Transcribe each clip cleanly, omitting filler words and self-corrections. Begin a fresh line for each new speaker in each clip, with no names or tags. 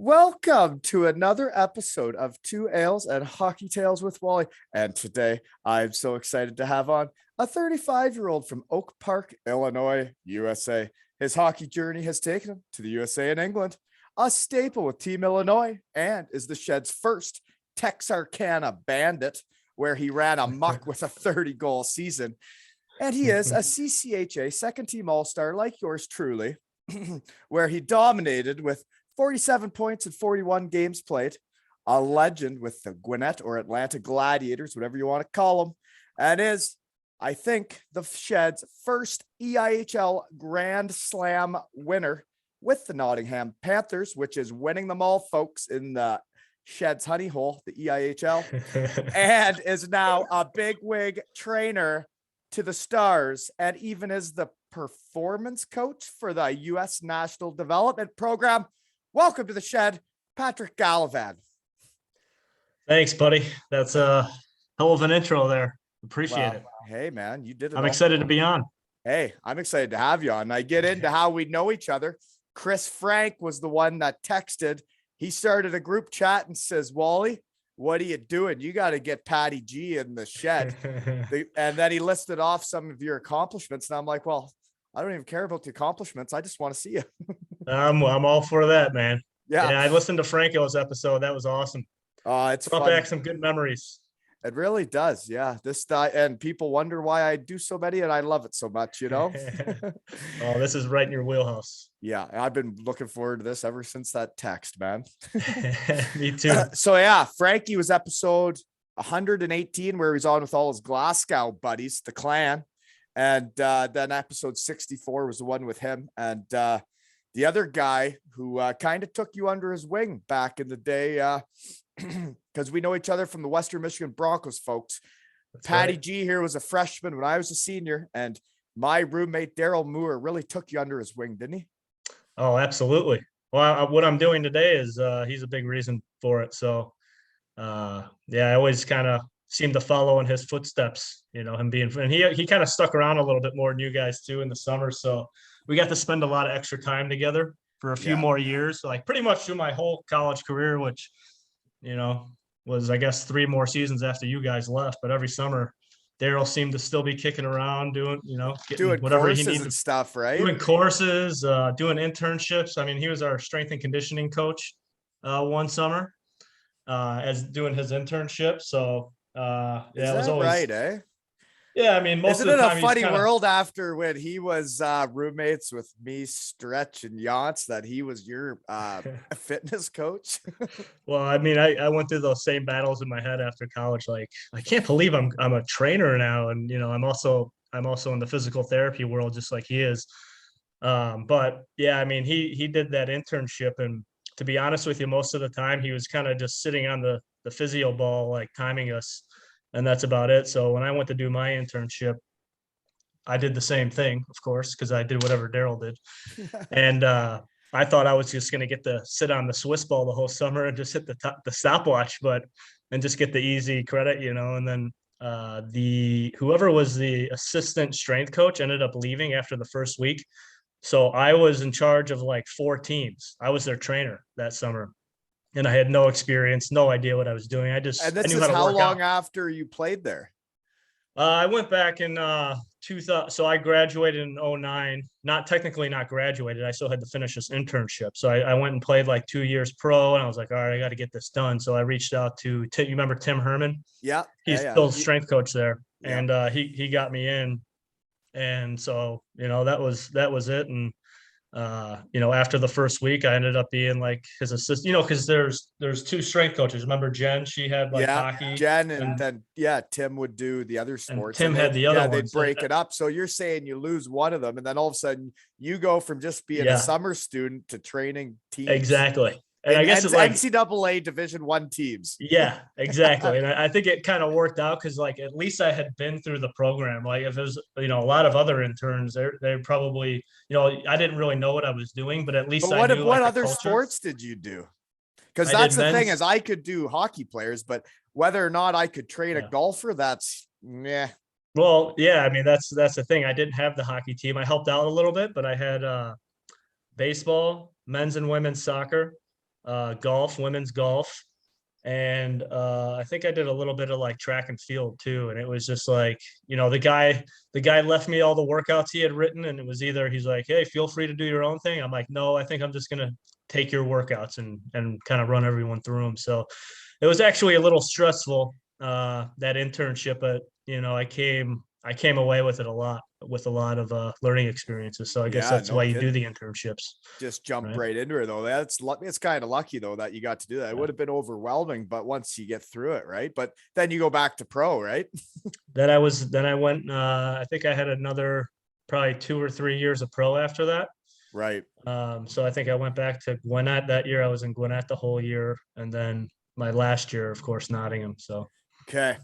Welcome to another episode of Two Ales and Hockey Tales with Wally. And today I'm so excited to have on a 35-year-old from Oak Park, Illinois, USA. His hockey journey has taken him to the USA and England, a staple with Team Illinois, and is the Shed's first Texarkana Bandit, where he ran amok with a 30-goal season. And he is a CCHA second-team All-Star like yours truly, where he dominated with 47 points in 41 games played, a legend with the Gwinnett or Atlanta Gladiators, whatever you want to call them, and is, I think, the Shed's first EIHL Grand Slam winner with the Nottingham Panthers, which is winning them all, folks, in the Shed's honey hole, the EIHL, and is now a bigwig trainer to the Stars, and even is the performance coach for the U.S. National Development Program. Welcome to the Shed, Patrick Galivan.
Thanks, buddy. That's a hell of an intro there. Appreciate it.
Hey, man, you did it.
I'm excited to be on.
Hey, I'm excited to have you on. I get into how we know each other. Chris Frank was the one that texted. He started a group chat and says, Wally, what are you doing? You got to get Patty G in the Shed. And then he listed off some of your accomplishments. And I'm like, well, I don't even care about the accomplishments. I just want to see you.
I'm all for that, man.
Yeah.
I listened to Franco's episode. That was awesome.
It's
brought back some good memories.
It really does. Yeah. And people wonder why I do so many, and I love it so much, you know?
Oh, this is right in your wheelhouse.
Yeah. I've been looking forward to this ever since that text, man.
Me too.
So yeah, Frankie was episode 118, where he's on with all his Glasgow buddies, the clan. And then episode 64 was the one with him. And the other guy who kind of took you under his wing back in the day, because we know each other from the Western Michigan Broncos, folks. That's Patty right. G here was a freshman when I was a senior, and my roommate Darryl Moore really took you under his wing, didn't he?
Oh, absolutely. Well, what I'm doing today is he's a big reason for it. So, I always kind of seem to follow in his footsteps, you know, him being, and he kind of stuck around a little bit more than you guys too in the summer. So we got to spend a lot of extra time together for a few more years, like pretty much through my whole college career, which, you know, was, I guess, 3 more seasons after you guys left. But every summer, Darryl seemed to still be kicking around, doing whatever he needed
and stuff, right?
Doing courses, doing internships. I mean, he was our strength and conditioning coach one summer as doing his internship. So, it was always
right, eh?
Yeah, I mean, most
Isn't
of the time
it a funny world after when he was roommates with me, Stretch and Yance, that he was your fitness coach?
Well, I mean, I went through those same battles in my head after college. Like, I can't believe I'm a trainer now, and you know, I'm also in the physical therapy world, just like he is. But yeah, I mean, he did that internship, and to be honest with you, most of the time he was kind of just sitting on the physio ball, like timing us, and that's about it. So when I went to do my internship, I did the same thing, of course, because I did whatever Darryl did. And I thought I was just going to get to sit on the Swiss ball the whole summer and just hit the stopwatch, and just get the easy credit, you know. And then whoever was the assistant strength coach ended up leaving after the first week. So I was in charge of like 4 teams. I was their trainer that summer. And I had no experience, no idea what I was doing. I knew how to work out.
How long after you played there?
I went back in 2000. So I graduated in 2009. Not graduated. I still had to finish this internship. So I went and played like 2 years pro, and I was like, all right, I got to get this done. So I reached out to you remember Tim Herman?
Yeah.
He's still strength coach there.
Yeah.
And he got me in. And so, you know, that was it. And you know, after the first week, I ended up being like his assistant, you know, because there's 2 strength coaches. Remember Jen? She had like hockey.
Jen, and then Tim would do the other sports.
Tim had the other one.
They'd break it up. So you're saying you lose one of them, and then all of a sudden you go from just being a summer student to training teams.
Exactly. And I guess it's like
NCAA Division I teams.
Yeah, exactly. And I think it kind of worked out because, like, at least I had been through the program. Like, if it was, you know, a lot of other interns, they probably, you know, I didn't really know what I was doing, but at least I knew.
What other sports did you do? Because that's the thing, is I could do hockey players, but whether or not I could train a golfer, that's meh.
Well, yeah, I mean, that's the thing. I didn't have the hockey team. I helped out a little bit, but I had baseball, men's and women's soccer, golf, women's golf. And I think I did a little bit of like track and field too. And it was just like, the guy left me all the workouts he had written, and it was either he's like, hey, feel free to do your own thing. I'm like, no, I think I'm just gonna take your workouts and kind of run everyone through them. So it was actually a little stressful, that internship, but I came away with a lot of learning experiences. So I guess
Yeah,
that's
no
why you do
kidding.
the internships.
Just jump
Right.
right into it though. It's kind of lucky though that you got to do that. It would have been overwhelming, but once you get through it, right? But then you go back to pro, right?
Then I went, I think I had another probably 2 or 3 years of pro after that.
Right.
So I think I went back to Gwinnett that year. I was in Gwinnett the whole year. And then my last year, of course, Nottingham. So.
Okay.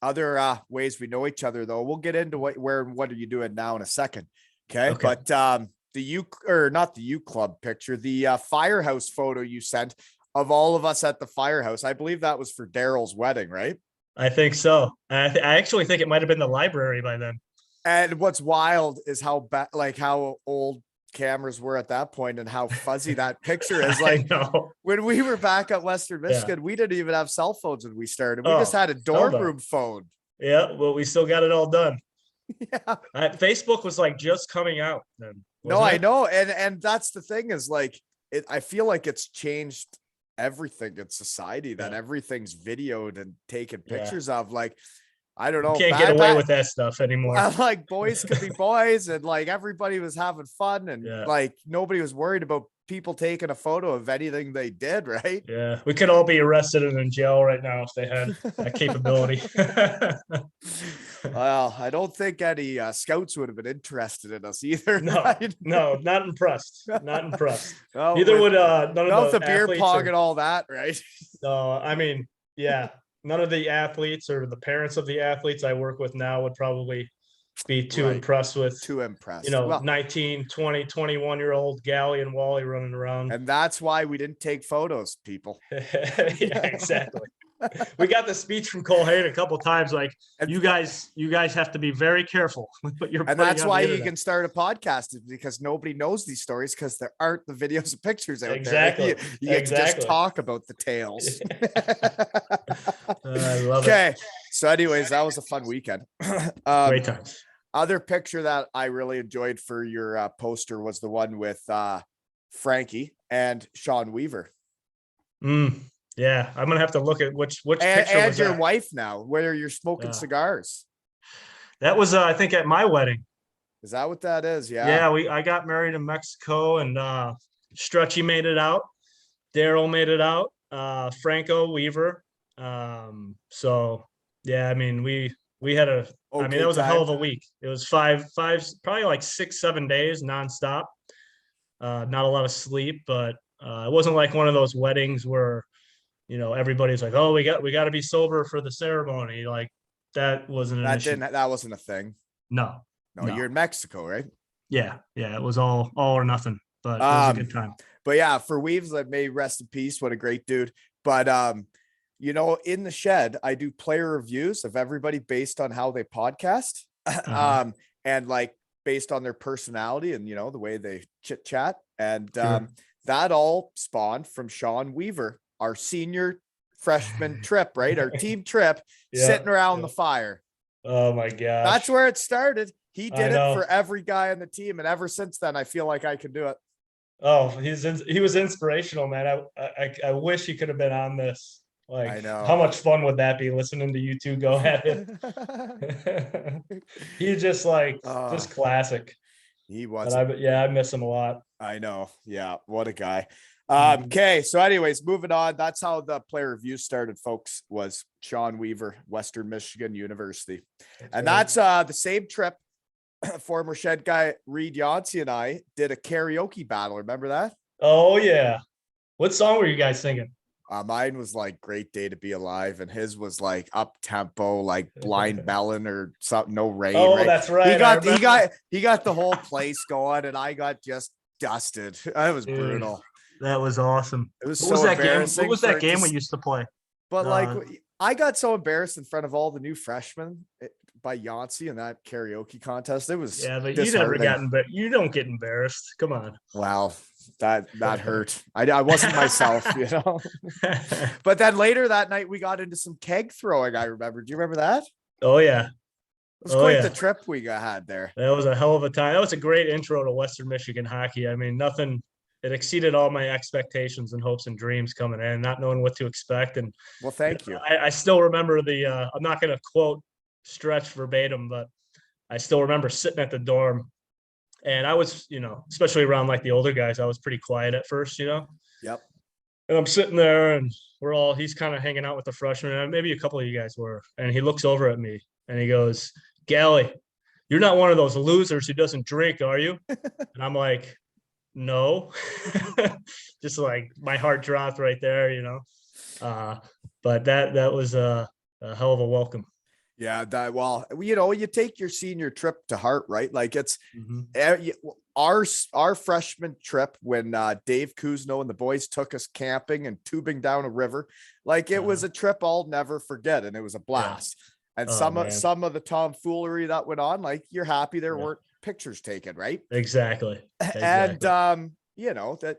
Other ways we know each other though. We'll get into what are you doing now in a second. Okay. But not the U Club picture, the Firehouse photo you sent of all of us at the Firehouse. I believe that was for Darryl's wedding, right?
I think so. I actually think it might have been the library by then.
And what's wild is how old cameras were at that point and how fuzzy that picture is. Like when we were back at Western Michigan, we didn't even have cell phones when we started. We just had a dorm room phone.
Yeah, well, we still got it all done.
Yeah.
Facebook was like just coming out then.
No, I know. And that's the thing is like, I feel like it's changed everything in society, that everything's videoed and taken pictures of. Like, I don't know.
You can't get away with that stuff anymore.
Like boys could be boys, and like everybody was having fun, and like nobody was worried about people taking a photo of anything they did, right?
Yeah, we could all be arrested and in jail right now if they had that capability.
Well, I don't think any scouts would have been interested in us either.
No,
right?
No, not impressed. Not impressed.
Well,
Neither would none of
the beer pong and all that, right?
No, I mean, yeah, none of the athletes or the parents of the athletes I work with now would probably be too impressed with 19, 20, 21-year-old Gally and Wally running around.
And that's why we didn't take photos, people.
Yeah, exactly. We got the speech from Cole Hayden a couple of times, like, you guys have to be very careful with what you're putting on the internet.
And that's why you can start a podcast, because nobody knows these stories because there aren't the videos and pictures out there. You get to just talk about the tales.
I love it.
Okay. So anyways, that was a fun weekend.
Great times.
Other picture that I really enjoyed for your poster was the one with Frankie and Sean Weaver.
Yeah, I'm gonna have to look at which picture
and
was
your
that?
wife now, where you're smoking cigars.
That was I think at my wedding.
Is that what that is? Yeah.
Yeah, I got married in Mexico, and Stretchy made it out. Darryl made it out. Franco Weaver. So yeah, I mean we had that was a hell of a week. It was five, probably like 6-7 days nonstop. Not a lot of sleep, but it wasn't like one of those weddings where everybody's like, oh, we got to be sober for the ceremony. Like that wasn't
that wasn't a thing.
No,
you're in Mexico, right?
Yeah, it was all or nothing, but it was a good time.
But yeah, for Weaves, like, may rest in peace. What a great dude. But in the shed, I do player reviews of everybody based on how they podcast, and like based on their personality and the way they chit chat, and that all spawned from Sean Weaver, our senior freshman trip, right? Our team trip, sitting around the fire.
Oh my gosh.
That's where it started. He did it for every guy on the team. And ever since then, I feel like I can do it.
Oh, he was inspirational, man. I wish he could have been on this. Like, I know. How much fun would that be, listening to you two go at it? He's just just classic.
He was.
I miss him a lot.
I know. Yeah. What a guy. Okay. So anyways, moving on. That's how the player review started, folks, was Sean Weaver, Western Michigan University. That's the same trip. Former shed guy Reed Yancey and I did a karaoke battle. Remember that? Oh yeah. What song were you guys singing? Mine was like Great Day to Be Alive, and his was like up tempo, like Blind Melon or something. No Rain.
Oh, right? That's right.
He got the whole place going, and I got just dusted. It was brutal.
That was awesome.
It was
what was that game? What was that game we used to play?
But I got so embarrassed in front of all the new freshmen by Yancey in that karaoke contest. It was
Yeah, but you never
disheartening.
but you don't get embarrassed. Come on.
Wow, that hurt. I wasn't myself, you know. But then later that night we got into some keg throwing. I remember. Do you remember that?
Oh yeah.
It was quite the trip we had there.
That was a hell of a time. That was a great intro to Western Michigan hockey. I mean, nothing. It exceeded all my expectations and hopes and dreams coming in, not knowing what to expect. And
well, thank you.
I still remember the. I'm not going to quote Stretch verbatim, but I still remember sitting at the dorm, and I was, you know, especially around like the older guys, I was pretty quiet at first, you know.
Yep.
And I'm sitting there, and he's kind of hanging out with the freshmen, and maybe a couple of you guys were, and he looks over at me and he goes, "Gally, you're not one of those losers who doesn't drink, are you?" And I'm like, "No." Just like my heart dropped right there, you know. But that was a hell of a welcome.
Yeah, well, you know, you take your senior trip to heart, right? Like it's our freshman trip when Dave Kuzno and the boys took us camping and tubing down a river. Like it was a trip I'll never forget, and it was a blast. Yeah. And some of the tomfoolery that went on, like you're happy there weren't pictures taken, right?
Exactly.
And you know that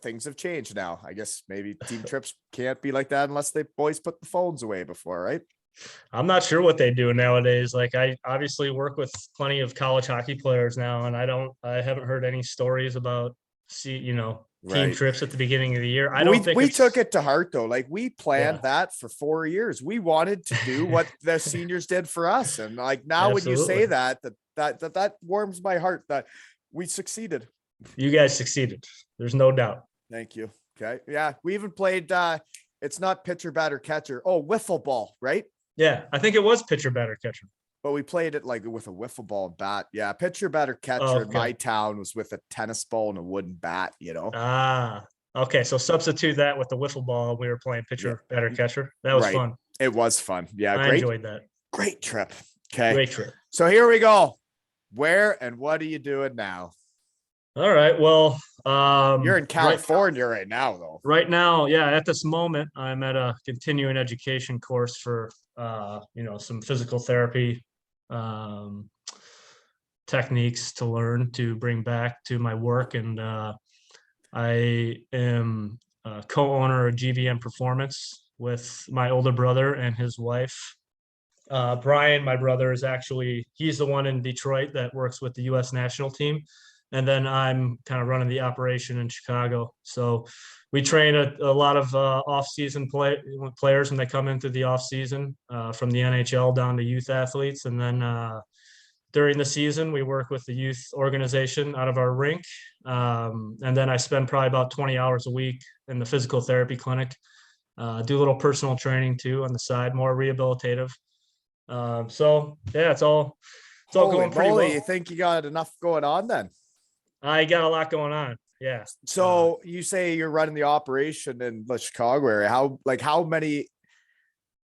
things have changed now. I guess maybe team trips can't be like that unless the boys put the phones away before, right?
I'm not sure what they do nowadays. Like I obviously work with plenty of college hockey players now, and I haven't heard any stories about team trips at the beginning of the year. I don't think
we took it to heart though. Like we planned that for 4 years. We wanted to do what the seniors did for us. And like now when you say that warms my heart that we succeeded.
You guys succeeded. There's no doubt.
Thank you. Okay. Yeah. We even played it's not pitcher, batter, catcher. Oh, wiffle ball, right?
Yeah, I think it was pitcher, batter, catcher.
But we played it like with a wiffle ball and bat. Yeah, pitcher, batter, catcher in my town was with a tennis ball and a wooden bat, you know?
Ah, okay. So substitute that with the wiffle ball. We were playing pitcher, batter, catcher. That was fun.
It was fun. Yeah,
I enjoyed that.
Great trip. Okay.
Great trip.
So here we go. Where and what are you doing now?
All right. Well,
you're in California right now, though.
Right now, yeah. At this moment, I'm at a continuing education course for some physical therapy techniques to learn to bring back to my work, and I am a co-owner of GVN Performance with my older brother and his wife. Brian, my brother, he's the one in Detroit that works with the U.S. national team. And then I'm kind of running the operation in Chicago. So we train a lot of off-season players when they come into the off-season from the NHL down to youth athletes. And then during the season, we work with the youth organization out of our rink. And then I spend probably about 20 hours a week in the physical therapy clinic. Do a little personal training too on the side, more rehabilitative. So yeah, it's all going pretty well.
You think you got enough going on then?
I got a lot going on. Yeah.
So you say you're running the operation in the Chicago area. How many,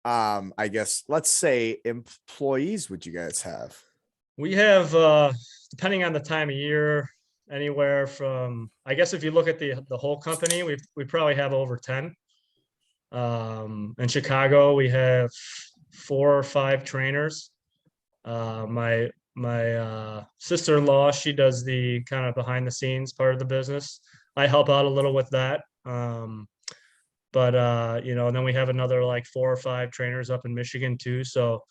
I guess, let's say employees would you guys have?
We have, depending on the time of year, anywhere from, I guess, if you look at the whole company, we probably have over 10. In Chicago, we have 4 or 5 trainers. My sister-in-law, she does the kind of behind the scenes part of the business. I help out a little with that. And then we have another like 4 or 5 trainers up in Michigan too. So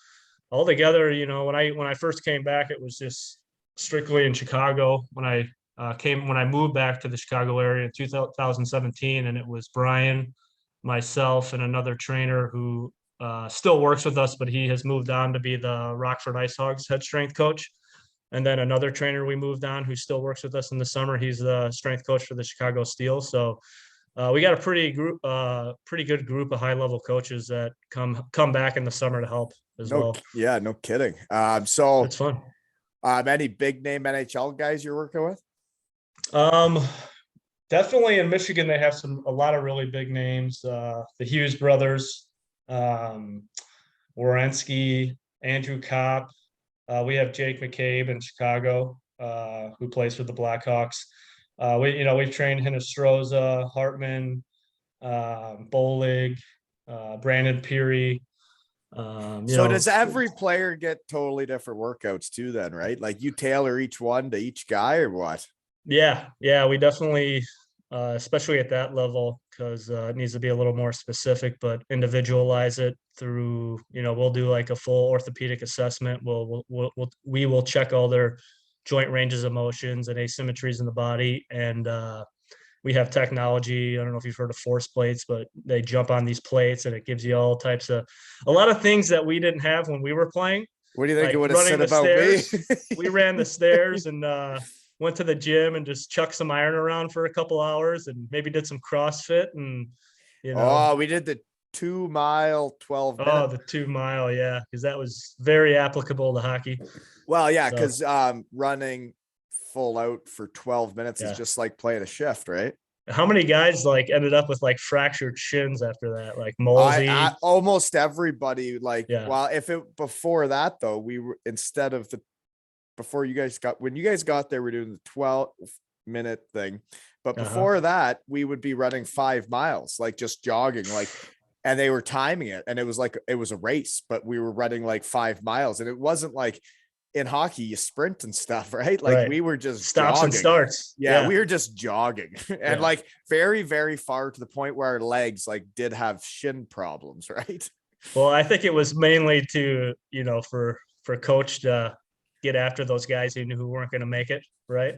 altogether, when I first came back, it was just strictly in Chicago. When I moved back to the Chicago area in 2017, and it was Brian, myself, and another trainer who still works with us, but he has moved on to be the Rockford Ice Hogs head strength coach. And then another trainer we moved on who still works with us in the summer. He's the strength coach for the Chicago Steel. So we got a pretty good group of high level coaches that come back in the summer to help as well.
Yeah, no kidding. So
it's fun.
Any big name NHL guys you're working with?
Definitely in Michigan, they have a lot of really big names. The Hughes brothers, Werenski, Andrew Kopp. We have Jake McCabe in Chicago, who plays for the Blackhawks. We've trained Hinostroza, Hartman, Bolig, Brandon Peary.
So does every player get totally different workouts too then, right? Like you tailor each one to each guy or what?
Yeah, we definitely, especially at that level, because it needs to be a little more specific, but individualize it through, we'll do like a full orthopedic assessment. We will check all their joint ranges of motions and asymmetries in the body. And we have technology. I don't know if you've heard of force plates, but they jump on these plates and it gives you all types of, a lot of things that we didn't have when we were playing.
What do you think
Like
it would have said
running the
about
stairs.
me?
We ran the stairs and went to the gym and just chucked some iron around for a couple hours and maybe did some CrossFit and,
Oh, we did the 2-mile, 12 minute.
Oh, the 2-mile. Yeah. Cause that was very applicable to hockey.
Well, yeah.
So,
Cause running full out for 12 minutes is just like playing a shift, right?
how many guys like ended up with like fractured shins after that? Like Molsey.
Almost everybody. Like,
Yeah.
well, if it before that though, we were instead of when you guys got there, we're doing the 12-minute thing. But before that, we would be running 5 miles, like just jogging, like, and they were timing it. And it was like, it was a race, but we were running like 5 miles. And it wasn't like in hockey, you sprint and stuff, right? Like we were just
stops
jogging.
And starts.
Yeah, we were just jogging and like very, very far to the point where our legs like did have shin problems, right?
Well, I think it was mainly to, for coach to get after those guys who weren't going to make it, right?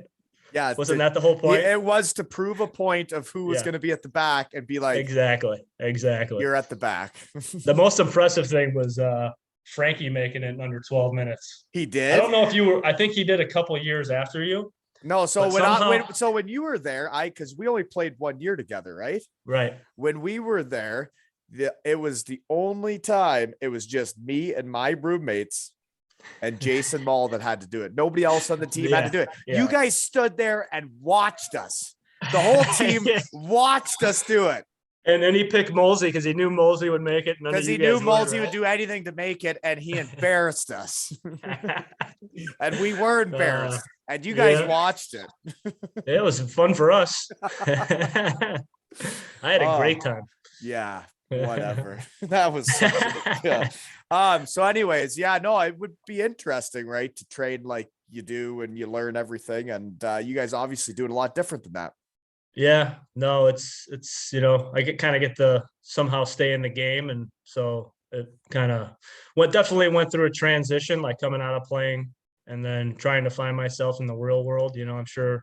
Yeah.
Wasn't that the whole point?
It was to prove a point of who was going to be at the back and be like,
exactly.
You're at the back.
The most impressive thing was Frankie making it in under 12 minutes.
He did.
I don't know if you were, I think he did a couple of years after you.
No. So when you were there, cause we only played 1 year together, right?
Right.
When we were there, it was the only time it was just me and my roommates and Jason Mall that had to do it. Nobody else on the team had to do it. Yeah. You guys stood there and watched us. The whole team watched us do it.
And then he picked Molsey because he knew Molsey would make it.
Because he knew Molsey would do anything to make it, and he embarrassed us. And we were embarrassed. And you guys watched it.
It was fun for us. I had a great time.
Yeah. Whatever. That was so anyways, it would be interesting, right, to train like you do and you learn everything, and you guys obviously do it a lot different than that.
Yeah, no, it's I get to somehow stay in the game, and so it kind of definitely went through a transition, like coming out of playing and then trying to find myself in the real world. I'm sure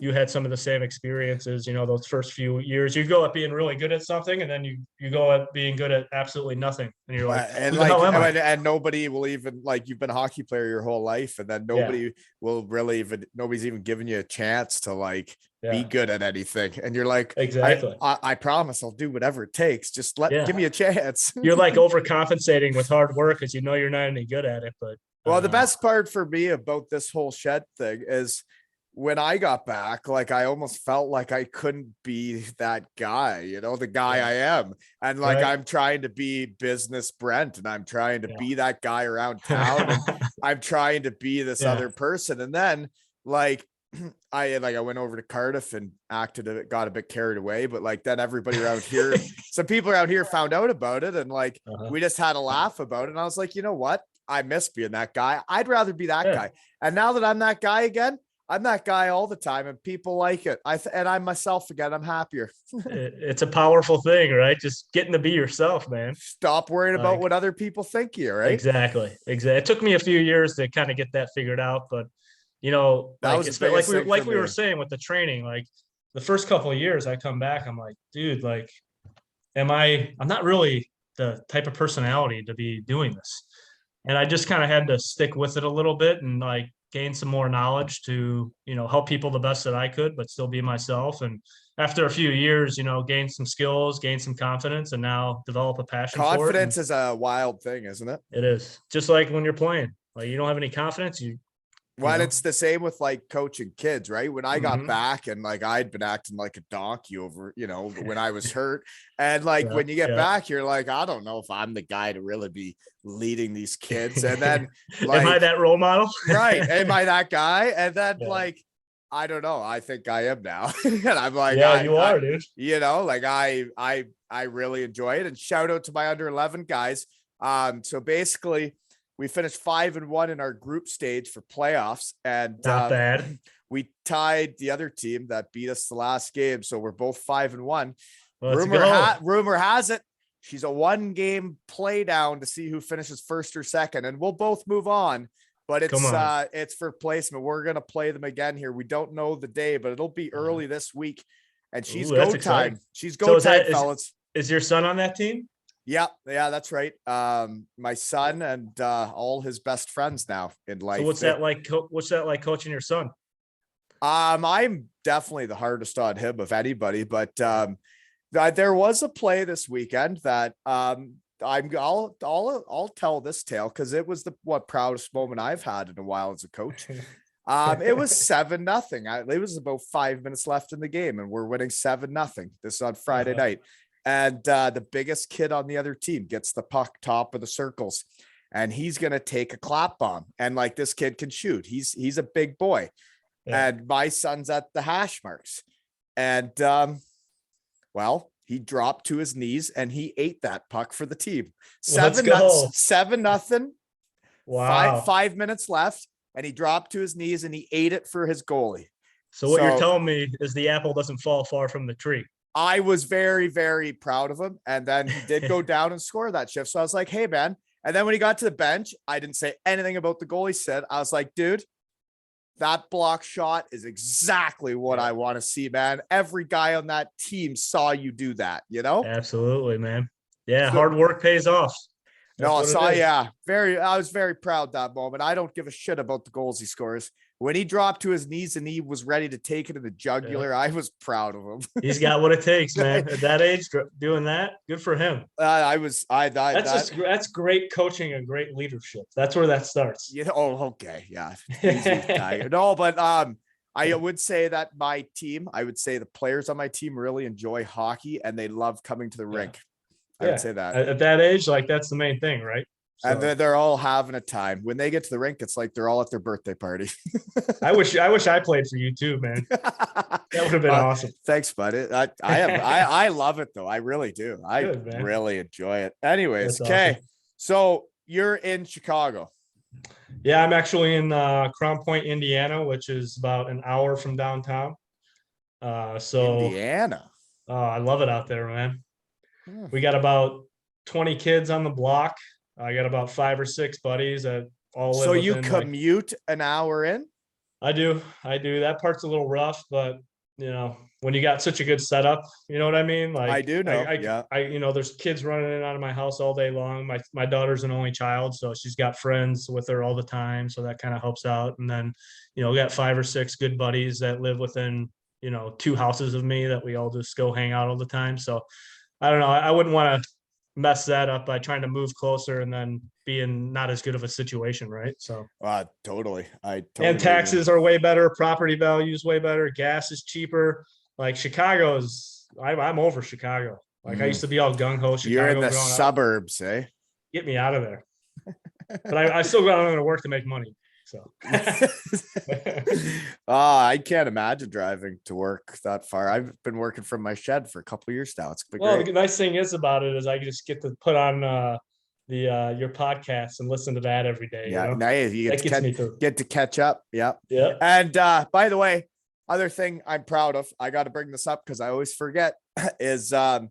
you had some of the same experiences, those first few years. You go at being really good at something, and then you go at being good at absolutely nothing. And you're like,
and nobody will even, like, you've been a hockey player your whole life, and then nobody will really even, nobody's even giving you a chance to like be good at anything. And you're like,
exactly.
I promise I'll do whatever it takes. Just give me a chance.
You're like overcompensating with hard work because you're not any good at it. But
the best part for me about this whole shed thing is, when I got back, like I almost felt like I couldn't be that guy, the guy I am. And like, I'm trying to be business Brent, and I'm trying to be that guy around town. And I'm trying to be this other person. And then like, I went over to Cardiff and got a bit carried away, but like then everybody around here, some people around here found out about it. And like, we just had a laugh about it. And I was like, you know what? I miss being that guy. I'd rather be that guy. And now that I'm that guy again, I'm that guy all the time, and people like it. And I'm myself again. I'm happier.
It's a powerful thing, right? Just getting to be yourself, man.
Stop worrying about what other people think of you, right?
Exactly. It took me a few years to kind of get that figured out, but
that was
like we were saying with the training, like the first couple of years I come back, I'm like, dude, like, I'm not really the type of personality to be doing this. And I just kind of had to stick with it a little bit and like gain some more knowledge to, help people the best that I could, but still be myself. And after a few years, gain some skills, gain some confidence, and now develop a passion for it.
Confidence is a wild thing, isn't it?
It is. Just like when you're playing, like you don't have any confidence,
it's the same with like coaching kids, right? When I got back and like I'd been acting like a donkey over, when I was hurt. And like when you get back, you're like, I don't know if I'm the guy to really be leading these kids. And then like,
am I that role model?
Right. Am I that guy? And then like, I don't know. I think I am now. And I'm like,
you are, dude.
Like I really enjoy it. And shout out to my under 11 guys. So basically we finished 5-1 in our group stage for playoffs, and
Not bad.
we tied the other team that beat us the last game. So we're both 5-1.
Let's go.
Rumor has it she's a 1-game play down to see who finishes first or second, and we'll both move on. But it's for placement. We're gonna play them again here. We don't know the day, but it'll be early this week. And she's go time. Exciting. She's go time, fellas.
Is your son on that team?
Yeah, that's right. My son and all his best friends now in life.
So what's that like? What's that like coaching your son?
I'm definitely the hardest on him of anybody, but there was a play this weekend that I'll tell this tale because it was the proudest moment I've had in a while as a coach. It was 7-0. It was about 5 minutes left in the game, and we're winning 7-0. This is on Friday night. And the biggest kid on the other team gets the puck top of the circles, and he's going to take a clap bomb. And like, this kid can shoot. He's a big boy. Yeah. And my son's at the hash marks. And, well, he dropped to his knees and he ate that puck for the team. 7-0. Wow. 5 minutes left, and he dropped to his knees and he ate it for his goalie.
So what you're telling me is the apple doesn't fall far from the tree.
I was very, very proud of him. And then he did go down and score that shift. So I was like, hey, man. And then when he got to the bench, I didn't say anything about the goal he said. I was like, dude, that block shot is exactly what I want to see, man. Every guy on that team saw you do that, you know?
Absolutely, man. Yeah, so, hard work pays off.
I was very proud that moment. I don't give a shit about the goals he scores. When he dropped to his knees and he was ready to take it in the jugular, I was proud of him.
He's got what it takes, man. At that age, doing that, good for him.
That's
great coaching and great leadership. That's where that starts.
Yeah. Oh, okay. Yeah. No, but I would say that my team, the players on my team really enjoy hockey and they love coming to the rink. I would say that
at that age, like, that's the main thing, right?
So. And they're all having a time. When they get to the rink, it's like they're all at their birthday party.
I wish I played for you too, man. That would have been awesome.
Thanks, bud. I love it though. I really do. Really enjoy it. Anyways, okay. Awesome. So you're in Chicago.
Yeah, I'm actually in Crown Point, Indiana, which is about an hour from downtown.
Indiana.
I love it out there, man. We got about 20 kids on the block. I got about 5 or 6 buddies that all live.
So you commute an hour in?
I do. That part's a little rough, but when you got such a good setup, you know what I mean? Like,
I do know.
There's kids running in and out of my house all day long. My daughter's an only child, so she's got friends with her all the time. So that kind of helps out. And then, we got 5 or 6 good buddies that live within, 2 houses of me that we all just go hang out all the time. So I don't know. I wouldn't want to mess that up by trying to move closer and then be in not as good of a situation, right? So
totally.
And taxes are way better, property values way better, gas is cheaper. Like I'm over Chicago. Like I used to be all gung-ho Chicago.
You're in the suburbs, eh?
Get me out of there. But I still got to work to make money. So
I can't imagine driving to work that far. I've been working from my shed for a couple of years now. It's been great.
The nice thing about it is I just get to put on your podcast and listen to that every day.
Yeah, nice. You get to catch up. Yeah. And by the way, other thing I'm proud of, I got to bring this up because I always forget, is the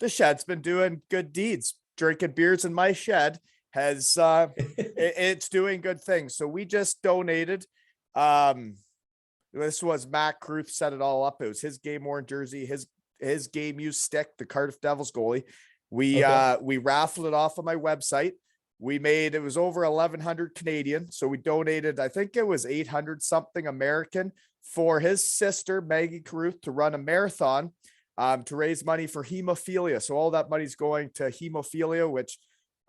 shed's been doing good deeds. Drinking beers in my shed has it's doing good things. So we just donated. This was Matt Kruth set it all up. It was his game worn jersey, his game used stick, the Cardiff Devils goalie. We raffled it off on my website. It was over 1,100 Canadian. So we donated, I think it was 800 something American for his sister, Maggie Caruth, to run a marathon to raise money for hemophilia. So all that money's going to hemophilia, which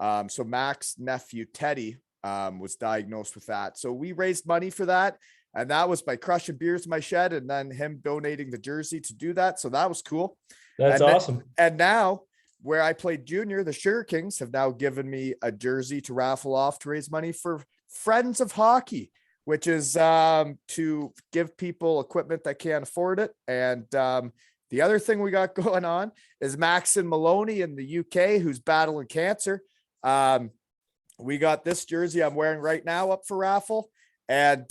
so Mac's nephew, Teddy, was diagnosed with that. So we raised money for that. And that was by crushing beers in my shed and then him donating the jersey to do that. So that was cool.
That's awesome.
And now where I played junior, the Sugar Kings have now given me a jersey to raffle off to raise money for Friends of Hockey, which is to give people equipment that can't afford it. And the other thing we got going on is Maxon Maloney in the UK, who's battling cancer. We got this jersey I'm wearing right now up for raffle, and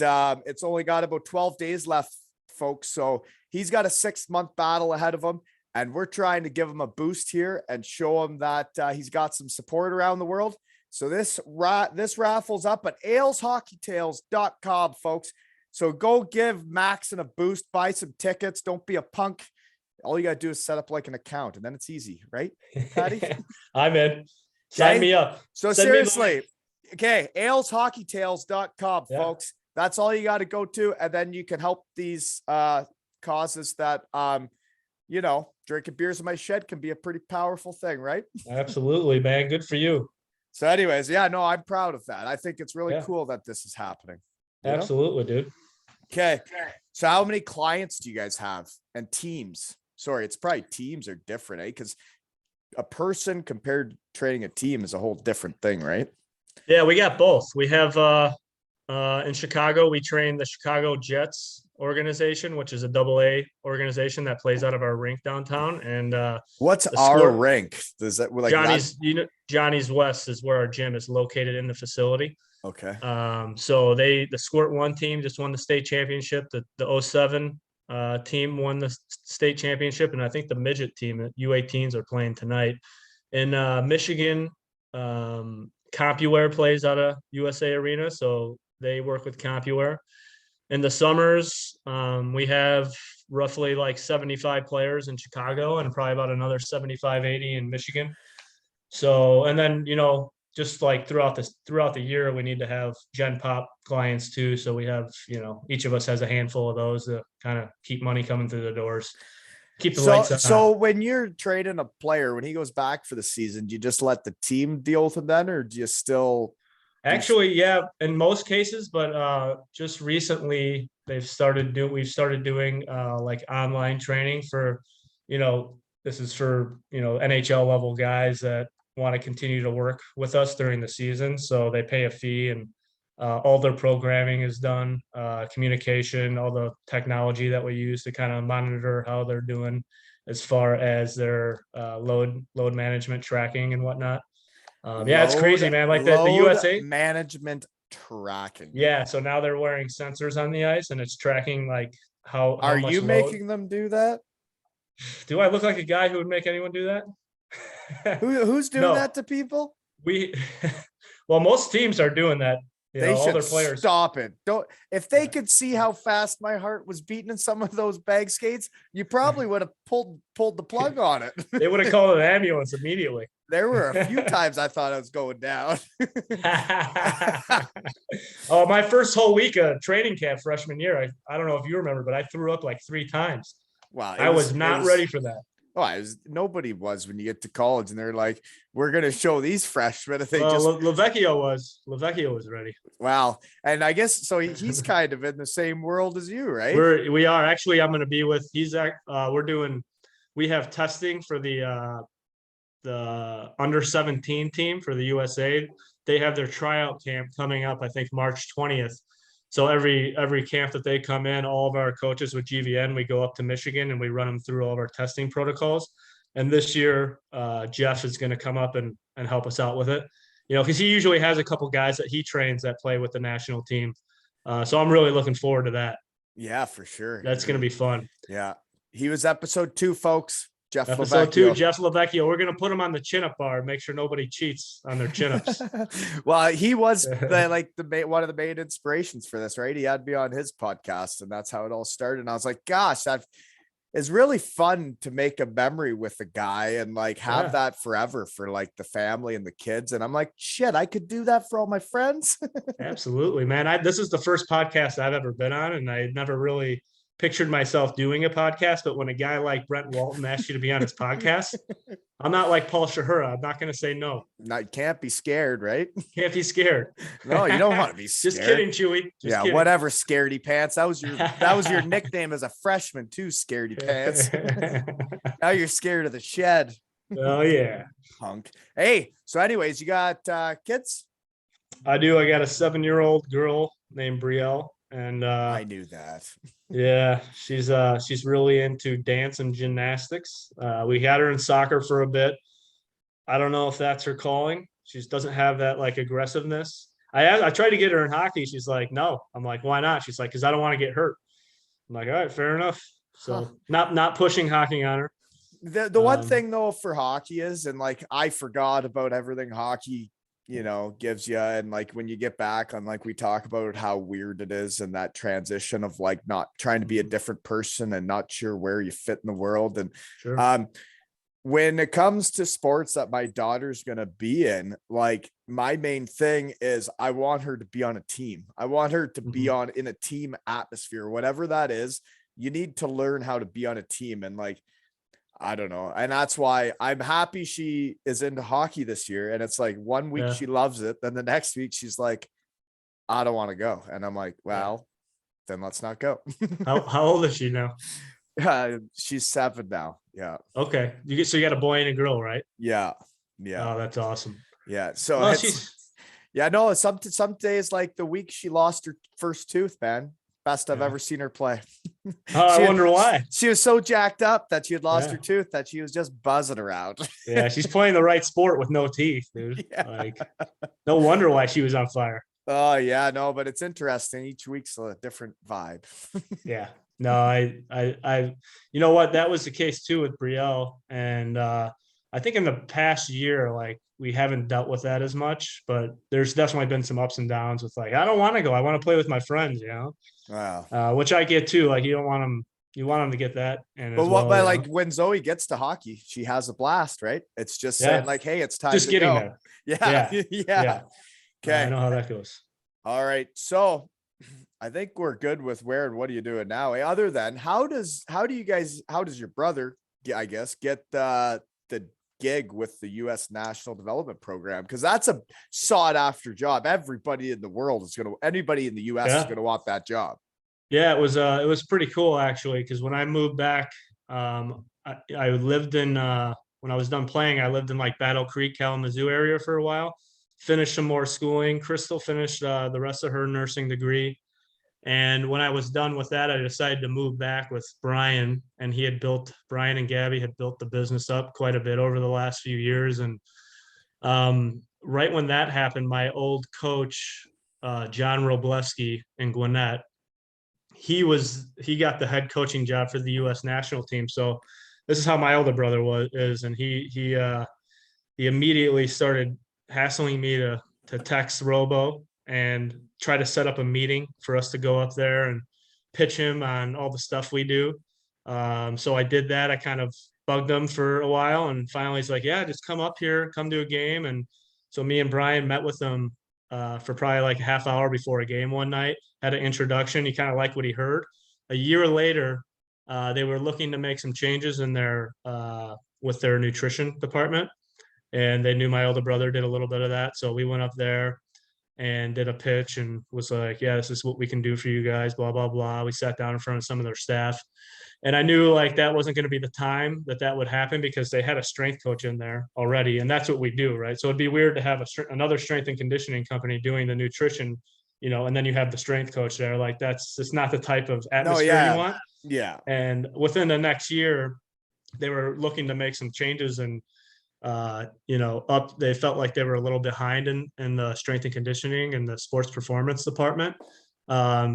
it's only got about 12 days left, folks. So he's got a 6-month battle ahead of him, and we're trying to give him a boost here and show him that he's got some support around the world. So this raffle's up at aleshockeytales.com, folks. So go give Maxon a boost, buy some tickets. Don't be a punk. All you got to do is set up like an account, and then it's easy, right, Patty?
I'm in. Sign me up.
So
Send
seriously, okay, aleshockeytales.com,
Yeah.
folks. That's all you got to go to, and then you can help these causes that, drinking beers in my shed can be a pretty powerful thing, right?
Absolutely, man. Good for you.
So anyways, yeah, no, I'm proud of that. I think it's really cool that this is happening.
Absolutely, dude.
Okay. So how many clients do you guys have and teams? Sorry, it's probably teams are different, because a person compared to training a team is a whole different thing, right?
Yeah, we got both. We have in Chicago, we train the Chicago Jets organization, which is a AA organization that plays out of our rink downtown. And
what's our rink? Does that like
Johnny's? Johnny's West is where our gym is located in the facility.
Okay.
So the Squirt 1 team just won the state championship. The 07 team won the state championship, and I think the midget team, U18s, are playing tonight. In Michigan, CompuWare plays out of USA Arena, so they work with CompuWare. In the summers, we have roughly like 75 players in Chicago and probably about another 75, 80 in Michigan. So, and then, just like throughout the year, we need to have Gen Pop clients too. So we have, each of us has a handful of those to kind of keep money coming through the doors, keep the lights on.
So when you're trading a player, when he goes back for the season, do you just let the team deal with him then, or do you still?
Actually, yeah, in most cases, but just recently we've started doing like online training for, this is for, NHL level guys that want to continue to work with us during the season. So they pay a fee, and all their programming is done, communication, all the technology that we use to kind of monitor how they're doing as far as their load management tracking and whatnot. It's crazy, man. Like the USA
management tracking.
Yeah. So now they're wearing sensors on the ice, and it's tracking like how
are
much
you
load.
Making them do that?
Do I look like a guy who would make anyone do that?
Who's doing that to people?
Well, most teams are doing that.
They should
all their players.
Stop it. If they could see how fast my heart was beating in some of those bag skates, you probably would have pulled the plug on it.
They would have called an ambulance immediately.
There were a few times I thought I was going down.
Oh, my first whole week of training camp freshman year, I don't know if you remember, but I threw up like 3 times.
Wow.
I was not ready for that.
Oh, nobody was when you get to college and they're like, we're going to show these freshmen.
Lavecchia was ready.
Wow. And I guess, so he's kind of in the same world as you, right?
We are actually, I'm going to be with, we have testing for the under 17 team for the USA. They have their tryout camp coming up, I think March 20th. So every camp that they come in, all of our coaches with GVN, we go up to Michigan and we run them through all of our testing protocols. And this year, Jeff is going to come up and help us out with it, because he usually has a couple guys that he trains that play with the national team. So I'm really looking forward to that.
Yeah, for sure.
That's going to be fun.
Yeah. He was episode 2, folks.
Episode 2, Jeff Lavecchia. We're going to put him on the chin-up bar, make sure nobody cheats on their chin-ups.
Well, he was one of the main inspirations for this, right? He had me on his podcast, and that's how it all started. And I was like, gosh, it's really fun to make a memory with the guy and like have that forever for like the family and the kids. And I'm like, shit, I could do that for all my friends.
Absolutely, man. This is the first podcast I've ever been on, and I never really pictured myself doing a podcast, but when a guy like Brent Walton asks you to be on his podcast, I'm not like Paul Shahura. I'm not going to say no.
No, you can't be scared, right?
Can't be scared.
No, you don't want to be scared.
Just kidding, Chewy. Just kidding.
Whatever, Scaredy Pants. That was your nickname as a freshman too, Scaredy Pants. Now you're scared of the shed.
Oh yeah.
Punk. Hey, so anyways, you got kids?
I do. I got a 7-year-old girl named Brielle. And
I knew that.
Yeah, she's really into dance and gymnastics. We had her in soccer for a bit. I don't know if that's her calling. She just doesn't have that like aggressiveness. I tried to get her in hockey. She's like, no. I'm like, why not? She's like, because I don't want to get hurt. I'm like, all right, fair enough.
Huh.
So not pushing hockey on her.
The one thing though for hockey is, and like I forgot about everything hockey, gives you, and like when you get back on, like we talk about how weird it is and that transition of like not trying to be a different person and not sure where you fit in the world. And
Sure.
when it comes to sports that my daughter's going to be in, like my main thing is I want her to be on a team. I want her to be in a team atmosphere, whatever that is. You need to learn how to be on a team. And like, I don't know. And that's why I'm happy she is into hockey this year. And it's like 1 week she loves it. Then the next week she's like, I don't want to go. And I'm like, well, then let's not go.
How old is she now?
She's 7 now. Yeah.
Okay. So you got a boy and a girl, right?
Yeah.
Oh, that's awesome.
Yeah. So
Well,
no, some days, like the week she lost her first tooth, man. Best I've ever seen her play.
I wonder why.
She was so jacked up that she had lost her tooth that she was just buzzing around.
Yeah, she's playing the right sport with no teeth, dude. Yeah. Like, no wonder why she was on fire.
Oh yeah, no, but it's interesting. Each week's a different vibe.
Yeah. No, I, you know what? That was the case too with Brielle. And I think in the past year, like we haven't dealt with that as much, but there's definitely been some ups and downs with like, I don't want to go. I want to play with my friends,
Wow.
Which I get too. Like you want them to get that. And
but like when Zoe gets to hockey, she has a blast, right? It's just saying like, hey, it's time
just
to
getting
go.
there.
Yeah. Okay.
I know how that goes.
All right. So I think we're good with where and what are you doing now? Other than how does your brother, I guess, get the gig with the U.S. National Development Program? Because that's a sought after job. Anybody in the U.S. is going to want that job.
Yeah, it was pretty cool actually. Because when I moved back, I lived in when I was done playing, I lived in like Battle Creek, Kalamazoo area for a while. Finished some more schooling. Crystal finished the rest of her nursing degree. And when I was done with that, I decided to move back with Brian, and Brian and Gabby had built the business up quite a bit over the last few years. And right when that happened, my old coach, John Robleski in Gwinnett, he got the head coaching job for the U.S. national team. So this is how my older brother is. And he immediately started hassling me to text Robo and try to set up a meeting for us to go up there and pitch him on all the stuff we do. So I did that. I kind of bugged him for a while, and finally he's like, yeah, just come up here, come to a game. And so me and Brian met with him for probably like a half hour before a game one night, had an introduction. He kind of liked what he heard. A year later, they were looking to make some changes in with their nutrition department. And they knew my older brother did a little bit of that. So we went up there and did a pitch and was like, yeah, this is what we can do for you guys, blah, blah, blah. We sat down in front of some of their staff. And I knew like that wasn't going to be the time that would happen because they had a strength coach in there already. And that's what we do, right? So it'd be weird to have another strength and conditioning company doing the nutrition, and then you have the strength coach there. Like it's not the type of atmosphere you want.
Yeah.
And within the next year, they were looking to make some changes and they felt like they were a little behind in the strength and conditioning and the sports performance department.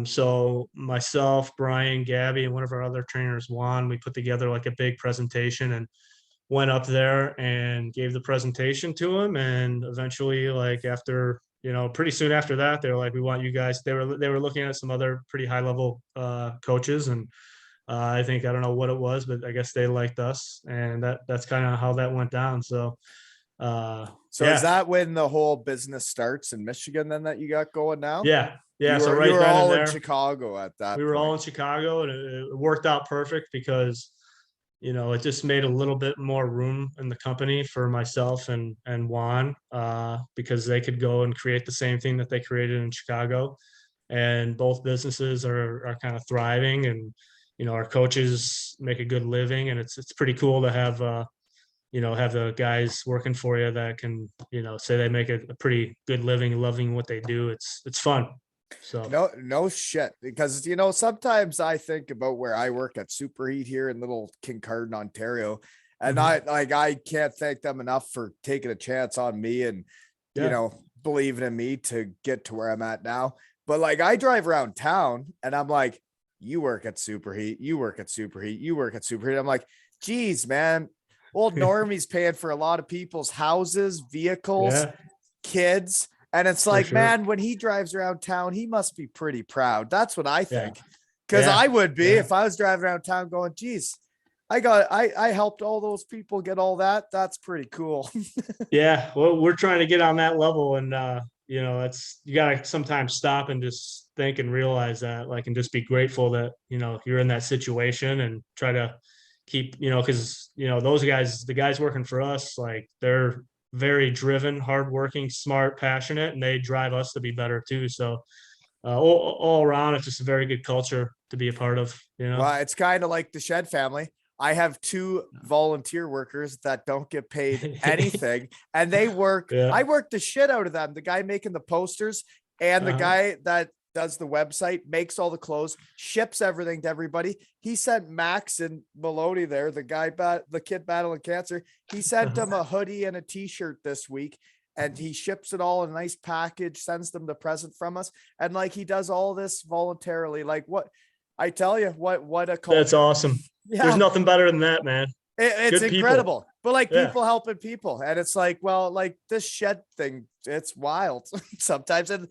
So myself, Brian, Gabby, and one of our other trainers, Juan, we put together like a big presentation and went up there and gave the presentation to him. And eventually, like after, pretty soon after that, they were like, we want you guys, they were looking at some other pretty high level coaches. And I don't know what it was, but I guess they liked us, and that's kind of how that went down. So,
is that when the whole business starts in Michigan then that you got going now?
Yeah.
So
right
you were
then
all
and there,
in Chicago at that
we were all in Chicago, and it worked out perfect because, it just made a little bit more room in the company for myself and Juan, because they could go and create the same thing that they created in Chicago, and both businesses are kind of thriving, and our coaches make a good living, and it's pretty cool to have have the guys working for you that can say they make a pretty good living, loving what they do. It's fun. So
no shit, because sometimes I think about where I work at Superheat here in little Kincardine, Ontario, and I can't thank them enough for taking a chance on me and you know, believing in me to get to where I'm at now. But like I drive around town and I'm like, you work at Superheat, you work at Superheat, you work at Superheat. I'm like, geez, man, old Normie's paying for a lot of people's houses, vehicles, kids. And it's like, man, when he drives around town, he must be pretty proud. That's what I think. Because I would be if I was driving around town going, geez, I helped all those people get all that. That's pretty cool.
Yeah. Well, we're trying to get on that level. And, you know, it's, you got to sometimes stop and just think and realize that, like, and just be grateful that, you know, you're in that situation and try to keep, you know, because, you know, those guys, the guys working for us, like, they're very driven, hardworking, smart, passionate, and they drive us to be better too. So all around, it's just a very good culture to be a part of, you know.
Well, it's kind of like the Shed family. I have 2 volunteer workers that don't get paid anything, and they work. I work the shit out of them. The guy making the posters and the guy that does the website, makes all the clothes, ships everything to everybody. He sent Max and Maloney there, the kid battling cancer. He sent him a hoodie and a t-shirt this week, and he ships it all in a nice package, sends them the present from us. And like, he does all this voluntarily. Like, what I tell you, what a culture.
That's awesome. Yeah. There's nothing better than that, man.
It's incredible. But like, people helping people. And it's like, well, like this Shed thing, it's wild sometimes. And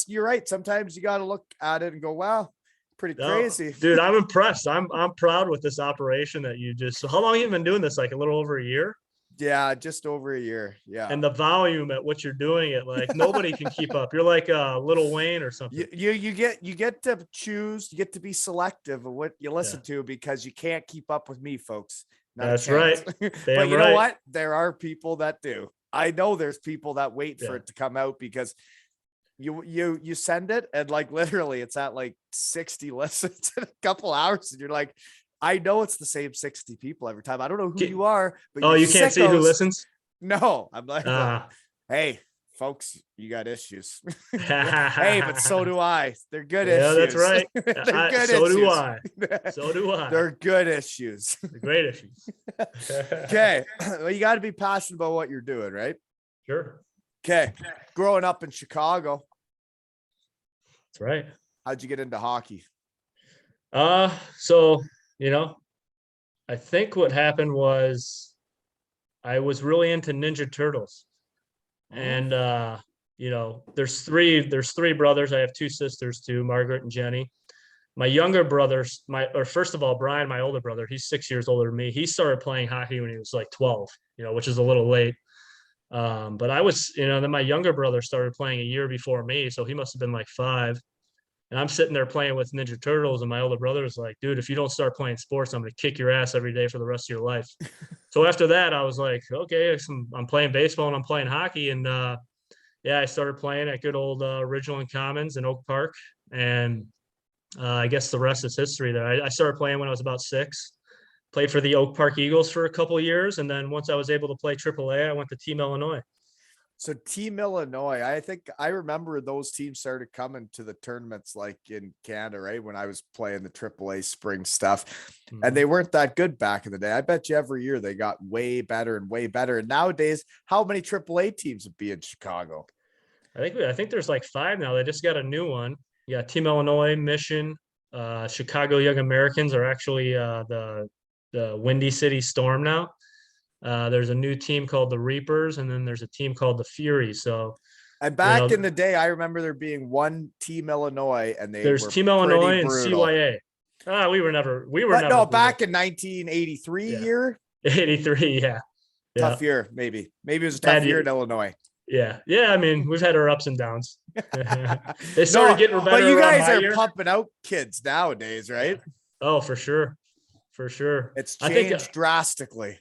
you're right. Sometimes you got to look at it and go, wow, pretty crazy.
Dude, I'm impressed. I'm proud with this operation that you just, so how long have you been doing this? Like a little over a year?
Yeah, just over a year. Yeah.
And the volume at what you're doing it, like nobody can keep up. You're like Little Wayne or something.
You get to choose, you get to be selective of what you listen to, because you can't keep up with me, folks.
That's right.
But you know what? There are people that do. I know there's people that wait for it to come out, because you send it and like literally it's at like 60 listens in a couple hours, and you're like, I know it's the same 60 people every time. I don't know who you are, but
you can't see who listens.
No, I'm like, hey, folks, you got issues. Hey, but so do I. They're good issues.
Yeah, that's right.
They're good
so
issues.
do I. So do I.
They're good issues.
They're great issues.
Okay. Well, you got to be passionate about what you're doing, right?
Sure.
Okay. Growing up in Chicago.
That's right.
How'd you get into hockey?
So, you know, I think what happened was I was really into Ninja Turtles. And you know, there's three brothers. I have 2 sisters too, Margaret and Jenny. My younger brothers, first of all, Brian, my older brother, he's 6 years older than me. He started playing hockey when he was like 12, you know, which is a little late. But I was, you know, then my younger brother started playing a year before me, so he must have been like 5. And I'm sitting there playing with Ninja Turtles, and my older brother was like, dude, if you don't start playing sports, I'm going to kick your ass every day for the rest of your life. So after that, I was like, okay, I'm playing baseball and I'm playing hockey. And I started playing at good old Original and Commons in Oak Park. And I guess the rest is history there. I started playing when I was about 6, played for the Oak Park Eagles for a couple of years. And then once I was able to play AAA, I went to Team Illinois.
So Team Illinois, I think I remember those teams started coming to the tournaments like in Canada, right? When I was playing the AAA spring stuff, and they weren't that good back in the day. I bet you every year they got way better and way better. And nowadays, how many AAA teams would be in Chicago?
I think there's like 5 now. They just got a new one. Yeah, Team Illinois, Mission, Chicago Young Americans are actually the Windy City Storm now. There's a new team called the Reapers, and then there's a team called the Fury. So,
and back in the day, I remember there being one Team Illinois, and
there's Team Illinois and CYA. We were never.
No, back in 1983 year.
83, yeah.
Tough year, maybe. Maybe it was a tough year in Illinois.
Yeah. I mean, we've had our ups and downs. They started getting better.
But you guys are pumping out kids nowadays, right?
Oh, for sure. For sure.
It's changed drastically.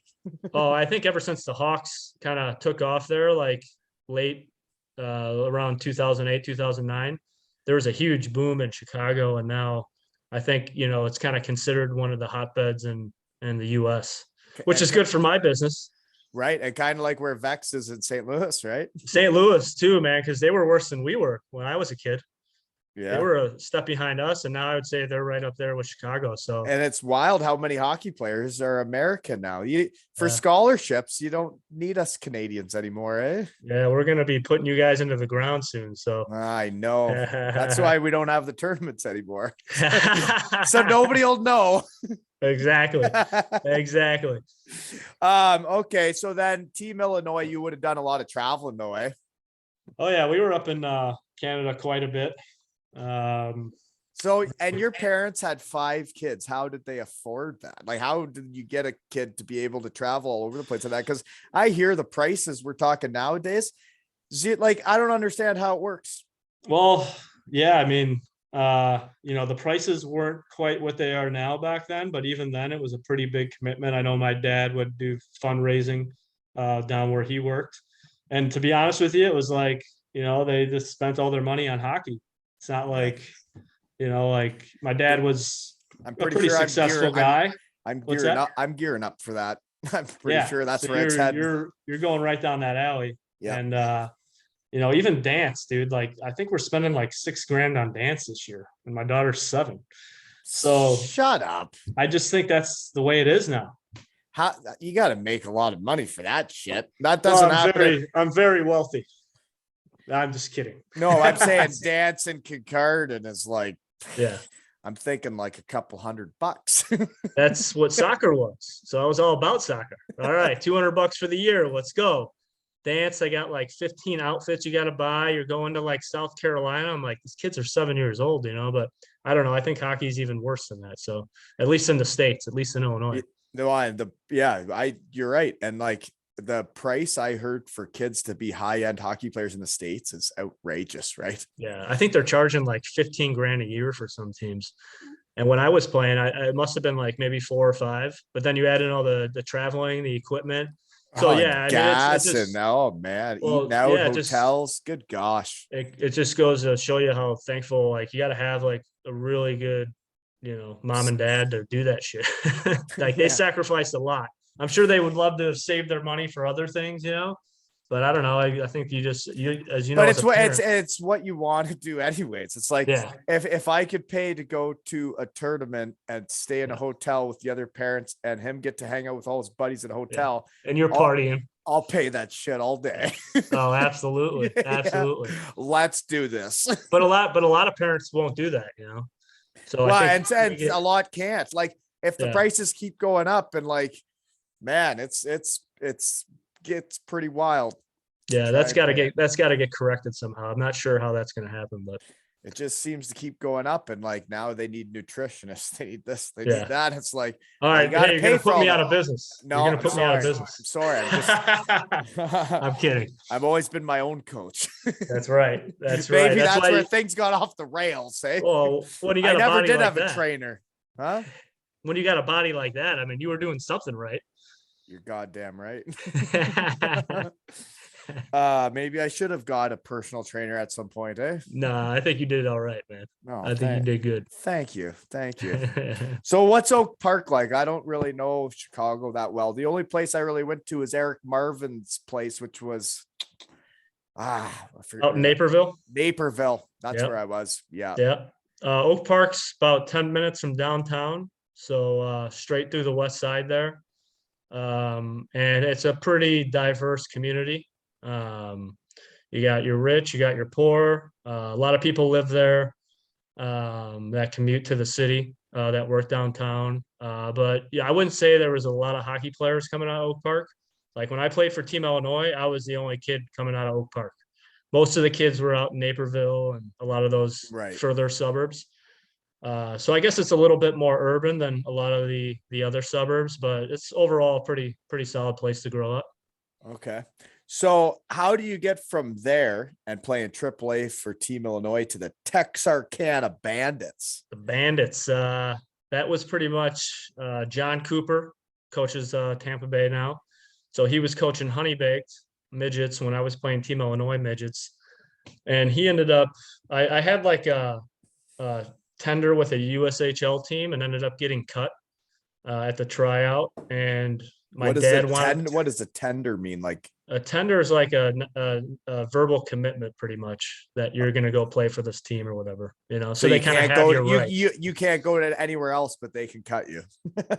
I think ever since the Hawks kind of took off there, like late around 2008, 2009, there was a huge boom in Chicago. And now I think, you know, it's kind of considered one of the hotbeds in the US, which is good for my business.
Right. And kind of like where Vex is in St. Louis, right?
St. Louis too, man, because they were worse than we were when I was a kid. They
Yeah.
were a step behind us, and now I would say they're right up there with Chicago. So
And it's wild how many hockey players are American now. For
yeah,
scholarships, you don't need us Canadians anymore, eh?
yeah, we're gonna be putting you guys into the ground soon. So
I know. That's why we don't have the tournaments anymore. So nobody will know.
exactly, exactly.
Okay. So then Team Illinois, you would have done a lot of traveling though, eh?
Oh yeah, we were up in Canada quite a bit.
So, and your parents had 5 kids. How did they afford that? Like, how did you get a kid to be able to travel all over the place like that? Because I hear the prices we're talking nowadays. Like, I don't understand how it works.
Well, yeah, I mean, the prices weren't quite what they are now back then, but even then it was a pretty big commitment. I know my dad would do fundraising down where he worked. And to be honest with you, it was like, they just spent all their money on hockey. It's not like, like my dad was
I'm
a
pretty
pretty
sure
successful guy.
I'm
What's
gearing
that?
up. I'm gearing up for that. I'm pretty
Yeah.
sure that's
So
where it's heading.
you're going right down that alley.
Yeah.
And even dance, dude. Like I think we're spending like $6,000 on dance this year, and my daughter's 7. So
Shut up.
I just think that's the way it is now.
How you got to make a lot of money for that shit. That
Well,
doesn't happen.
I'm very wealthy. I'm just kidding.
No, I'm saying dance in Concord is like,
Yeah,
I'm thinking like a couple $100.
that's what soccer was. So I was all about soccer. All right, $200 for the year. Let's go. Dance. I got like 15 outfits you got to buy. You're going to like South Carolina. I'm like, these kids are 7 years old, but I don't know. I think hockey is even worse than that. So at least in the States, at least in Illinois.
You're right. And like the price I heard for kids to be high-end hockey players in the States is outrageous, right?
Yeah, I think they're charging like 15 grand a year for some teams. And when I was playing, it must have been like maybe 4 or 5. But then you add in all the traveling, the equipment. So yeah, I mean,
gas
it's just,
and oh man,
well,
eating out,
yeah,
hotels. Good gosh.
it just goes to show you how thankful, like you got to have like a really good, mom and dad to do that shit. Like they
Yeah.
sacrificed a lot. I'm sure they would love to save their money for other things, but I don't know. I think you as you know,
But
as a parent,
it's what you want to do anyways. It's like
yeah,
if I could pay to go to a tournament and stay in a
Yeah.
hotel with the other parents and him get to hang out with all his buddies at a hotel,
and you're
I'll-
partying.
I'll pay that shit all day.
Oh, absolutely,
Yeah.
absolutely.
Let's do this.
But a lot of parents won't do that, So
Well,
I
and,
think
and a lot can't. Like if the
Yeah.
prices keep going up and like, man, it's gets pretty wild.
yeah,
Try and
that's got to get corrected somehow. I'm not sure how that's going to happen, but
it just seems to keep going up. And like now they need nutritionists. They need this, they
Yeah.
need that. It's like,
all
well,
right,
you gotta
you're
pay
going to
for
put
all
me out
that.
of business.
No,
You're going to
I'm
put me out of
sorry.
business.
I'm sorry. I'm
I'm kidding.
I've always been my own coach.
That's right. That's
Maybe
right.
that's
why
where things got off the rails. Hey,
well, when you
I
got a
never
body
did
like
have a
that,
trainer. Huh?
when you got a body like that, I mean, you were doing something right.
You're goddamn right. Maybe I should have got a personal trainer at some point, eh?
Nah, I think you did all right, man.
No,
I think you did good.
Thank you. So what's Oak Park like? I don't really know Chicago that well. The only place I really went to is Eric Marvin's place, which was I forget
Out in Naperville.
Naperville. That's
Yep.
where I was. Yeah.
Yeah. Oak Park's about 10 minutes from downtown. So straight through the west side there. And it's a pretty diverse community. You got your rich, you got your poor. A lot of people live there that commute to the city, that work downtown. But yeah, I wouldn't say there was a lot of hockey players coming out of Oak Park. Like when I played for Team Illinois, I was the only kid coming out of Oak Park. Most of the kids were out in Naperville and a lot of those
Right.
further suburbs. So I guess it's a little bit more urban than a lot of the other suburbs, but it's overall a pretty solid place to grow up.
Okay. So how do you get from there and playing AAA for Team Illinois to the Texarkana Bandits?
The Bandits, that was pretty much John Cooper, coaches Tampa Bay now. So he was coaching Honey Baked midgets when I was playing Team Illinois midgets. And he ended up, I had like a tender with a USHL team and ended up getting cut at the tryout. And my dad wanted.
What does a tender mean? Like
A tender is like a verbal commitment, pretty much, that you're going to go play for this team or whatever, So
you
they kind of
can't
have
go
your rights.
you can't go to anywhere else, but they can cut you.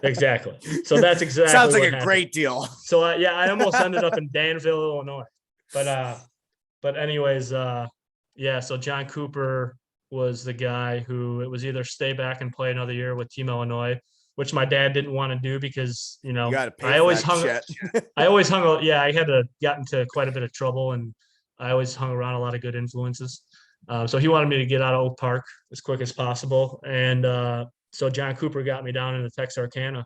Exactly. So that's exactly
Sounds like
what
a
happened.
great deal.
So I almost ended up in Danville, Illinois, but anyways, yeah. So John Cooper was the guy who, it was either stay back and play another year with Team Illinois, which my dad didn't want to do because,
You got to pay
I
for
always
that
hung,
shit.
I always hung, yeah, I had to get into quite a bit of trouble, and I always hung around a lot of good influences. So he wanted me to get out of Oak Park as quick as possible. And so John Cooper got me down into Texarkana.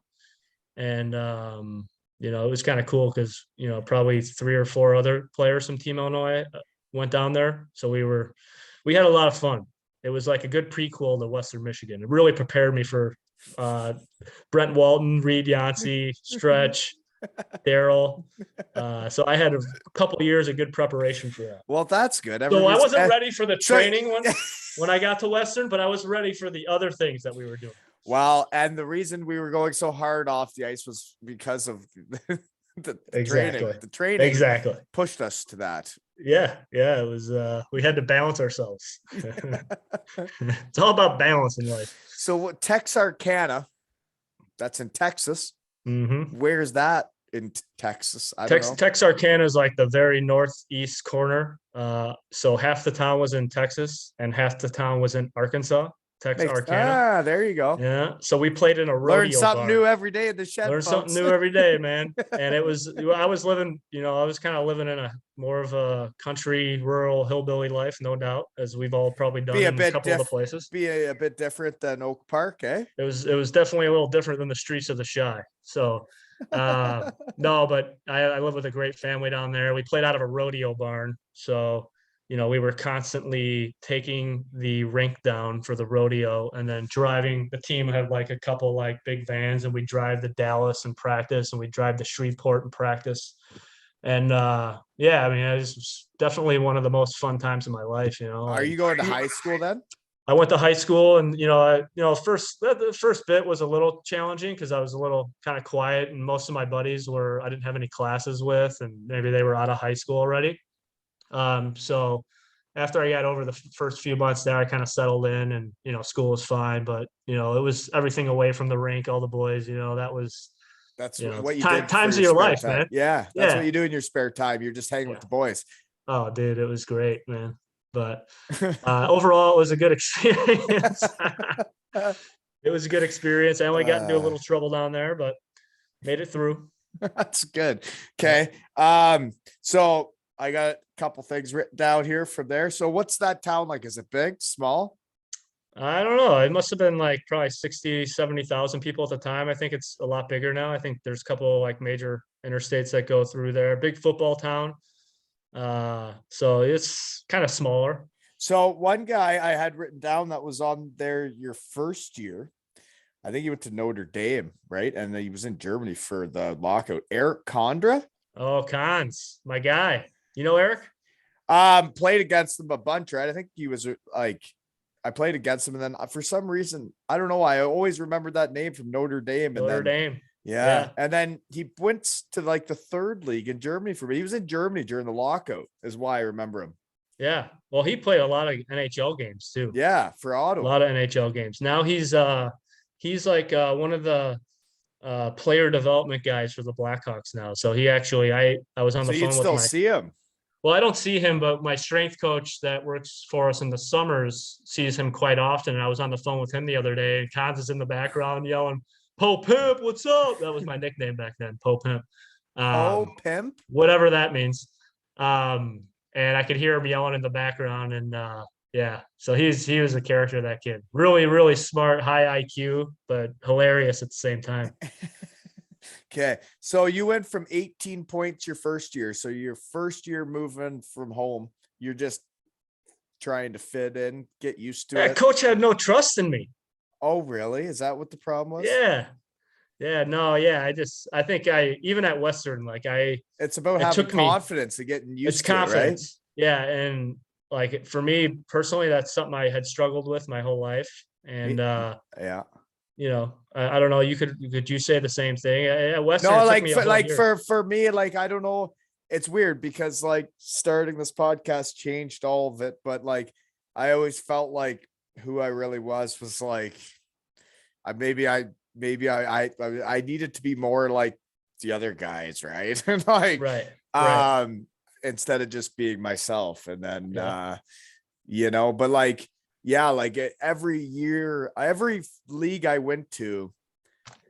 And, it was kind of cool because, probably 3 or 4 other players from Team Illinois went down there. So we had a lot of fun. It was like a good prequel to Western Michigan. It really prepared me for Brent Walton, Reed Yancey, Stretch, Darryl. So I had a couple of years of good preparation for that.
Well, that's good.
So I wasn't ready for the training when I got to Western, but I was ready for the other things that we were doing.
Well, and the reason we were going so hard off the ice was because of the training. The training
exactly
pushed us to that.
Yeah. It was, we had to balance ourselves. It's all about balance in life.
So Texarkana, that's in Texas.
Mm-hmm.
Where's that in Texas?
Texarkana is like the very northeast corner. So half the town was in Texas and half the town was in Arkansas. Texarkana.
There you go.
Yeah. So we played in a rodeo.
Learn something new every day in the shed.
Learn something new every day, man. And I was living, I was kind of living in a more of a country, rural, hillbilly life, no doubt, as we've all probably done in a couple of the places.
Be a bit different than Oak Park, eh?
It was definitely a little different than the streets of the Shy. So no, but I live with a great family down there. We played out of a rodeo barn. So we were constantly taking the rink down for the rodeo and then driving. The team had like a couple like big vans, and we drive to Dallas and practice, and we drive to Shreveport and practice. And it was definitely one of the most fun times of my life.
Are you going to high school then?
I went to high school, and the first bit was a little challenging because I was a little kind of quiet, and most of my buddies I didn't have any classes with, and maybe they were out of high school already. So after I got over the first few months there, I kind of settled in, and, school was fine, but, it was everything away from the rink, all the boys, that's
what you did.
Times of your life,
time.
Man.
Yeah. That's what you do in your spare time. You're just hanging with the boys.
Oh, dude, it was great, man. But, overall it was a good experience. It was a good experience. I only got into a little trouble down there, but made it through.
That's good. Okay. So I got a couple things written down here from there. So what's that town like? Is it big, small?
I don't know. It must have been like probably 60, 70,000 people at the time. I think it's a lot bigger now. I think there's a couple like major interstates that go through there. Big football town. So it's kind of smaller.
So one guy I had written down that was on there your first year, I think he went to Notre Dame, right? And he was in Germany for the lockout. Eric Condra.
Oh, Cons, my guy. You know Eric?
Played against him a bunch, right? I think he was like, I played against him, and then for some reason, I don't know why, I always remembered that name from Notre Dame.
Notre Dame.
Yeah. And then he went to like the third league in Germany for me. He was in Germany during the lockout, is why I remember him.
Yeah. Well, he played a lot of NHL games too.
Yeah, for Ottawa.
A lot of NHL games. Now he's like one of the player development guys for the Blackhawks now. So he actually, I was on the phone with
still see him.
Well, I don't see him, but my strength coach that works for us in the summers sees him quite often. And I was on the phone with him the other day, and Cons is in the background yelling, "Po Pimp, what's up?" That was my nickname back then, Po Pimp.
Po Pimp?
Whatever that means. And I could hear him yelling in the background. And yeah, so he was a character, that kid. Really, really smart, high IQ, but hilarious at the same time.
Okay, so you went from 18 points your first year. So your first year moving from home, you're just trying to fit in, get used to it.
Coach had no trust in me.
Oh, really? Is that what the problem was?
Yeah. I think even at Western,
it's about having confidence and getting used to it, right?
Yeah. And like, for me personally, that's something I had struggled with my whole life. And
yeah.
I don't know. Could you say the same thing at Western?
No, for me, like, I don't know. it's weird because like starting this podcast changed all of it, but like I always felt like who I really was like I needed to be more like the other guys, right? And like
Right.
instead of just being myself. And then
Yeah.
but like yeah, like every year, every league I went to,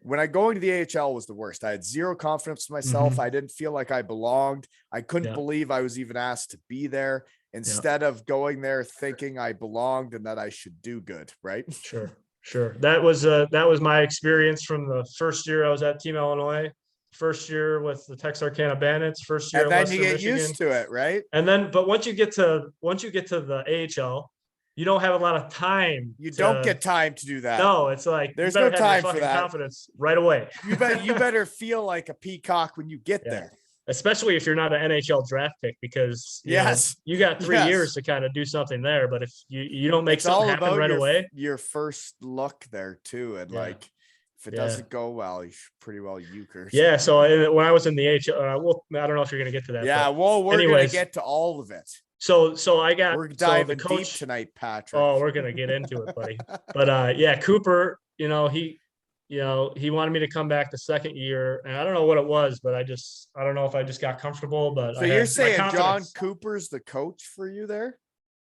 when I going to the AHL was the worst. I had zero confidence in myself. I didn't feel like I belonged. I couldn't
Yeah.
believe I was even asked to be there
Yeah.
instead of going there thinking I belonged and that I should do good. Right.
Sure. That was my experience from the first year I was at Team Illinois, first year with the Texarkana Bandits, first year
And
at
then you
Western
get
Michigan.
used to it, right?
And then, but once you get to the AHL, you don't have a lot of time.
You don't get time to do that.
No, it's like
there's
you better
no
have
time
your
for
fucking
that.
confidence right away.
You better feel like a peacock when you get there.
Especially if you're not an NHL draft pick, because you got 3 years to kind of do something there. But if you don't make something happen right away,
your first look there too, and like if it doesn't go well, you should pretty well euchre.
Yeah. So when I was in the AHL, I don't know if you're gonna get to that.
Yeah. Well, we're gonna get to all of it.
So we're
diving deep tonight, Patrick.
Oh, we're gonna get into it, buddy. But yeah, Cooper, he wanted me to come back the second year, and I don't know what it was, but I don't know if I just got comfortable. But
so you're saying John Cooper's the coach for you there?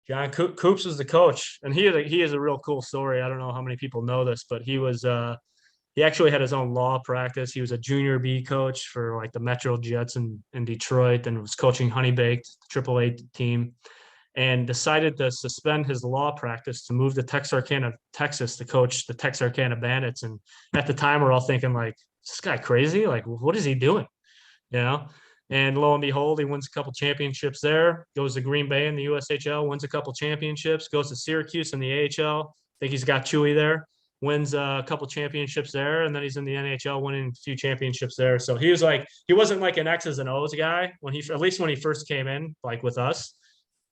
John Coops was the coach, and he is a real cool story. I don't know how many people know this, but he actually had his own law practice. He was a junior B coach for like the Metro Jets in Detroit, and was coaching Honey Baked, the AAA team, and decided to suspend his law practice to move to Texarkana, Texas, to coach the Texarkana Bandits. And at the time, we're all thinking like, is this guy crazy? Like, what is he doing? And lo and behold, he wins a couple championships there, goes to Green Bay in the USHL, wins a couple championships, goes to Syracuse in the AHL. I think he's got Chewy there, wins a couple championships there, and then he's in the NHL winning a few championships there. So he wasn't like an X's and O's guy at least when he first came in, like with us.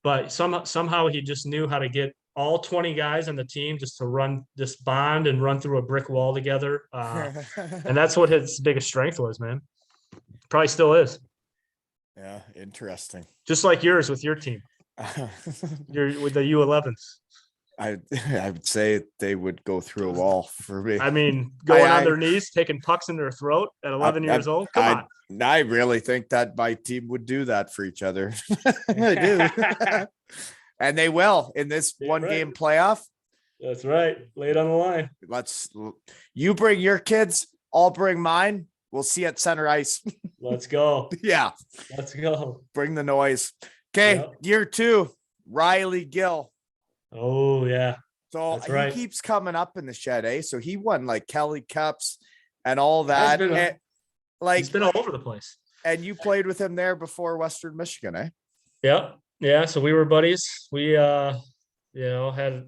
But somehow he just knew how to get all 20 guys on the team just to run this bond and run through a brick wall together. And that's what his biggest strength was, man. Probably still is.
Yeah, interesting.
Just like yours with your team. You're with the U11s.
I would say they would go through a wall for me.
I mean, going on their knees, taking pucks in their throat at 11 years old. Come on.
I really think that my team would do that for each other. I do. And they will in this game playoff.
That's right. Lay it on the line.
You bring your kids, I'll bring mine. We'll see at center ice.
Let's go.
Yeah.
Let's go.
Bring the noise. Okay. Yep. Year 2, Riley Gill.
Oh yeah.
So he keeps coming up in the shed, eh? So he won like Kelly Cups and all that.
He's been all over the place.
And you played with him there before Western Michigan, eh?
Yeah. So we were buddies. We had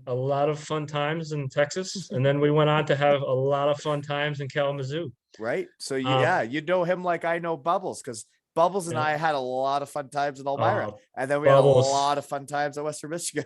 a lot of fun times in Texas, and then we went on to have a lot of fun times in Kalamazoo.
Right. So you know him like I know Bubbles, because Bubbles and I had a lot of fun times in Elmira, and then we had a lot of fun times at Western Michigan.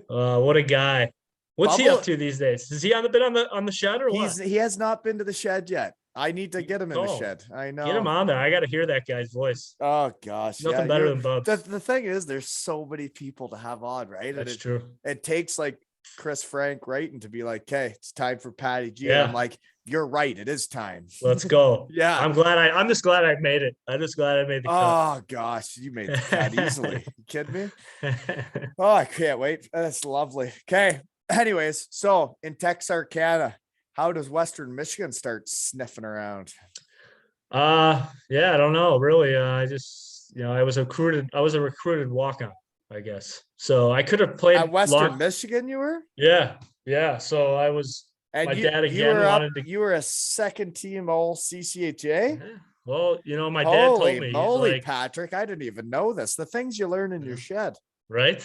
What a guy! What's he up to these days? Has he been on the shed or what?
He has not been to the shed yet. I need to get him in the shed. I know.
Get him on there. I got to hear that guy's voice.
Oh gosh,
nothing better than Bubs.
The thing is, there's so many people to have on, right?
That's true.
It takes like Chris Frank writing to be like, "Okay, it's time for Patty G." Yeah. I'm like, "You're right. It is time.
Let's go."
Yeah.
I'm just glad I made it. I'm just glad I made the cut.
Oh gosh, you made the cut easily. You kidding me? Oh, I can't wait. That's lovely. Okay. Anyways, so in Texarkana, how does Western Michigan start sniffing around?
Yeah, I don't know. Really, I just I was a recruited walk-on, I guess. So I could have played
at Western Michigan. You were?
Yeah. So I was.
And
my dad again wanted to.
You were a second team all CCHA.
Yeah. Well, my dad told me.
Holy moly, Patrick! I didn't even know this. The things you learn in your shed.
Right.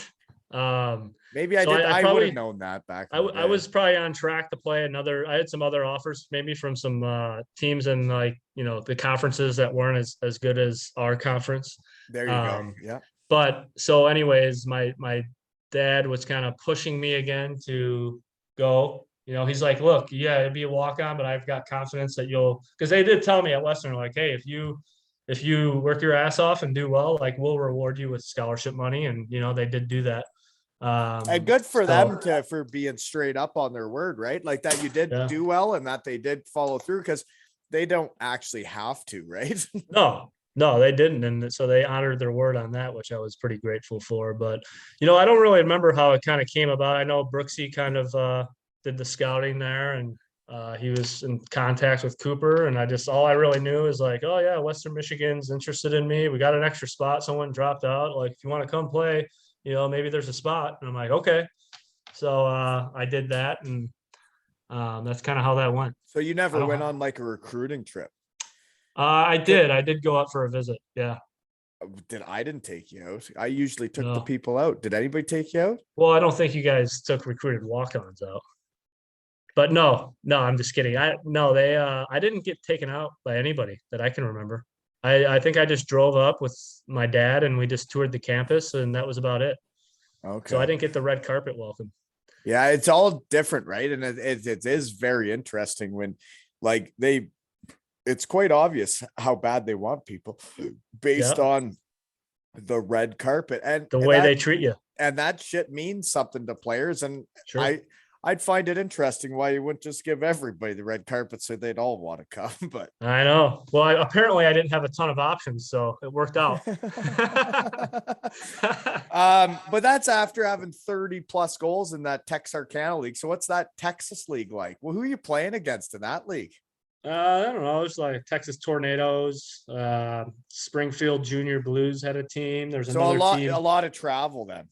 Maybe I did. I would have known that back.
I was probably on track to play another. I had some other offers, maybe from some teams in the conferences that weren't as good as our conference.
There you go. Yeah.
But so, anyways, my dad was kind of pushing me again to go. He's like, "Look, yeah, it'd be a walk on, but I've got confidence that you'll." Because they did tell me at Western, like, "Hey, if you if you work your ass off and do well, like we'll reward you with scholarship money. And, they did do that.
And good for
So,
them for being straight up on their word, right? Like that you did
yeah.
do well and that they did follow through, because they don't actually have to, right?
No, they didn't. And so they honored their word on that, which I was pretty grateful for. But, I don't really remember how it kind of came about. I know Brooksy kind of did the scouting there, and he was in contact with Cooper. And all I really knew is like, oh, yeah, Western Michigan's interested in me. We got an extra spot. Someone dropped out. Like, if you want to come play, maybe there's a spot. And I'm like, okay. So I did that. And that's kind of how that went.
So you never went on like a recruiting trip?
I did go out for a visit. Yeah.
I didn't take you out. I usually took the
No.
people out. Did anybody take you out?
Well, I don't think you guys took recruited walk-ons out. But no, I'm just kidding. I didn't get taken out by anybody that I can remember. I think I just drove up with my dad and we just toured the campus, and that was about it.
Okay.
So I didn't get the red carpet welcome.
Yeah, it's all different, right? And it is very interesting when like it's quite obvious how bad they want people based on the red carpet and
the way they treat you.
And that shit means something to players. And
Sure.
I'd find it interesting why you wouldn't just give everybody the red carpet so they'd all want to come. But
I know. Well, apparently I didn't have a ton of options, so it worked out.
But that's after having 30 plus goals in that Texarkana league. So what's that Texas league like? Well, who are you playing against in that league?
I don't know. It's like Texas Tornadoes, Springfield Junior Blues had a team. There's
So
another team.
a lot of travel then.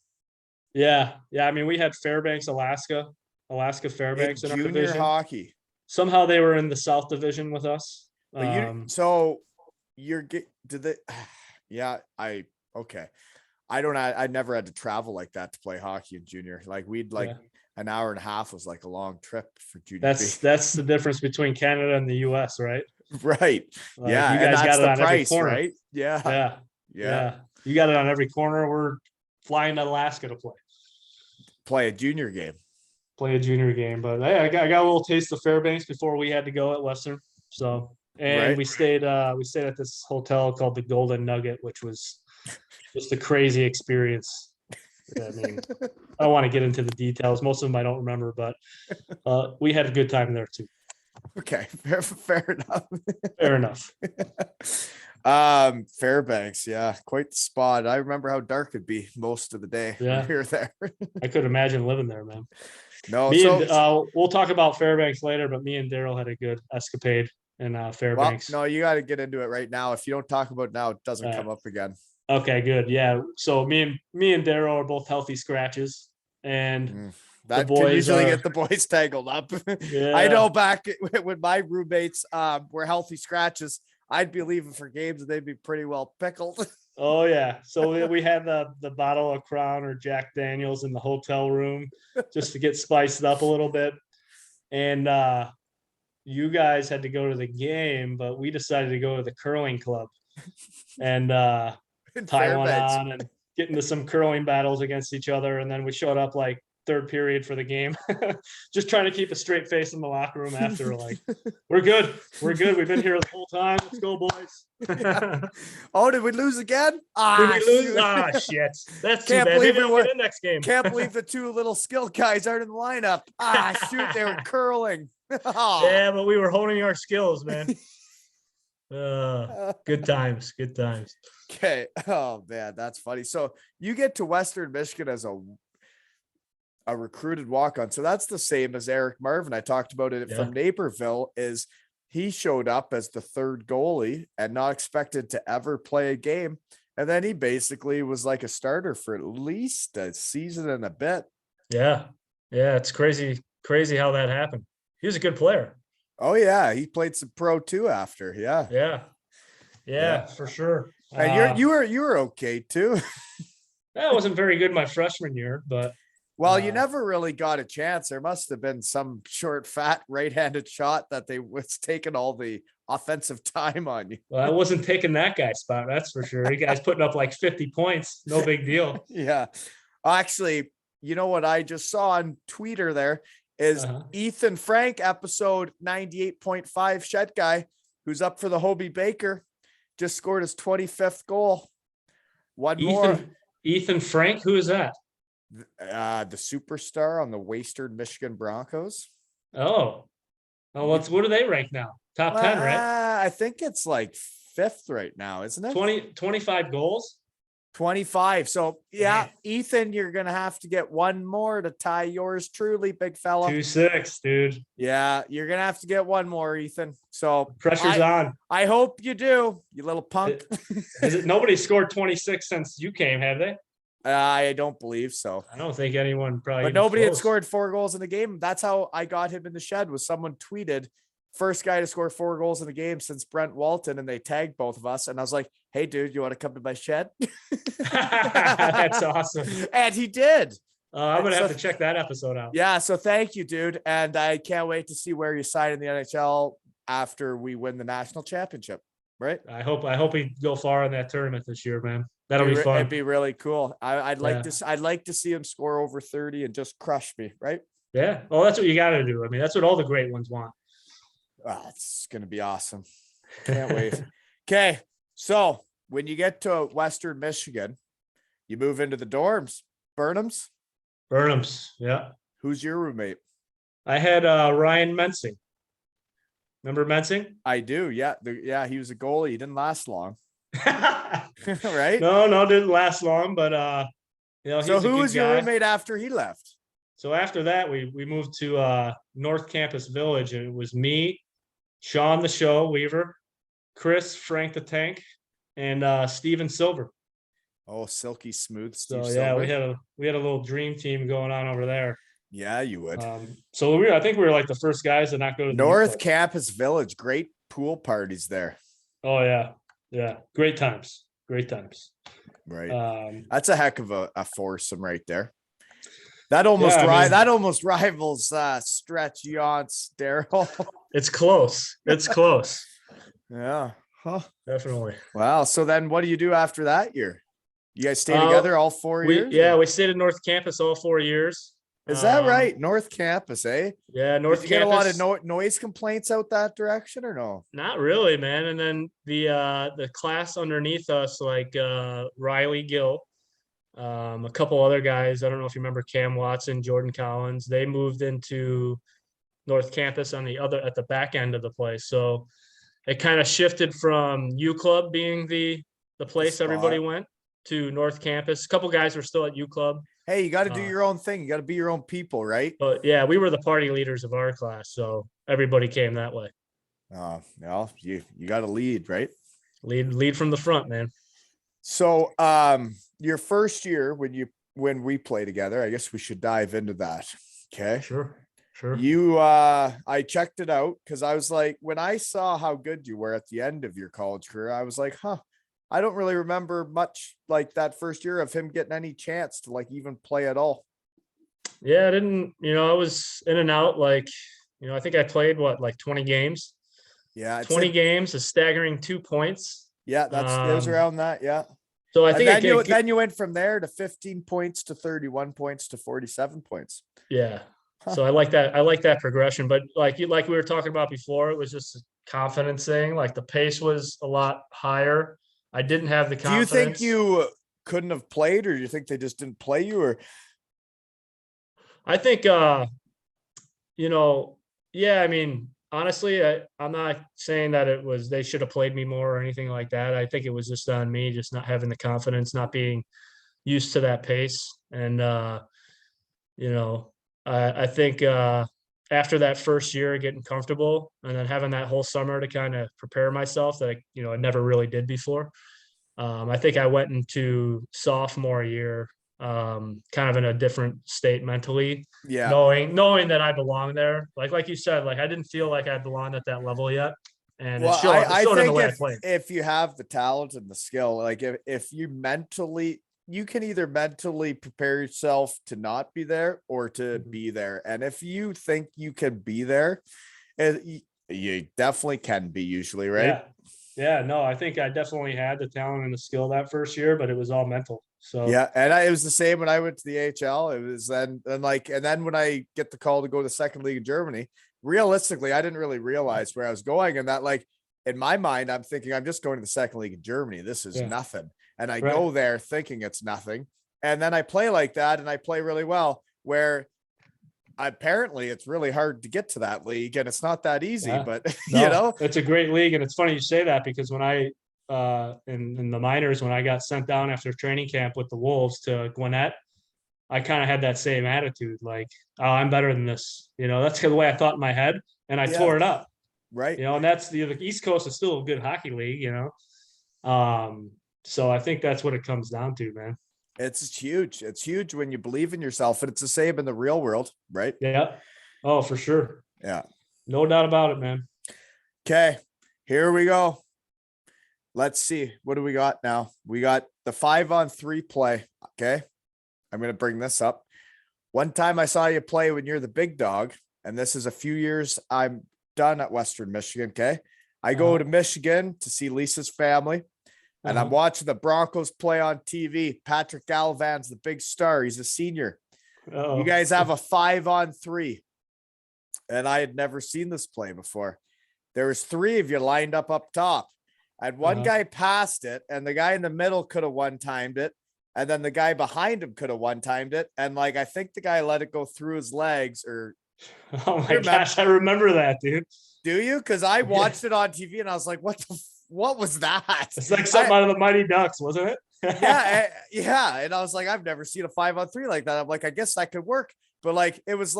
Yeah. I mean, we had Fairbanks, Alaska Fairbanks in our
junior
division.
hockey.
Somehow they were in the South Division with us.
Yeah, okay. I never had to travel like that to play hockey in junior. Like we'd an hour and a half was like a long trip for junior.
That's the difference between Canada and the US, right?
Right.
Like,
yeah.
You guys got it on every corner,
right? Yeah.
You got it on every corner. We're flying to Alaska to
play a junior game.
But hey, I got a little taste of Fairbanks before we had to go at Western. So, and we stayed at this hotel called the Golden Nugget, which was just a crazy experience. I mean, I don't want to get into the details. Most of them I don't remember, but we had a good time there too.
Okay, fair enough.
Fair enough.
Fairbanks, yeah, quite the spot. I remember how dark it'd be most of the day when we were there.
I could imagine living there, man.
No,
we'll talk about Fairbanks later, but me and Darryl had a good escapade in Fairbanks.
Well, no, you got to get into it right now. If you don't talk about it now, it doesn't come up again.
Okay, good. Yeah. So me and Darryl are both healthy scratches, and
that the boys usually get the boys tangled up. Yeah. I know back when my roommates were healthy scratches, I'd be leaving for games and they'd be pretty well pickled.
Oh yeah. So we had the bottle of Crown or Jack Daniels in the hotel room just to get spiced up a little bit. And you guys had to go to the game, but we decided to go to the curling club and tie one on and get into some curling battles against each other. And then we showed up like third period for the game, just trying to keep a straight face in the locker room after. Like, we're good. We've been here the whole time. Let's go, boys.
Yeah. Oh, did we lose again?
Did we lose? Shit. That's too bad. Maybe we'll get in next game.
Can't believe the two little skill guys aren't in the lineup. Shoot, they were curling.
Yeah, but we were honing our skills, man. Good times.
Okay. Oh man, that's funny. So you get to Western Michigan as a recruited walk-on. So that's the same as Eric Marvin. I talked about it from Naperville. Is he showed up as the third goalie and not expected to ever play a game, and then he basically was like a starter for at least a season and a bit.
Yeah, it's crazy how that happened. He was a good player.
Oh yeah, he played some pro too after. Yeah,
for sure.
And you were okay too.
That wasn't very good my freshman year, but
you never really got a chance. There must have been some short, fat, right-handed shot that they was taking all the offensive time on you.
Well, I wasn't taking that guy's spot, that's for sure. You guys putting up like 50 points, no big deal.
Yeah, actually, you know what I just saw on Twitter there is Ethan Frank, episode 98.5 Shed Guy, who's up for the Hobie Baker, just scored his 25th goal. One more.
Ethan Frank, who is that?
The superstar on the Western Michigan Broncos.
Oh, what do they rank now? Top 10, right?
I think it's like 5th right now, isn't it?
25 goals.
25. So yeah,
Man.
Ethan, you're gonna have to get one more to tie yours truly, big fella.
2-6, dude.
Yeah, you're gonna have to get one more, Ethan. So
Pressure's on.
I hope you do, you little punk.
Nobody scored 26 since you came, have they?
I don't believe so.
I don't think anyone probably.
But nobody had scored 4 goals in the game. That's how I got him in the shed. Was someone tweeted, first guy to score 4 goals in the game since Brent Walton, and they tagged both of us. And I was like, hey, dude, you want to come to my shed?
That's awesome.
And he did.
I'm going to have to check that episode out.
Yeah. So thank you, dude. And I can't wait to see where you sign in the NHL after we win the national championship. Right.
I hope we go far in that tournament this year, man. That'll be fun.
It'd be really cool. I'd like to see him score over 30 and just crush me. Right.
Yeah. Well, that's what you got to do. I mean, that's what all the great ones want.
It's going to be awesome. Can't wait. Okay. So when you get to Western Michigan, you move into the dorms. Burnham's.
Yeah.
Who's your roommate?
I had Ryan Mensing. Remember Mensing?
I do. Yeah. He was a goalie. He didn't last long. Right?
No, didn't last long, but
so who was your roommate after he left?
So after that, we moved to North Campus Village, and it was me, Sean the Show Weaver, Chris Frank the Tank, and Steven Silver.
Oh, silky smooth
Steve
Silver.
Yeah, we had a little dream team going on over there.
Yeah, you would.
So I think we were like the first guys to not go to
North Campus Village. Great pool parties there.
Oh yeah, great times.
Right. That's a heck of a foursome right there. That almost rivals Stretch Yance, Darryl.
It's close.
Yeah. Huh.
Definitely.
Wow. So then what do you do after that year? You guys stay together all 4 years?
Yeah, we stayed at North Campus all 4 years.
Is that right? North Campus, eh?
Yeah, North Campus.
Get a lot of noise complaints out that direction or no?
Not really, man. And then the class underneath us, like Riley Gill, a couple other guys. I don't know if you remember Cam Watson, Jordan Collins. They moved into North Campus at the back end of the place. So it kind of shifted from U Club being the place everybody went to North Campus. A couple guys were still at U Club.
Hey, you got to do your own thing. You got to be your own people, right?
But yeah, we were the party leaders of our class, so everybody came that way.
No, you got to lead, right?
Lead from the front, man.
So, your first year when we play together, I guess we should dive into that. Okay.
Sure.
I checked it out because I was like, when I saw how good you were at the end of your college career, I was like, I don't really remember much like that first year of him getting any chance to like even play at all.
Yeah, I didn't, I was in and out. Like, I think I played 20 games.
Yeah.
20 games, a staggering 2 points.
Yeah. It was around that. Yeah.
So I think
then you went from there to 15 points to 31 points to 47 points.
Yeah. So I like that progression, but like we were talking about before, it was just a confidence thing. Like the pace was a lot higher. I didn't have the confidence.
Do you think you couldn't have played, or do you think they just didn't play you? Or
I think, yeah, I mean, honestly, I'm not saying that they should have played me more or anything like that. I think it was just on me, just not having the confidence, not being used to that pace. And, I think after that first year, getting comfortable and then having that whole summer to kind of prepare myself that, I never really did before. I think I went into sophomore year kind of in a different state mentally, knowing that I belong there. Like you said, like I didn't feel like I belonged at that level yet. And it showed in the way I played.
If you have the talent and the skill, like if you can either mentally prepare yourself to not be there or to be there. And if you think you can be there, you definitely can be usually, right?
Yeah, no, I think I definitely had the talent and the skill that first year, but it was all mental. So
yeah, and it was the same when I went to the AHL. It was then when I get the call to go to the second league in Germany, realistically, I didn't really realize where I was going, and that like in my mind, I'm thinking I'm just going to the second league in Germany. This is
Yeah.
nothing. And I
Right.
go there thinking it's nothing. And then I play like that and I play really well, where apparently it's really hard to get to that league and it's not that easy,
Yeah.
but
No,
you know,
it's a great league. And it's funny you say that, because when I in the minors, when I got sent down after training camp with the Wolves to Gwinnett, I kind of had that same attitude, like, oh, I'm better than this. That's the way I thought in my head, and I
yeah,
tore it up.
right.
And that's the East Coast is still a good hockey league. So I think that's what it comes down to, man.
It's huge. It's huge when you believe in yourself, and it's the same in the real world, right?
Yeah. Oh, for sure.
Yeah.
No doubt about it, man.
Okay, here we go. Let's see. What do we got now? We got the 5-on-3 play. Okay. I'm going to bring this up. One time I saw you play when you're the big dog, and this is a few years I'm done at Western Michigan. Okay. I go to Michigan to see Lisa's family, and I'm watching the Broncos play on TV. Patrick Galivan's the big star. He's a senior. You guys have a 5-on-3, and I had never seen this play before. There was 3 of you lined up top, and one guy passed it, and the guy in the middle could have one-timed it. And then the guy behind him could have one-timed it. And like, I think the guy let it go through his legs, or.
Oh my gosh. I remember that, dude.
Do you? Cause I watched it on TV and I was like, what was that?
It's like something out of the Mighty Ducks, wasn't it?
Yeah. And I was like, I've never seen a 5-on-3 like that. I'm like, I guess that could work. But like, it was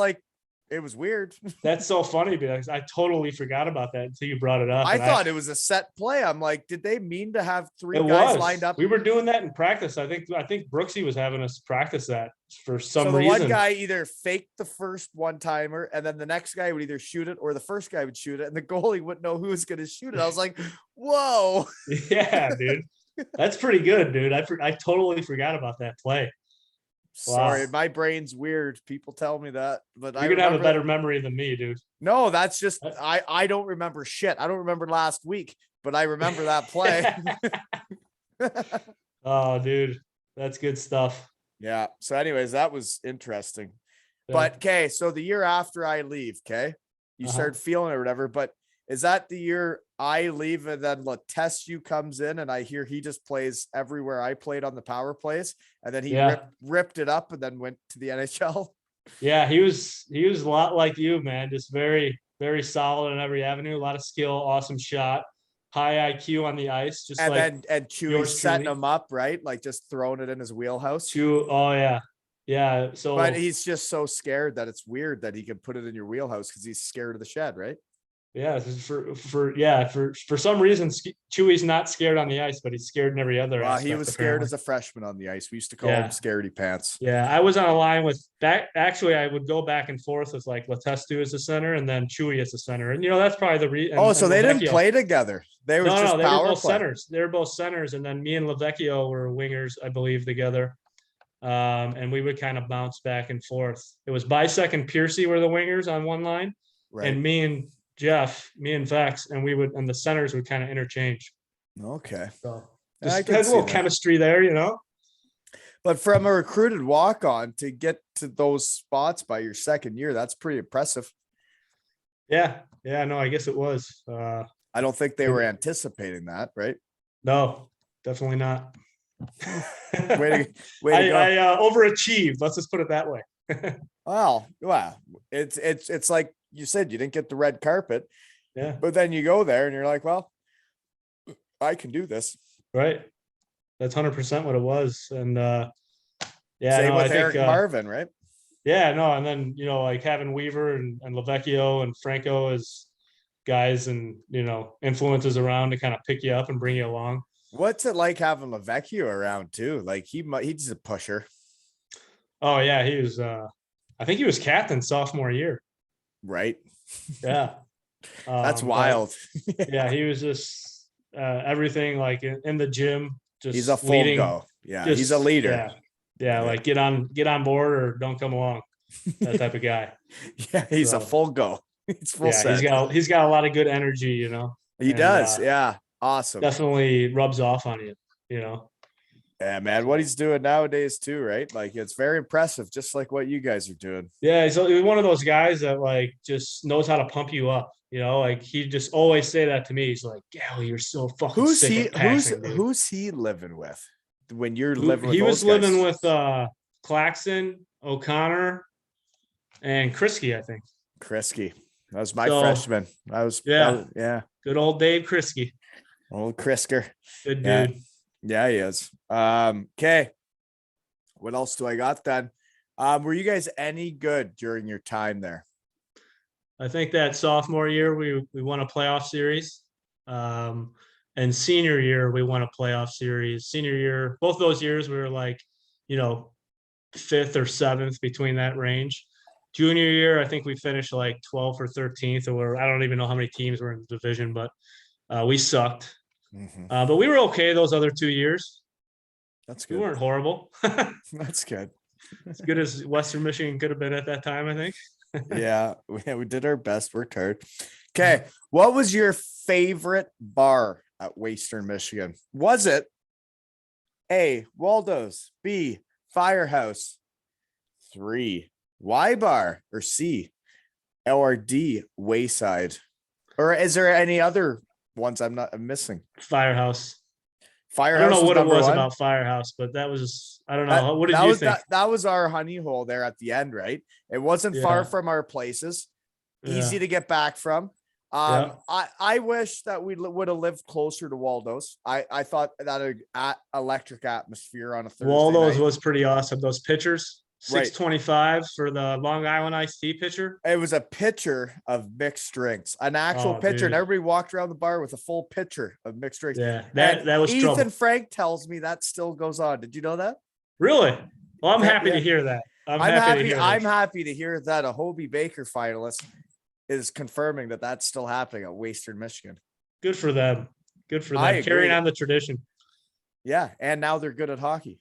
weird.
That's so funny, because I totally forgot about that until you brought it up.
I thought it was a set play. I'm like, did they mean to have 3
it
guys
was.
lined up?
We were doing that in practice. I think Brooksy was having us practice that for some
so the
reason.
one guy either faked the first one-timer, and then the next guy would either shoot it, or the first guy would shoot it, and the goalie wouldn't know who was going to shoot it. I was like, whoa.
Yeah, dude. That's pretty good, dude. I totally forgot about that play.
Sorry,
Wow.
my brain's weird. People tell me that, but
You're gonna have a better memory than me, dude.
No, that's just I don't remember shit. I don't remember last week, but I remember that play.
Oh, dude, that's good stuff.
Yeah. So, anyways, that was interesting.
Yeah.
But okay, so the year after I leave, okay, you start feeling it or whatever. But is that the year I leave and then Lavecchia comes in, and I hear he just plays everywhere I played on the power plays, and then he ripped it up and then went to the NHL?
Yeah, he was a lot like you, man. Just very, very solid in every avenue. A lot of skill, awesome shot, high IQ on the ice. Just
and
like
then Chewy's setting him up, right? Like just throwing it in his wheelhouse.
Oh yeah, yeah. So,
but he's just so scared that it's weird that he can put it in your wheelhouse because he's scared of the shed, right?
Yeah, for some reason, Chewy's not scared on the ice, but he's scared in every other aspect.
He was scared as a freshman on the ice. We used to call him Scaredy Pants.
Yeah, I was on a line with that. Actually, I would go back and forth with like Lavecchia as the center and then Chewy as the center. And that's probably the reason.
So they didn't play together. They were
they were both
play.
centers. They were both centers, and then me and Lavecchia were wingers, I believe, together. And we would kind of bounce back and forth. It was Bisek and Piercy were the wingers on one line,
right?
And me and Jeff, me and Vex, and the centers would kind of interchange.
Okay.
So just had a little chemistry there,
But from a recruited walk-on to get to those spots by your second year, that's pretty impressive.
Yeah. No, I guess it was.
I don't think they were anticipating that, right?
No, definitely not.
way to go.
I overachieved. Let's just put it that way.
Wow. It's like you said, you didn't get the red carpet.
Yeah.
But then you go there and you're like, well, I can do this.
Right. That's 100% what it was. And
same with Eric Marvin, right?
Yeah, no, and then like having Weaver and Lavecchia and Franco as guys and influences around to kind of pick you up and bring you along.
What's it like having Lavecchia around too? Like he's a pusher.
Oh yeah, he was. I think he was captain sophomore year.
Right.
Yeah.
That's wild.
Yeah, he was just everything like in the gym. Just
he's a full go. Yeah, he's a leader.
Yeah, like get on board or don't come along. That type of guy.
Yeah, he's a full go. He's full set.
He's got a lot of good energy,
He does. Yeah. Awesome.
Definitely rubs off on you,
Yeah, man. What he's doing nowadays too, right? Like it's very impressive, just like what you guys are doing.
Yeah, he's one of those guys that like just knows how to pump you up. Like he just always say that to me. He's like, "Gally, you're so fucking
Who's
sick
he?
at passing, dude."
Who's he living with when you're living with
He
those
was living
guys?
with Claxon, O'Connor, and Krisky, I think.
Krisky. That was my
So
freshman.
yeah,
Yeah.
good old Dave Krisky.
Old Krisker.
Good
Yeah.
dude.
Yeah, he is. Okay. What else do I got then? Were you guys any good during your time there?
I think that sophomore year we won a playoff series. And senior year we won a playoff series. Senior year, both those years we were like, fifth or seventh between that range. Junior year, I think we finished like 12th or 13th, or I don't even know how many teams were in the division, but we sucked. But we were okay those other 2 years.
That's
We
good.
weren't horrible.
That's good.
As good as Western Michigan could have been at that time, I think.
Yeah, we did our best. Worked hard. Okay. What was your favorite bar at Western Michigan? Was it A, Waldo's, B, Firehouse, 3, Y Bar, or C, or D, Wayside? Or is there any other ones I'm missing?
Firehouse.
Firehouse.
I don't know what it was
#1?
about Firehouse, but that was, I don't know. What did
that
you
was
think?
that was our honey hole there at the end, right? It wasn't far
Yeah.
from our places. Easy
Yeah.
to get back from.
Yeah.
I wish that we would have lived closer to Waldo's. I thought that electric atmosphere on a Thursday
Waldo's
night.
was pretty awesome. Those pitchers,
Right.
625 for the Long Island iced tea pitcher.
It was a pitcher of mixed drinks, an actual
Oh,
pitcher, and
dude.
everybody walked around the bar with a full pitcher of mixed drinks.
Yeah,
And
that was
Ethan
trouble.
Frank tells me that still goes on. Did you know that?
Really? Well, I'm
Yeah,
happy
yeah.
to hear that. I'm
I'm
happy to hear
I'm
that.
happy to hear that a Hobie Baker finalist is confirming that that's still happening at Western Michigan.
Good for them. Good for
I
them.
agree.
Carrying on the tradition.
Yeah, and now they're good at hockey.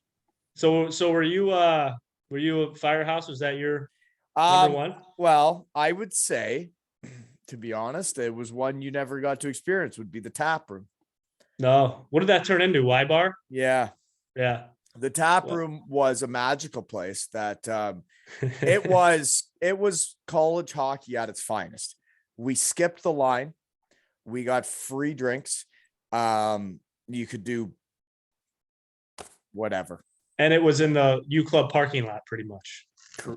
So were you at Firehouse? Was that your number one?
Well, I would say, to be honest, it was one you never got to experience. Would be the tap room.
No. What did that turn into? Y bar?
Yeah,
Yeah.
the tap room was a magical place. That it was college hockey at its finest. We skipped the line. We got free drinks. You could do whatever.
And it was in the U Club parking lot, pretty much.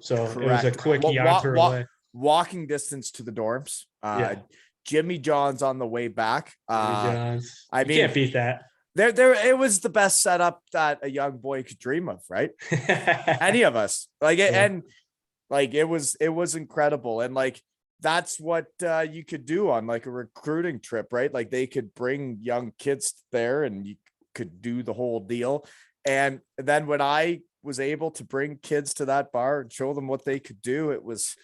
So it was a quick yonker away.
Walking distance to the dorms.
Yeah.
Jimmy John's on the way back.
John's.
I
You
mean,
can't beat that.
there it was the best setup that a young boy could dream of, right? Any of us. Like it,
Yeah.
and like it was incredible. And like that's what you could do on like a recruiting trip, right? Like they could bring young kids there and you could do the whole deal. And then when I was able to bring kids to that bar and show them what they could do, it was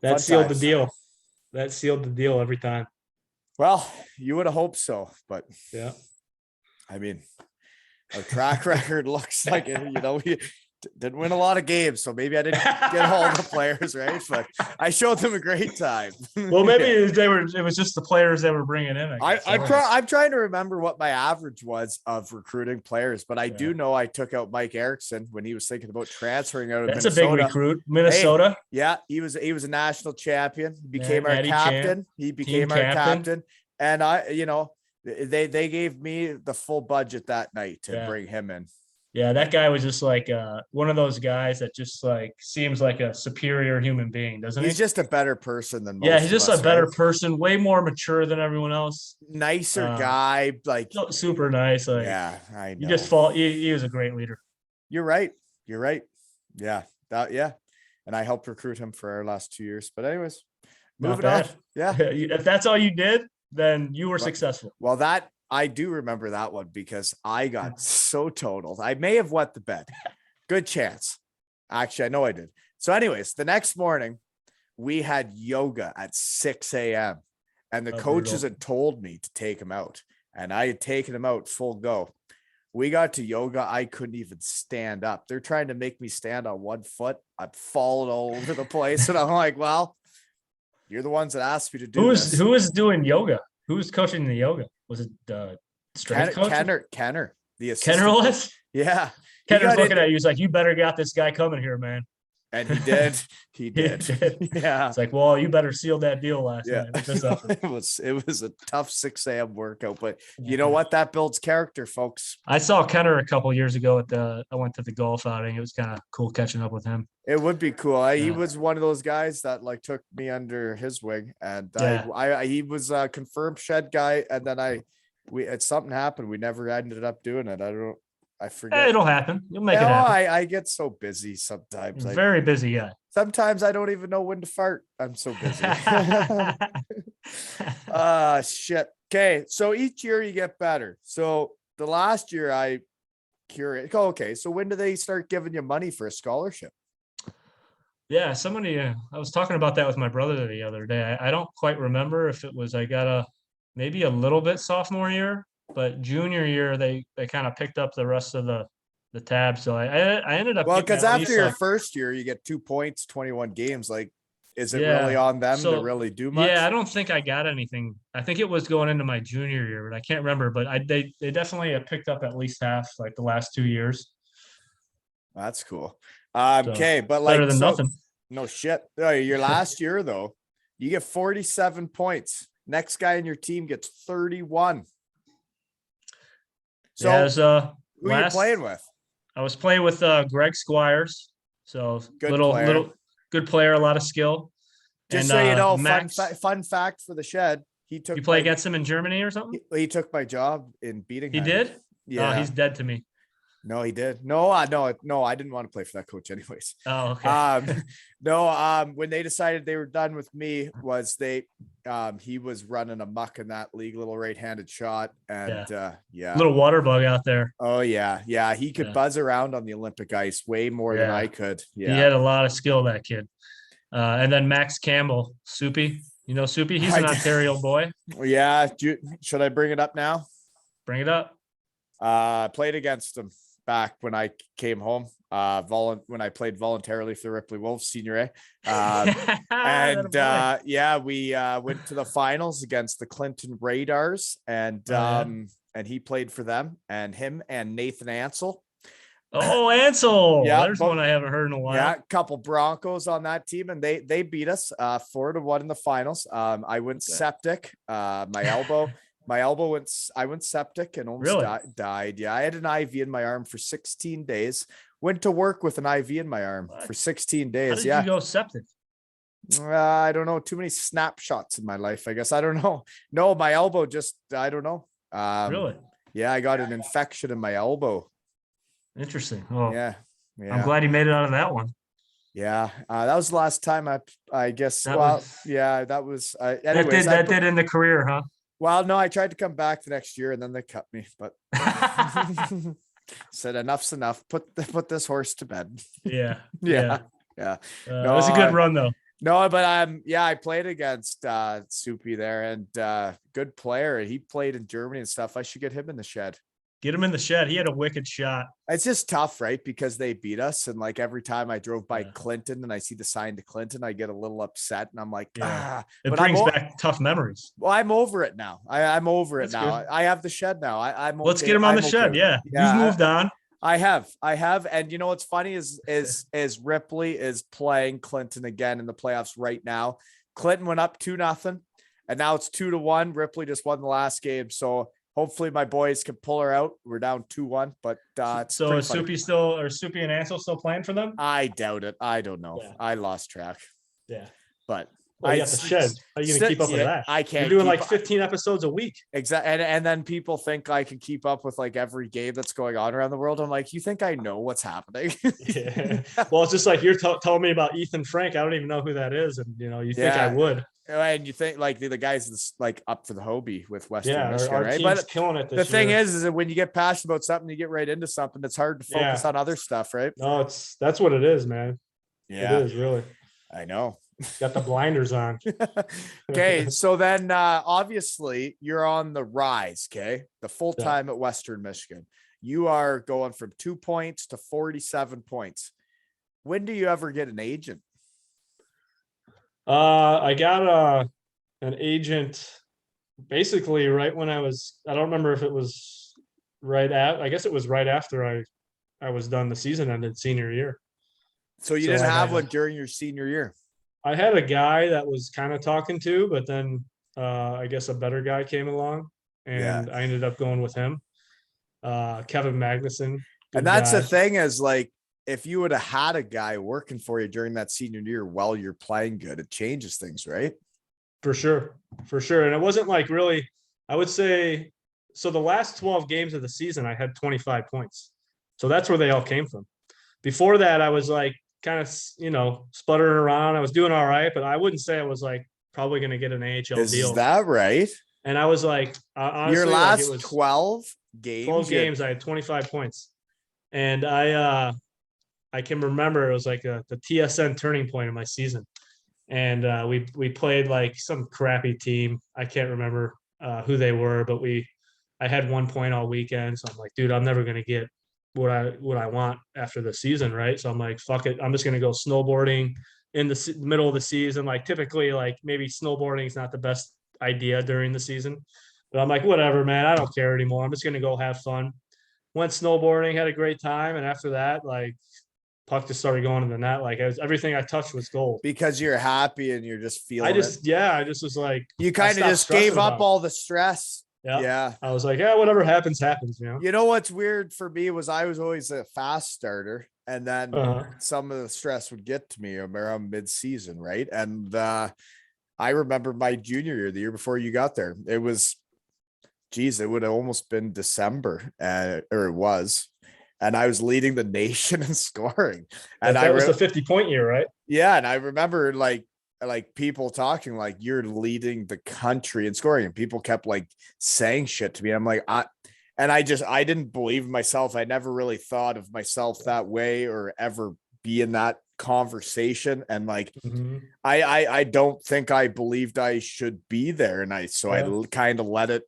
That sealed the deal. That sealed the deal every time.
Well, you would have hoped so, but
Yeah.
I mean, our track record looks like it, we didn't win a lot of games, so maybe I didn't get all the players, right? But I showed them a great time.
Well, maybe it was just the players that were bringing in.
I'm trying to remember what my average was of recruiting players, but I do know I took out Mike Erickson when he was thinking about transferring out of
That's
Minnesota.
a big recruit. Minnesota.
Hey, yeah, he was a national champion. He became our
Natty
captain.
champ.
He became our captain. And they gave me the full budget that night to bring him in.
Yeah, that guy was just like one of those guys that just like seems like a superior human being, doesn't he?
He's just a better person than most
he's just
of us,
a better
right?
person, way more mature than everyone else.
Nicer guy, like
super nice. Like
I know.
You just fall. He was a great leader.
You're right. Yeah, and I helped recruit him for our last 2 years. But anyways, moving on. Yeah,
if that's all you did, then you were successful.
Well, that I do remember that one because I got so totaled. I may have wet the bed. Good chance. Actually, I know I did. So anyways, the next morning we had yoga at 6 a.m. and the coaches had told me to take him out, and I had taken him out full go. We got to yoga. I couldn't even stand up. They're trying to make me stand on one foot. I'm falling all over the place. And I'm like, well, you're the ones that asked me to do this.
Who was doing yoga? Who was coaching the yoga? Was it strength coach?
Kenner, the assistant.
Kenner was?
Yeah.
Kenner's looking at you. He's like, you better got this guy coming here, man.
And he did. He did. Yeah.
It's like, well, you better seal that deal last
Yeah.
night with this effort.
It was a tough 6 a.m. workout, but you know what? That builds character, folks.
I saw Kenner a couple years ago I went to the golf outing. It was kind of cool catching up with him.
It would be cool. He
Yeah.
was one of those guys that like took me under his wing, and
Yeah.
he was a confirmed shed guy, and then something happened. We never ended up doing it. I forget.
It'll happen. You'll make it
No,
happen.
I get so busy sometimes.
Very busy guy.
Sometimes I don't even know when to fart. I'm so busy. Shit. Okay, so each year you get better. So the last year okay, so when do they start giving you money for a scholarship?
Yeah, somebody. I was talking about that with my brother the other day. I don't quite remember if it was I got maybe a little bit sophomore year, but junior year they kind of picked up the rest of the tab. So I ended up
Because after your first year, you get 2 points, 21 games. Like, is it really on them to really do much?
Yeah, I don't think I got anything. I think it was going into my junior year, but I can't remember. But they definitely have picked up at least half like the last 2 years.
That's cool. Okay, but like
better than nothing.
No shit. Your last year though, you get 47 points. Next guy in your team gets 31. So who are you playing with?
I was playing with Greg Squires. So
good
good player, a lot of skill.
Just so you know, fun fact for the shed.
You play against him in Germany or something?
He took my job in beating.
He did?
Yeah.
Oh, he's dead to me.
No, he did. No, I didn't want to play for that coach anyways.
Oh, okay.
When they decided they were done with me he was running a muck in that league, little right-handed shot. And
little water bug out there.
Oh yeah. Yeah. He could buzz around on the Olympic ice way more than I could. Yeah.
He had a lot of skill, that kid. And then Max Campbell, Soupy. You know Soupy? He's an Ontario boy.
Yeah. Should I bring it up now?
Bring it up.
Played against him back when I came home, when I played voluntarily for the Ripley Wolves Senior A. We went to the finals against the Clinton Radars, and he played for them, and him and Nathan Ansel.
Oh, Ansel.
Yeah,
there's one I haven't heard in a while.
Yeah, a couple Broncos on that team, and they beat us 4-1 in the finals. I went septic. My elbow I went septic and almost died. Yeah, I had an IV in my arm for 16 days. Went to work with an IV in my arm for 16 days.
How did you go septic?
I don't know. Too many snapshots in my life, I guess. I don't know. No, my elbow I don't know.
Really?
Yeah, I got an infection in my elbow.
Interesting. Oh,
yeah.
I'm glad he made it out of that one.
Yeah, that was the last time I guess. That was.
Anyways, that did end the career, huh?
Well, no, I tried to come back the next year and then they cut me, but said enough's enough. Put this horse to bed.
Yeah.
No,
it was a good run though.
No, but I played against Soupy there, and good player. He played in Germany and stuff. I should get him in the shed.
Get him in the shed. He had a wicked shot.
It's just tough, right? Because they beat us. And like every time I drove by Clinton and I see the sign to Clinton, I get a little upset and I'm like,
It brings back tough memories.
Well, I'm over it now. I'm over it now.
Good.
I have the shed now. I'm
Let's get him on the shed. Yeah. You've moved on.
I have. And you know what's funny is Ripley is playing Clinton again in the playoffs right now. Clinton went up 2-0 and now it's 2-1. Ripley just won the last game. So hopefully my boys can pull her out. We're down 2-1, but
so is Soupy and Ansel still playing for them?
I doubt it. I don't know. Yeah. I lost track.
Yeah.
But
you got the shed. How are you gonna keep up with that?
I can't.
You're doing like 15 episodes a week.
Exactly. And then people think I can keep up with like every game that's going on around the world. I'm like, you think I know what's happening?
Yeah. Well, it's just like you're telling me about Ethan Frank. I don't even know who that is. And you think I would.
And you think like the guys that's like up for the Hobie with Western Michigan,
our
right?
But killing it
the thing is that when you get passionate about something, you get right into something. It's hard to focus on other stuff, right?
No, that's what it is, man.
Yeah,
it is really.
I know.
Got the blinders on.
Okay, so then obviously you're on the rise. Okay, the full time at Western Michigan, you are going from 2 points to 47 points. When do you ever get an agent?
I got an agent basically right when I don't remember if it was I guess it was right after I was done, the season ended senior year.
So you
So
didn't
I
have
had
one during your senior year.
I had a guy that was kind of talking to, but then I guess a better guy came along, and I ended up going with him. Kevin Magnuson, good
And that's
guy.
the thing is like, if you would have had a guy working for you during that senior year while you're playing good, it changes things, right?
For sure. For sure. And it wasn't like really, I would say, so the last 12 games of the season, I had 25 points. So that's where they all came from. Before that, I was like kind of, sputtering around. I was doing all right, but I wouldn't say I was like probably going to get an AHL deal.
Is that right?
And I was like, honestly,
Your
like
last
it was
12 games?
12 games, I had 25 points. And I can remember it was like the TSN turning point of my season. And we played like some crappy team. I can't remember who they were, but I had 1 point all weekend. So I'm like, dude, I'm never gonna get what I want after the season, right? So I'm like, fuck it, I'm just gonna go snowboarding in the middle of the season. Like typically, like maybe snowboarding is not the best idea during the season, but I'm like, whatever, man, I don't care anymore. I'm just gonna go have fun. Went snowboarding, had a great time, and after that, like puck just started going in the net. Like everything I touched was gold.
Because you're happy and you're just feeling
I just was like,
you kind of just gave up all the stress. Yeah.
I was like, yeah, whatever happens, happens,
You know what's weird for me was I was always a fast starter, and then some of the stress would get to me around mid-season, right? And I remember my junior year, the year before you got there, it was, geez, it would have almost been December, or it was. And I was leading the nation in scoring. And
that was the 50-point year, right?
Yeah. And I remember like people talking like, you're leading the country in scoring. And people kept like saying shit to me. I'm like, I didn't believe in myself. I never really thought of myself that way or ever be in that conversation. And like, I don't think I believed I should be there. And I kind of let it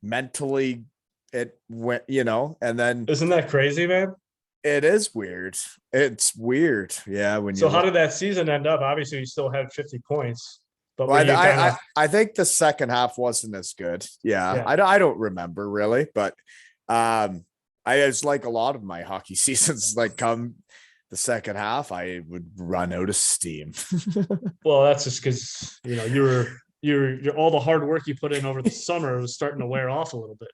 mentally, it went, and then
isn't that crazy, man?
It is weird. It's weird. Yeah.
How did that season end up? Obviously you still had 50 points, but
I think the second half wasn't as good. Yeah. I don't remember really, but I was like a lot of my hockey seasons, like come the second half, I would run out of steam.
Well, that's just because, you're all the hard work you put in over the summer was starting to wear off a little bit.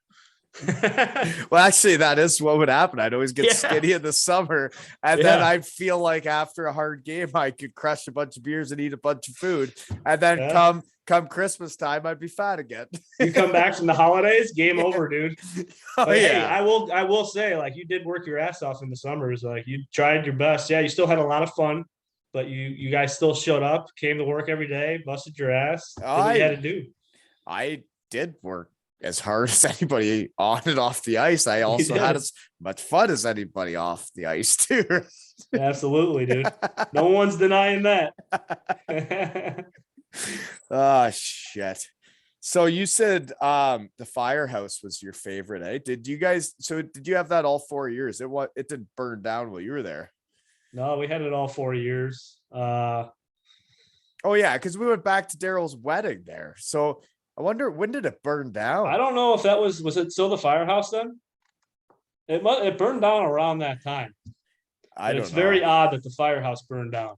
Well, actually, that is what would happen. I'd always get skinny in the summer, and then I'd feel like after a hard game, I could crush a bunch of beers and eat a bunch of food, and then come Christmas time, I'd be fat again.
You come back from the holidays, game over, dude. Hey, I will say, like, you did work your ass off in the summers. Like, you tried your best. Yeah, you still had a lot of fun, but you guys still showed up, came to work every day, busted your ass. Did what you had to do.
I did work as hard as anybody on and off the ice. I also had as much fun as anybody off the ice too.
Absolutely, dude. No one's denying that.
Oh shit. So you said the Firehouse was your favorite, eh? Did you have that all 4 years? It didn't burn down while you were there.
No, we had it all 4 years.
Oh yeah, because we went back to Darryl's wedding there. So I wonder, when did it burn down?
I don't know if that was it still the Firehouse then? It burned down around that time. It's very odd that the Firehouse burned down.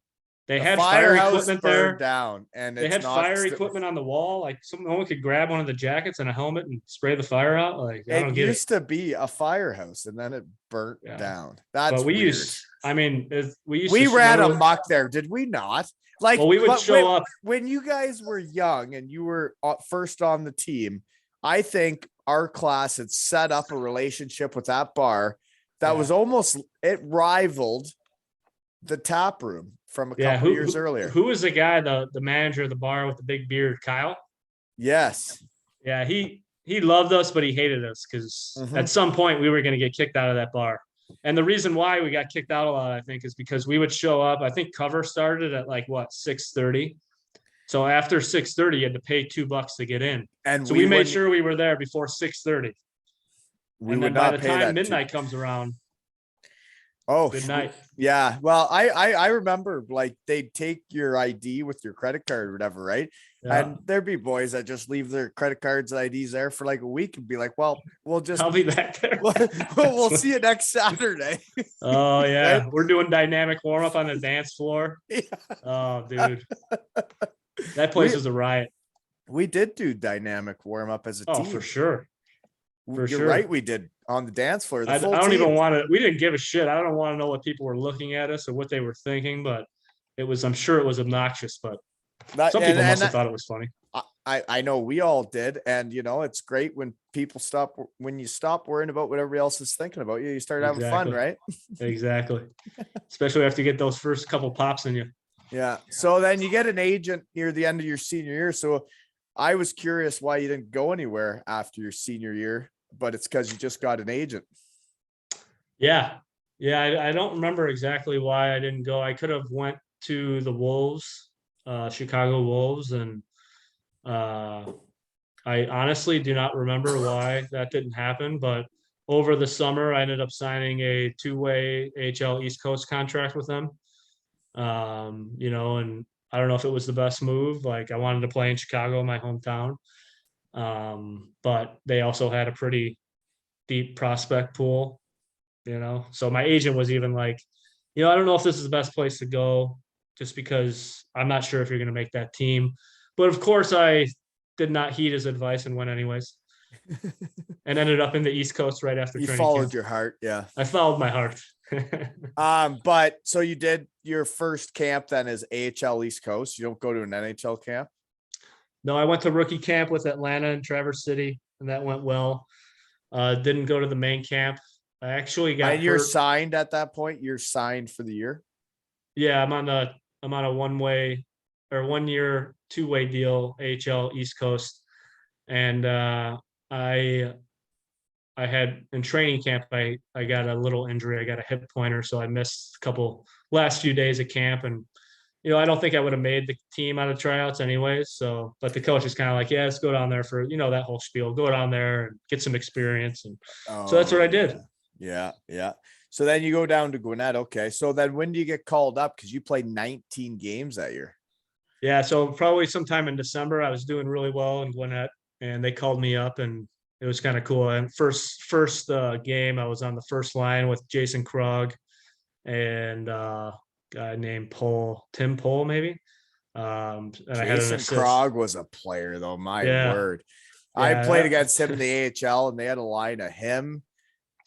They had fire equipment there.
Down, and
they had fire equipment on the wall. Like someone could grab one of the jackets and a helmet and spray the fire out. Like
it used to be a firehouse, and then it burnt down. That's weird.
We
ran a muck there, did we not? Like,
well, we would show up
when you guys were young and you were first on the team. I think our class had set up a relationship with that bar that was it rivaled the tap room from a couple years earlier.
Who was the guy, the manager of the bar with the big beard, Kyle?
Yes.
Yeah, he loved us, but he hated us because at some point we were going to get kicked out of that bar. And the reason why we got kicked out a lot, I think, is because we would show up. I think cover started at like 6:30. So after 6:30, you had to pay $2 to get in. And so we made sure we were there before 6:30. And then by the time midnight comes around, good night.
Yeah. Well, I remember like they'd take your ID with your credit card or whatever, right?
Yeah.
And there'd be boys that just leave their credit cards and IDs there for like a week and be like, well, we'll just
I'll be back there.
we'll see you next Saturday.
Oh yeah,
Right?
we're doing dynamic warm up on the dance floor.
Yeah.
Oh dude, that place
We-
is a riot.
We did do dynamic warm up as a
Oh,
team.
for sure.
You're
sure.
right. We did on the dance floor. The
I
full
don't
team.
even want to. We didn't give a shit. I don't want to know what people were looking at us or what they were thinking, but it was. I'm sure it was obnoxious, but some people must have thought it was funny.
I know we all did. And it's great when people when you stop worrying about what everybody else is thinking about you, you start having fun,
Exactly.
right?
Exactly. Especially after you get those first couple pops in you.
Yeah. So then you get an agent near the end of your senior year. So I was curious why you didn't go anywhere after your senior year, but it's because you just got an agent.
Yeah. Yeah. I don't remember exactly why I didn't go. I could have went to the Wolves, Chicago Wolves, and I honestly do not remember why that didn't happen, but over the summer, I ended up signing a 2-way AHL East Coast contract with them. And I don't know if it was the best move. Like, I wanted to play in Chicago, my hometown. But they also had a pretty deep prospect pool, So my agent was even like, I don't know if this is the best place to go, just because I'm not sure if you're going to make that team. But of course, I did not heed his advice and went anyways, and ended up in the East Coast right after
You
training
followed
camp.
your heart. Yeah.
I followed my heart.
But so you did your first camp then as AHL East Coast. You don't go to an NHL camp?
No, I went to rookie camp with Atlanta and Traverse City, and that went well. Didn't go to the main camp. I actually got
And you're
hurt.
signed at that point. You're signed for the year.
Yeah, I'm on a 1-way or 1-year 2-way deal, AHL East Coast. And I had in training camp, I got a little injury. I got a hip pointer, so I missed a couple last few days of camp. And I don't think I would have made the team out of tryouts anyways. So, but the coach is kind of like, yeah, let's go down there for that whole spiel. Go down there and get some experience. And so that's what I did.
Yeah. So then you go down to Gwinnett. Okay. So then when do you get called up? Because you played 19 games that year.
Yeah, so probably sometime in December, I was doing really well in Gwinnett, and they called me up, and it was kind of cool. And first game, I was on the first line with Jason Krog and a guy named Tim Pohl, maybe. And I had an
Jason
assist.
Krog was a player, though. My word.
Yeah,
I played against him in the AHL, and they had a line of him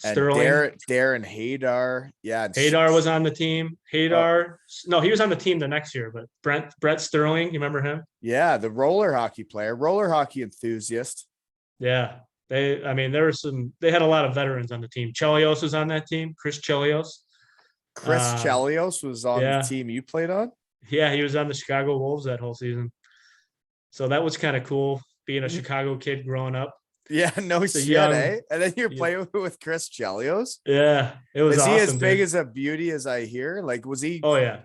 and
Sterling.
Darren Haydar. Yeah.
Haydar was on the team. No, he was on the team the next year, but Brett Sterling, you remember him?
Yeah, the roller hockey player, roller hockey enthusiast.
Yeah. They had a lot of veterans on the team. Chelios was on that team, Chris Chelios.
Chris Chelios was on the team you played on?
Yeah, he was on the Chicago Wolves that whole season. So that was kind of cool, being a Chicago kid growing up.
Yeah, no shit, eh? And then you're playing with Chris Chelios?
Yeah, it was awesome.
Is he as big as a beauty as I hear? Like, was he?
Oh, yeah.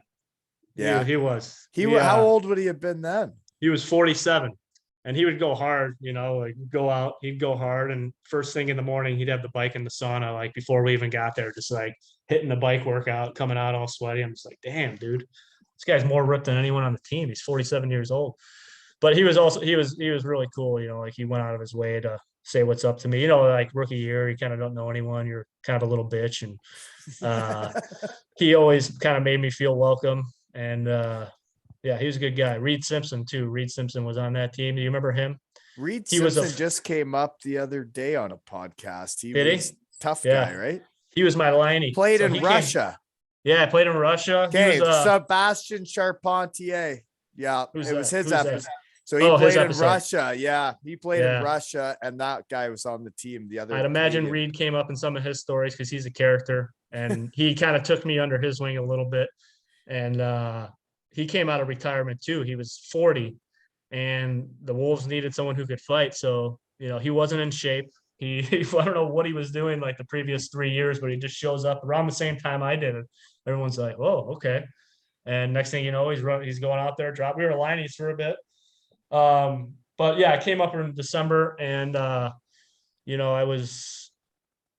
Yeah,
he was.
How old would he have been then?
He was 47. And he would go hard, like go out, he'd go hard. And first thing in the morning, he'd have the bike in the sauna, like before we even got there, just like hitting the bike workout, coming out all sweaty. I'm just like, damn, dude, this guy's more ripped than anyone on the team. He's 47 years old. But he was really cool, like he went out of his way to say what's up to me. Like rookie year, you kind of don't know anyone. You're kind of a little bitch. And he always kind of made me feel welcome. And yeah, he was a good guy. Reed Simpson too. Reed Simpson was on that team. Do you remember him?
Reed Simpson just came up the other day on a podcast. He was tough guy, right?
He was my liney.
Played in Russia.
Yeah, I played in Russia.
Okay, Sebastian Charpentier. Yeah, it was his episode. So he played in Russia. Yeah, he played in Russia, and that guy was on the team. The other,
I'd imagine Reed came up in some of his stories because he's a character, and he kind of took me under his wing a little bit. And he came out of retirement too. He was 40, and the Wolves needed someone who could fight. So he wasn't in shape. He I don't know what he was doing like the previous 3 years, but he just shows up around the same time I did. Everyone's like, "Oh, okay." And next thing you know, he's going out there. We were lineys for a bit. But yeah, I came up in December, and I was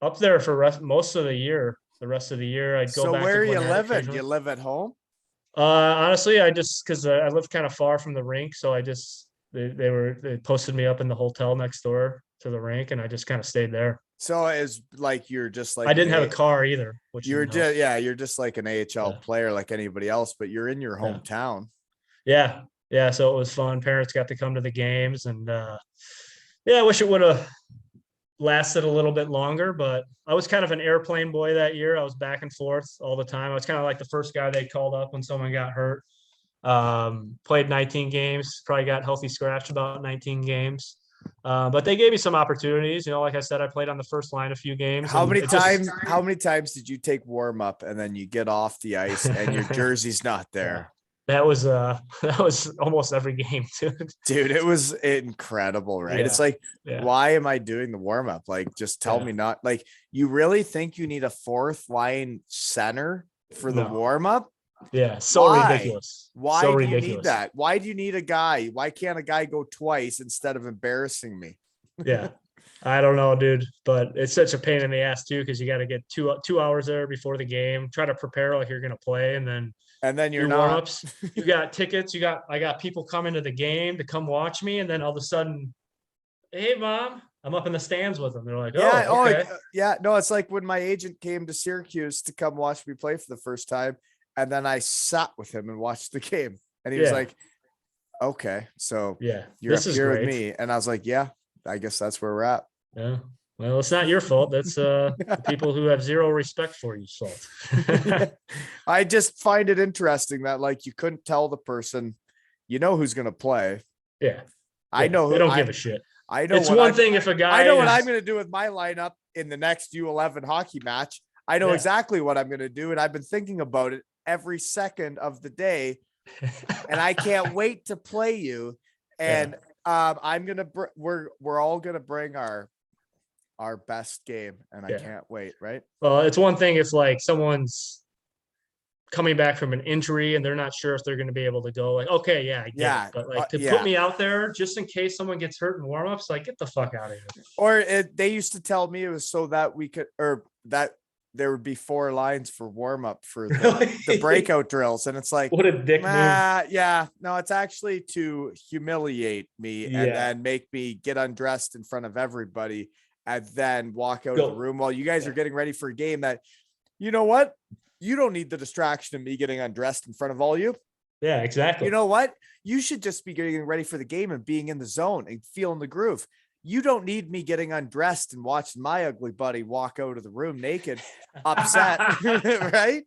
up there for most of the year. The rest of the year, I'd go back.
So where are you living? Do you live at home?
Honestly, because I live kind of far from the rink, so I just
they posted me up in the hotel next door to the rink, and I just kind of stayed there.
So it's like you're just like
I didn't have a car either, which
you're
didn't help.
just you're just like an AHL
Yeah.
player like anybody else, but you're in your
Yeah.
hometown.
Yeah. So it was fun. Parents got to come to the games, and I wish it would have lasted a little bit longer, but I was kind of an airplane boy that year. I was back and forth all the time. I was kind of like the first guy they called up when someone got hurt. Played 19 games, probably got healthy scratched about 19 games. But they gave me some opportunities. Like I said, I played on the first line a few games.
How many times did you take warm up and then you get off the ice and your jersey's not there?
That was almost every game,
dude. It was incredible, right?
Yeah.
It's like, why am I doing the warm up? Like, just tell me not. Like, you really think you need a fourth line center for the warm up?
Yeah, so ridiculous.
Why
so
do
ridiculous.
you need that? Why do you need a guy? Why can't a guy go twice instead of embarrassing me?
Yeah, I don't know, dude, but it's such a pain in the ass too, because you got to get two hours there before the game, try to prepare like you're gonna play, and then
you're
not. Warm-ups. You got tickets. I got people coming to the game to come watch me, and then all of a sudden, hey, mom, I'm up in the stands with them. They're like, oh, okay.
No, it's like when my agent came to Syracuse to come watch me play for the first time. And then I sat with him and watched the game. And he was like, okay, so you're up here with me. And I was like, yeah, I guess that's where we're at.
Yeah. Well, it's not your fault. That's the people who have zero respect for you's fault.
I just find it interesting that like you couldn't tell the person, who's going to play.
Yeah.
I know
they don't give a shit.
I know
it's one thing if a guy
I know what I'm going to do with my lineup in the next U11 hockey match. I know exactly what I'm going to do. And I've been thinking about it every second of the day, and I can't wait to play you. And I'm gonna we're all gonna bring our best game, and I can't wait. Right?
Well, it's one thing if like someone's coming back from an injury and they're not sure if they're going to be able to go. Like, okay, I get it. But like to put me out there just in case someone gets hurt in warmups, like get the fuck out of here.
Or they used to tell me it was so that we could, or that there would be 4 lines for warm up for the breakout drills. And it's like,
what a dick move.
Yeah, no, it's actually to humiliate me and then make me get undressed in front of everybody and then walk out of the room while you guys are getting ready for a game that, you know what? You don't need the distraction of me getting undressed in front of all you.
Yeah, exactly.
You know what? You should just be getting ready for the game and being in the zone and feeling the groove. You don't need me getting undressed and watching my ugly buddy walk out of the room naked, upset, right?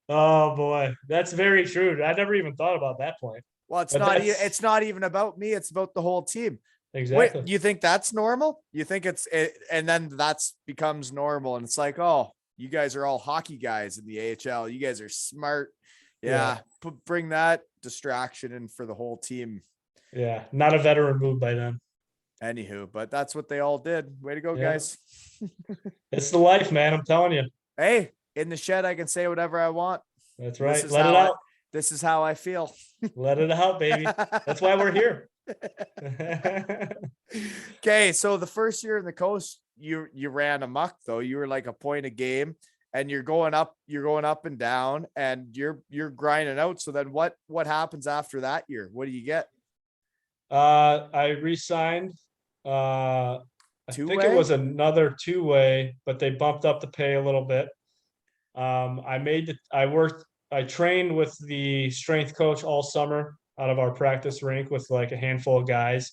Oh boy, that's very true. I never even thought about that point.
Well, it's not even about me. It's about the whole team.
Exactly.
Wait, you think that's normal? You think and then that's becomes normal. And it's like, oh, you guys are all hockey guys in the AHL. You guys are smart. Yeah. Bring that distraction in for the whole team.
Yeah. Not a veteran move by them.
Anywho, but that's what they all did. Way to go, guys.
It's the life, man. I'm telling you.
Hey, in the shed, I can say whatever I want.
That's right. Let it out.
This is how I feel.
Let it out, baby. That's why we're here.
Okay, so the first year in the coast, you ran amok though. You were like a point a game, and you're going up and down, and you're grinding out. So then what happens after that year? What do you get?
I re-signed. I think it was another 2-way, but they bumped up the pay a little bit. I trained with the strength coach all summer out of our practice rink with like a handful of guys.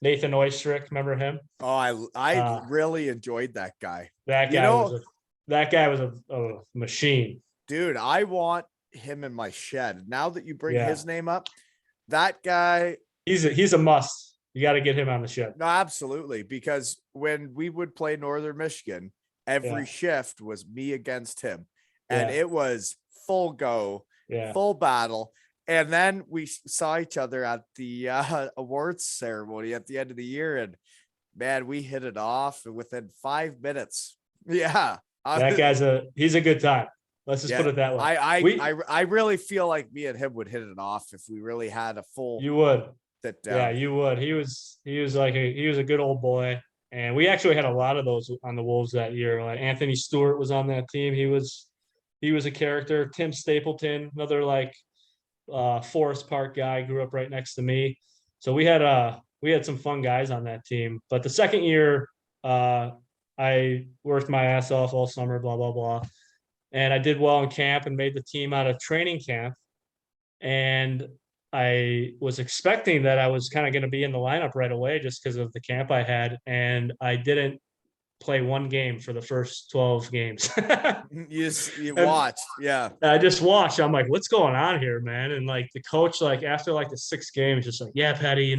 Nathan Oystrick, remember him?
Oh, I really enjoyed that guy.
That guy was a machine.
Dude, I want him in my shed. Now that you bring his name up, that guy,
he's a must. You got to get him on the shed.
No, absolutely. Because when we would play Northern Michigan, every shift was me against him. And it was full go, full battle. And then we saw each other at the awards ceremony at the end of the year. And man, we hit it off within 5 minutes. Yeah.
That guy's he's a good time. Let's just put it that way.
I really feel like me and him would hit it off if we really had a full.
You would.
Sit down.
Yeah, you would. He was a good old boy. And we actually had a lot of those on the Wolves that year. Like Anthony Stewart was on that team. He was a character. Tim Stapleton, another like Forest Park guy, grew up right next to me.
So we had some fun guys on that team. But the second year, I worked my ass off all summer, blah, blah, blah. And I did well in camp and made the team out of training camp. And I was expecting that I was kind of going to be in the lineup right away just because of the camp I had. And I didn't play one game for the first 12 games.
You
And
watched, yeah.
I just watched. I'm like, what's going on here, man? And like the coach, like after like the 6 games, just like, yeah, Patty,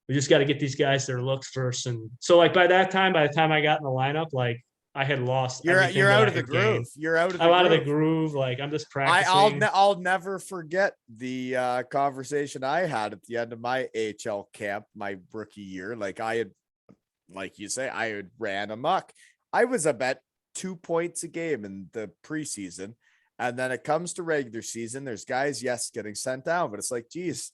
we just got to get these guys their looks first. And so like by the time I got in the lineup, like I had lost.
You're
everything
out
that
of
I
the
could gain.
groove. You're out of the
I'm
groove.
out of the groove. Like I'm just practicing.
I'll never forget the conversation I had at the end of my AHL camp, my rookie year. Like I had, like you say, I had ran amok. I was about 2 points a game in the preseason. And then it comes to regular season. There's guys, yes, getting sent down, but it's like, geez,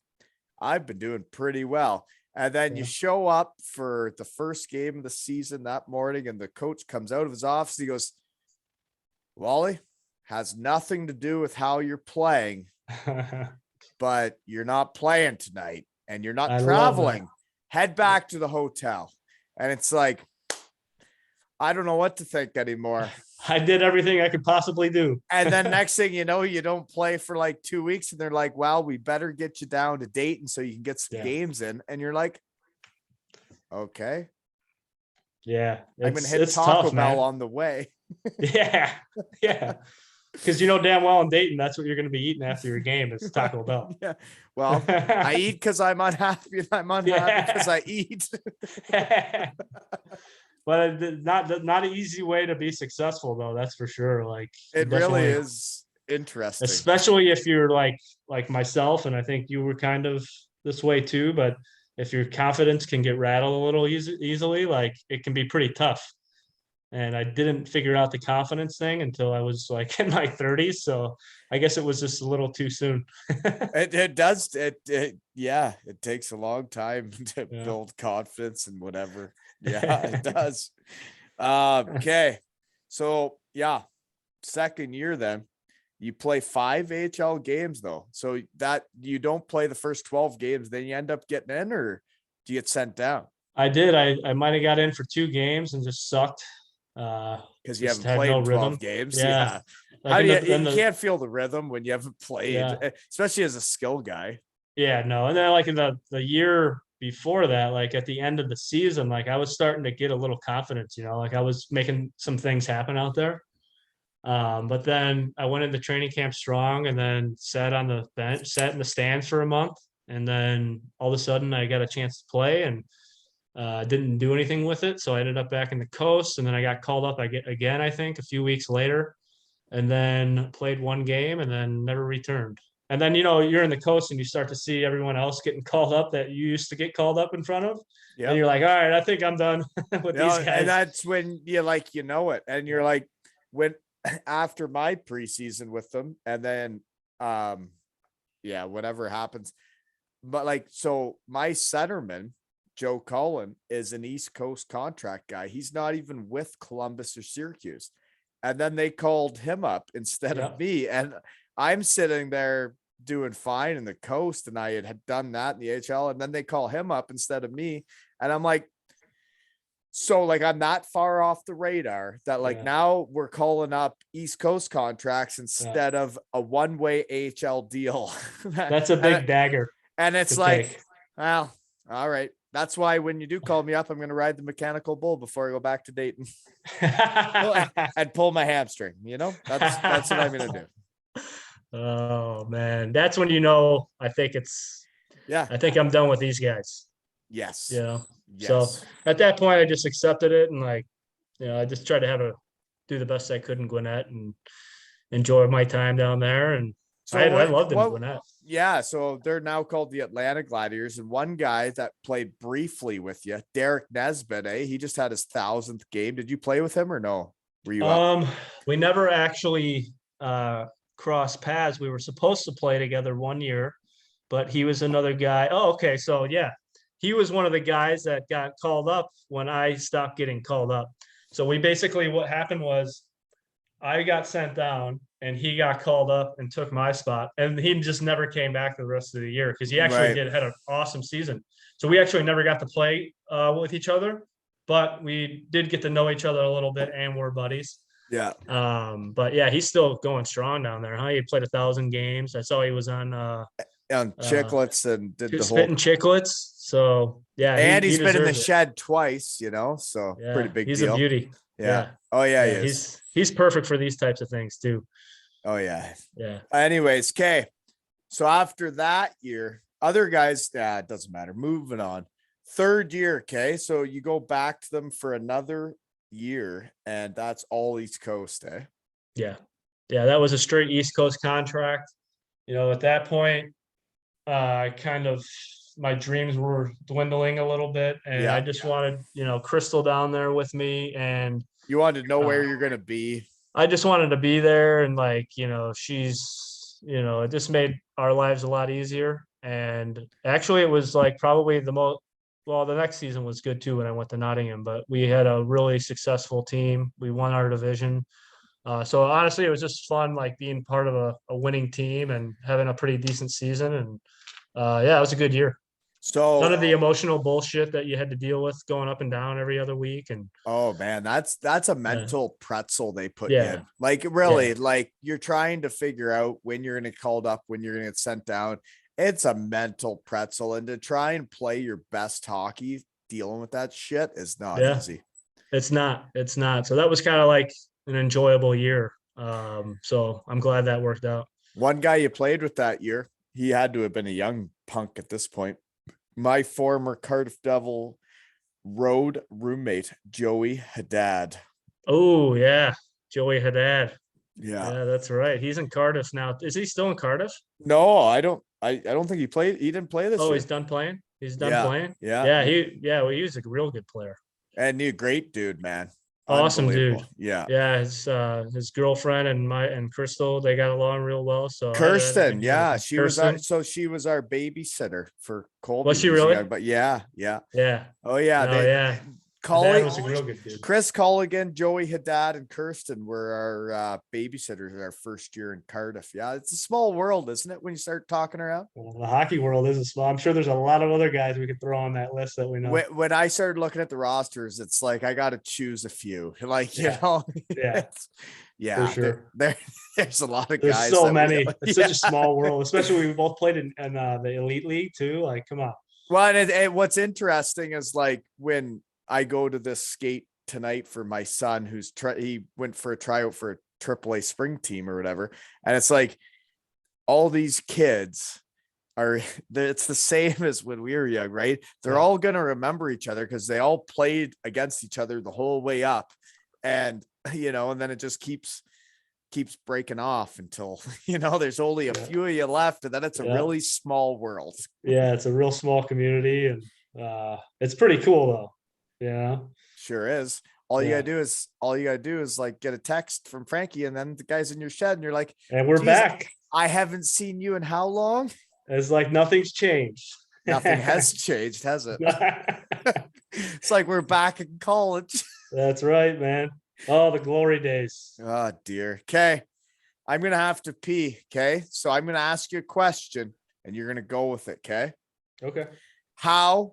I've been doing pretty well. And then you show up for the first game of the season that morning, and the coach comes out of his office. He goes, Wally, has nothing to do with how you're playing, but you're not playing tonight and you're not traveling. Head back to the hotel. And it's like, I don't know what to think anymore.
I did everything I could possibly do.
And then next thing you know, you don't play for like 2 weeks and they're like, well, we better get you down to Dayton so you can get some games in. And you're like, okay.
Yeah.
I'm going to hit Taco Bell on the way.
Yeah. Yeah. Because damn well in Dayton, that's what you're going to be eating after your game is Taco Bell.
Yeah. Well, I eat because I'm unhappy and I'm unhappy because I eat.
But not an easy way to be successful, though. That's for sure. Like
it really is interesting,
especially if you're like myself, and I think you were kind of this way too. But if your confidence can get rattled a little easily, like it can be pretty tough. And I didn't figure out the confidence thing until I was like in my 30s. So I guess it was just a little too soon.
It does. It takes a long time to build confidence and whatever. Yeah, it does. Okay. So yeah, second year, then you play 5 AHL games though. So that you don't play the first 12 games, then you end up getting in, or do you get sent down?
I did. I might've got in for 2 games and just sucked.
Because you haven't played no 12 games.
Yeah.
Like you can't feel the rhythm when you haven't played, especially as a skill guy.
Yeah, no. And then like in the year before that, like at the end of the season, like I was starting to get a little confidence, like I was making some things happen out there. But then I went into training camp strong and then sat on the bench, sat in the stands for a month. And then all of a sudden I got a chance to play and didn't do anything with it. So I ended up back in the coast, and then I got called up again, I think a few weeks later, and then played 1 game and then never returned. And then, you're in the coast and you start to see everyone else getting called up that you used to get called up in front of. Yeah. And you're like, all right, I think I'm done with these guys. And
that's when you it. And you're like, when after my preseason with them, and then, whatever happens. But like, so my centerman, Joe Cullen, is an East Coast contract guy. He's not even with Columbus or Syracuse. And then they called him up instead of me. And I'm sitting there doing fine in the coast, and I had done that in the AHL, and then they call him up instead of me. And I'm like, so like, I'm that far off the radar that like now we're calling up East Coast contracts instead of a one-way AHL deal.
That's a big dagger.
And it's like, well, all right. That's why when you do call me up, I'm going to ride the mechanical bull before I go back to Dayton and pull my hamstring. That's what I'm going to do.
Oh man, that's when I think I think I'm done with these guys.
Yes.
Yes. So at that point, I just accepted it, and I just tried to do the best I could in Gwinnett and enjoy my time down there. And so I loved it in Gwinnett.
Yeah, so they're now called the Atlanta Gladiators, and one guy that played briefly with you, Derek Nesbitt, he just had his 1,000th game. Did you play with him or no? Were you
we never actually crossed paths. We were supposed to play together 1 year, but he was another guy. Oh, okay. So yeah, he was one of the guys that got called up when I stopped getting called up. So we basically, what happened was I got sent down and he got called up and took my spot. And he just never came back the rest of the year because he actually
Right.
had an awesome season. So we actually never got to play with each other, but we did get to know each other a little bit and we're buddies.
Yeah.
But yeah, he's still going strong down there, huh? He played 1,000 games. I saw he was on
Chicklets and did the whole.
spitting chicklets. So yeah,
And he's been in the
deserves it.
shed twice, so
Yeah,
pretty big
he's
deal.
a beauty.
Yeah. Oh yeah, he
Yeah,
is.
he's perfect for these types of things too.
Oh yeah.
Yeah.
Anyways, okay. So after that year, other guys, it doesn't matter. Moving on. Third year, okay. So you go back to them for another year, and that's all East Coast, eh?
Yeah. Yeah, that was a straight East Coast contract. At that point, my dreams were dwindling a little bit, and
Yeah.
I just wanted, Crystal down there with me, and
You wanted to know where you're gonna be.
I just wanted to be there, and she's, it just made our lives a lot easier. And actually, it was like probably the next season was good too when I went to Nottingham, but we had a really successful team. We won our division. So honestly, it was just fun, like being part of a winning team and having a pretty decent season. And yeah, it was a good year.
So
None of the emotional bullshit that you had to deal with going up and down every other week. And
oh man, that's a mental pretzel they put
Yeah.
in. Like really, like you're trying to figure out when you're gonna get called up, when you're gonna get sent down. It's a mental pretzel, and to try and play your best hockey dealing with that shit is not
Yeah.
easy.
It's not. So that was kind of like an enjoyable year. So I'm glad that worked out.
One guy you played with that year, he had to have been a young punk at this point. My former Cardiff Devil road roommate, Joey Haddad.
Oh yeah, Joey Haddad.
Yeah.
Yeah, that's right. He's in Cardiff now. Is he still in Cardiff?
No, I don't think he played. He didn't play this
Oh,
year.
he's done playing. He's done
Yeah,
playing.
yeah.
Well, he was a real good player.
And you dude, great man.
Awesome
Unbelievable.
dude.
Yeah.
Yeah, his girlfriend and Crystal, they got along real well. So I had a good
Kirsten,
year
yeah,
with
she was
Kirsten.
she was our babysitter for Colby.
Was she
when he
really?
young, but yeah.
Yeah.
Oh yeah,
No, yeah. Dad was a real good dude.
Chris Colligan, Joey Haddad, and Kirsten were our babysitters our first year in Cardiff. Yeah, it's a small world, isn't it? When you start talking around.
Well, the hockey world is a small. I'm sure there's a lot of other guys we could throw on that list that we know.
When I started looking at the rosters, it's like I got to choose a few. Like
Yeah. Yeah.
Yeah,
For sure.
There's a lot of
There's
guys.
so
that we
many.
know.
It's such a small world, especially we both played in the elite league too. Like, come on.
Well, and what's interesting is like when I go to this skate tonight for my son, he went for a tryout for a AAA spring team or whatever, and it's like all these kids it's the same as when we were young, right? They're
Yeah.
all gonna remember each other because they all played against each other the whole way up, and and then it just keeps breaking off until there's only a few of you left, and then it's a really small world.
Yeah, it's a real small community, and it's pretty cool though. Yeah.
Sure is. All you gotta do is like get a text from Frankie, and then the guy's in your shed, and you're like,
And we're
"Geez,
back.
I haven't seen you in how long?"
It's like nothing's changed.
Nothing has changed, has it? It's like we're back in college.
That's right, man. Oh, the glory days.
Oh dear. Okay. I'm gonna have to pee. Okay. So I'm gonna ask you a question, and you're gonna go with it. Okay.
Okay.
How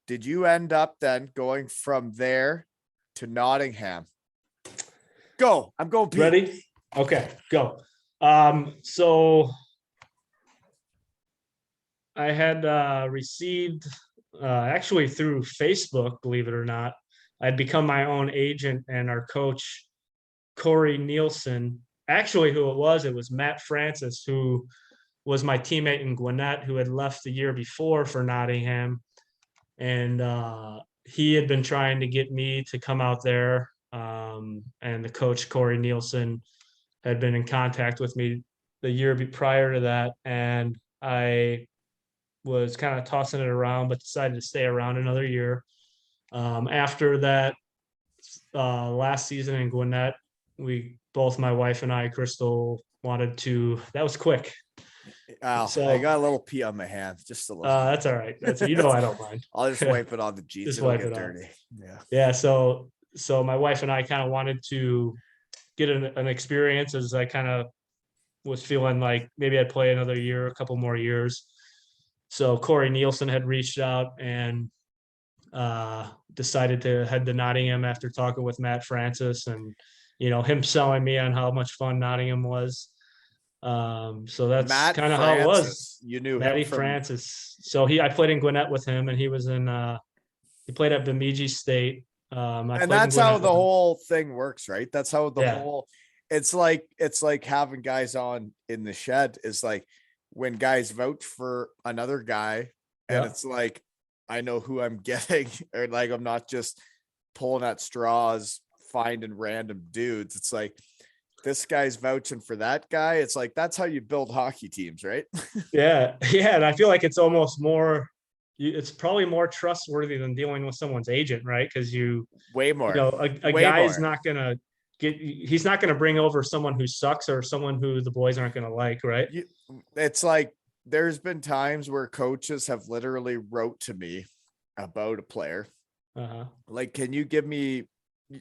did you end up then going from there to Nottingham? Go. I'm going pee.
Ready? Okay, go. So I had received actually through Facebook, believe it or not, I'd become my own agent, and our coach, Corey Nielsen, actually who it was Matt Francis, who was my teammate in Gwinnett, who had left the year before for Nottingham. And he had been trying to get me to come out there. And the coach, Corey Nielsen, had been in contact with me the year prior to that. And I was kind of tossing it around, but decided to stay around another year. After that last season in Gwinnett, my wife and I, Crystal, wanted to, that was quick.
So I got a little pee on my hand, just a little.
That's all right. I don't mind.
I'll just wipe it on the jeans.
Just
It'll
wipe
get
it
dirty.
Yeah. So my wife and I kind of wanted to get an experience, as I kind of was feeling like maybe I'd play another year, a couple more years. So Corey Nielsen had reached out and decided to head to Nottingham after talking with Matt Francis, and him selling me on how much fun Nottingham was. So that's
Matt
kind of how it was.
Francis, you knew
Matty
him from
Francis. So I played in Gwinnett with him, and he was in he played at Bemidji State.
and that's how the whole thing works, right? That's how the
Yeah.
whole it's like having guys on in the shed is like when guys vouch for another guy, and
Yeah.
it's like I know who I'm getting, or like I'm not just pulling at straws, finding random dudes. It's like this guy's vouching for that guy. It's like that's how you build hockey teams, right?
Yeah, and I feel like it's almost more. It's probably more trustworthy than dealing with someone's agent, right? Because
Way more.
a
Way
guy is
more.
not gonna he's not gonna bring over someone who sucks or someone who the boys aren't gonna like, right?
It's like there's been times where coaches have literally wrote to me about a player.
Uh-huh.
Like, can you give me,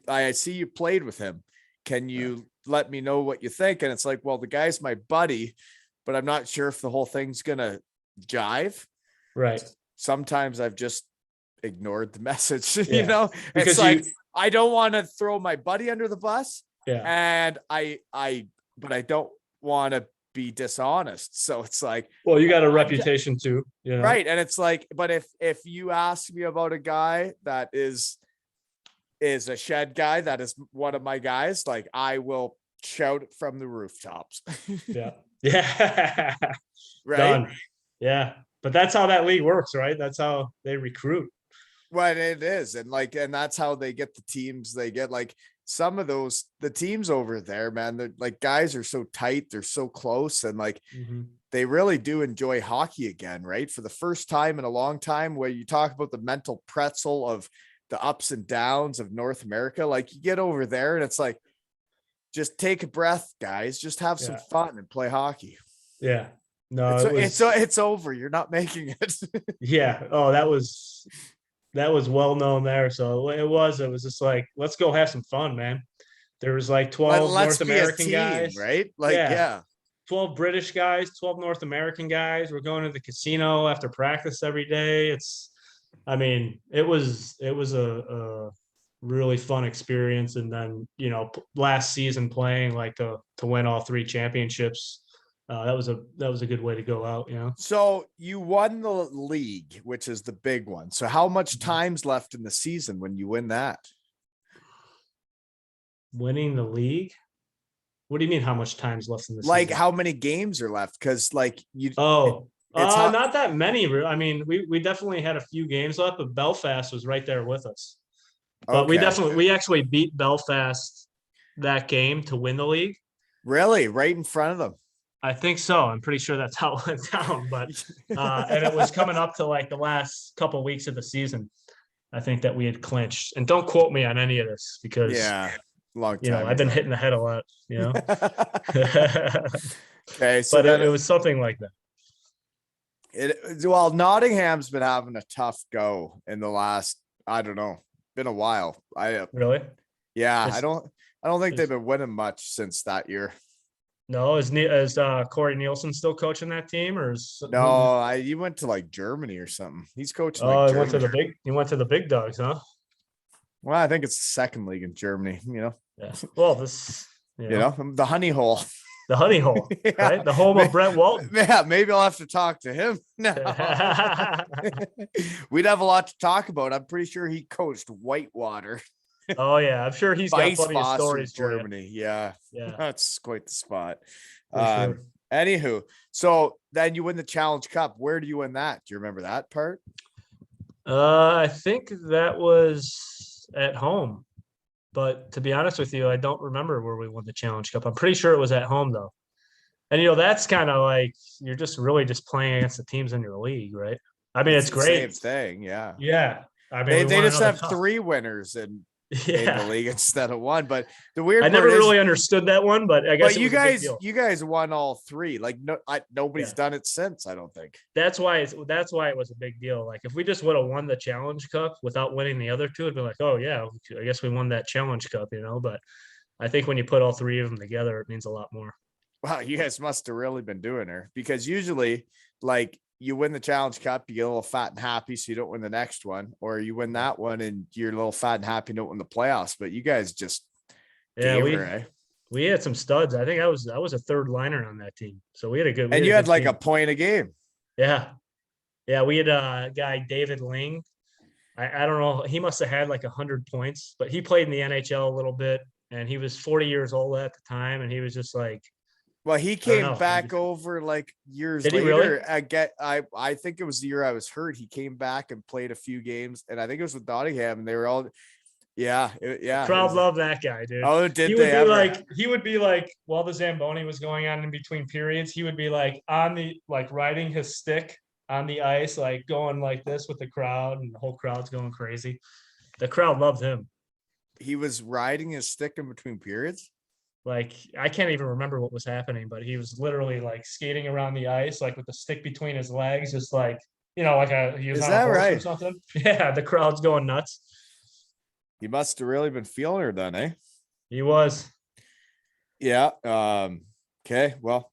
I see you played with him. Can you let me know what you think? And it's like, well, the guy's my buddy, but I'm not sure if the whole thing's going to jive.
Right.
Sometimes I've just ignored the message,
Yeah. Because
it's like, I don't want to throw my buddy under the bus.
Yeah.
And but I don't want to be dishonest. So it's like,
Well, you got a reputation too,
right. And it's like, but if you ask me about a guy that is a shed guy, that is one of my guys, like I will shout it from the rooftops.
Yeah. Yeah.
Right.
Done. Yeah. But that's how that league works, right? That's how they recruit.
Well, it is. And that's how they get the teams. They get like some of the teams over there, man, they're like, guys are so tight. They're so close. And like, they really do enjoy hockey again, right? For the first time in a long time, where you talk about the mental pretzel of the ups and downs of North America. Like you get over there and it's like, just take a breath, guys, just have some fun and play hockey.
Yeah. No,
it's over. You're not making it.
Yeah. Oh, that was well known there. So it was just like, let's go have some fun, man. There was like 12 North American guys,
right? Like, yeah.
12 British guys, 12 North American guys. We're going to the casino after practice every day. It was a really fun experience. And then, last season playing like to win all 3 championships. That was a good way to go out,
So you won the league, which is the big one. So how much time's left in the season when you win that?
Winning the league? What do you mean? How much time's left in the
like
season?
How many games are left? Because like you.
Not that many. We definitely had a few games left, but Belfast was right there with us. But we actually beat Belfast that game to win the league.
Really, right in front of them.
I think so. I'm pretty sure that's how it went down. But and it was coming up to like the last couple of weeks of the season. I think that we had clinched. And don't quote me on any of this because
long time.
I've been hitting the head a lot.
Okay, so
but it was something like that.
Well, Nottingham's been having a tough go in the last, I don't know, been a while.
Really?
Yeah, I don't think they've been winning much since that year.
No, is Corey Nielsen still coaching that team, or
no? He went to like Germany or something. He's coaching.
Oh, he went to the big dogs, huh?
Well, I think it's the second league in Germany.
Yeah. Well,
the honey hole.
The honey hole, right? The home of Brett Walton.
Yeah, maybe I'll have to talk to him now. We'd have a lot to talk about. I'm pretty sure he coached Whitewater.
Oh yeah, I'm sure he's got plenty of stories.
Germany, yeah, that's quite the spot.
Sure.
Anywho, so then you win the Challenge Cup. Where do you win that? Do you remember that part?
I think that was at home, but to be honest with you, I don't remember where we won the Challenge Cup. I'm pretty sure it was at home though. And that's kind of like you're just really just playing against the teams in your league, right? It's great.
Same thing, yeah.
Yeah.
They just have 3 winners in the league instead of 1. But the weird
I never really understood that one, but I guess
you guys won all 3. Like nobody's done it since, I don't think.
That's why it was a big deal. Like if we just would have won the Challenge Cup without winning the other 2, it'd be like, oh yeah, I guess we won that Challenge Cup, but
I think when you put all three of them together, it means a lot more.
Wow, you guys must have really been doing her, because usually, like, you win the Challenge Cup, you get a little fat and happy, so you don't win the next one, or you win that one and you're a little fat and happy, don't win the playoffs. But you guys just
Yeah,
gave her, eh?
we had some studs. I think I was a third liner on that team, so we had a good.
And you had like
team.
a point a game.
Yeah, yeah. We had a guy, David Ling. I don't know. He must have had like 100 points, but he played in the NHL a little bit, and he was 40 years old at the time, and he was just like.
Well, he
I don't
came
know.
back over like years
Did he
later.
really?
I think it was the year I was hurt. He came back and played a few games, and I think it was with Nottingham, and they were all, yeah.
Crowd loved that guy, dude.
Oh, did
he
they ever?
He would be like, while the Zamboni was going on in between periods, he would be like riding his stick on the ice, like going like this with the crowd, and the whole crowd's going crazy. The crowd loved him.
He was riding his stick in between periods.
Like, I can't even remember what was happening, but he was literally like skating around the ice, like with the stick between his legs, just like, he was
Is
on
that
a horse
right?
or something. Yeah, the crowd's going nuts.
He must have really been feeling her then, eh?
He was.
Yeah. Okay. Well,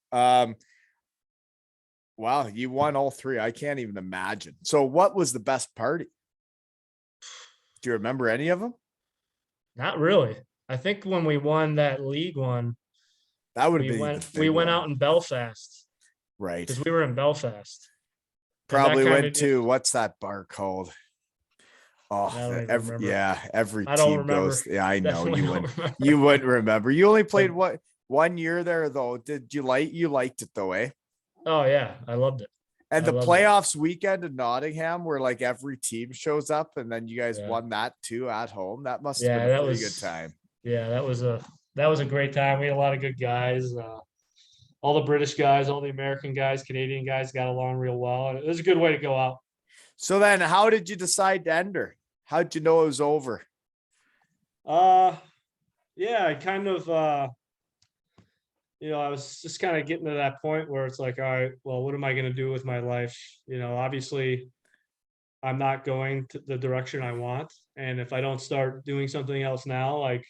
wow, you won all three. I can't even imagine. So what was the best party? Do you remember any of them?
Not really. I think when we won that league one,
That would have
we
been
went
the big
we went
one.
out in Belfast
Right.
because we were in Belfast. And that
Probably
kinda
went to, what's that bar called? Oh,
I don't even
every
remember.
every
I don't
team
remember.
goes. Yeah, I know
Definitely
you
don't
wouldn't.
remember.
You wouldn't remember. You only played what, 1 year there though. Did you liked it though, eh?
Oh yeah, I loved it.
And
I
the
loved it.
playoffs weekend in Nottingham, where like every team shows up, and then you guys
Yeah.
won that too at home. That must have
Yeah,
been a
that
pretty
was
good time.
Yeah, that was a great time. We had a lot of good guys. All the British guys, all the American guys, Canadian guys got along real well. And it was a good way to go out.
So then, how did you decide to end her? How'd you know it was over?
Yeah, I kind of I was just kind of getting to that point where it's like, all right, well, what am I going to do with my life? Obviously I'm not going to the direction I want. And if I don't start doing something else now, like,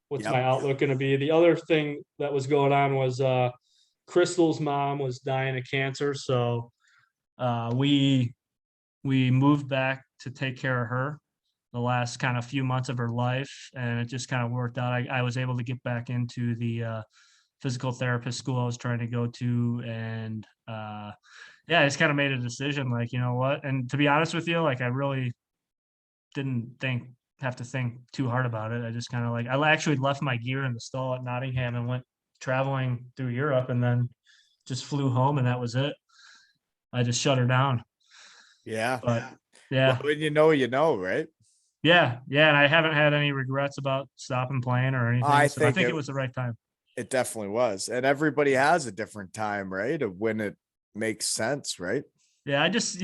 what's
Yep.
my outlook going to be? The other thing that was going on was Crystal's mom was dying of cancer. So we moved back to take care of her the last kind of few months of her life, and it just kind of worked out. I was able to get back into the physical therapist school I was trying to go to, and I just kind of made a decision, like, you know what? And to be honest with you, like, I really didn't have to think too hard about it. I just kind of like, I actually left my gear in the stall at Nottingham and went traveling through Europe, and then just flew home, and that was it. I just shut her down.
Yeah.
But yeah.
Well, when you know, right?
Yeah. And I haven't had any regrets about stopping playing or anything. I think it was the right time.
It definitely was. And everybody has a different time, right? Of when it makes sense, right?
Yeah. I just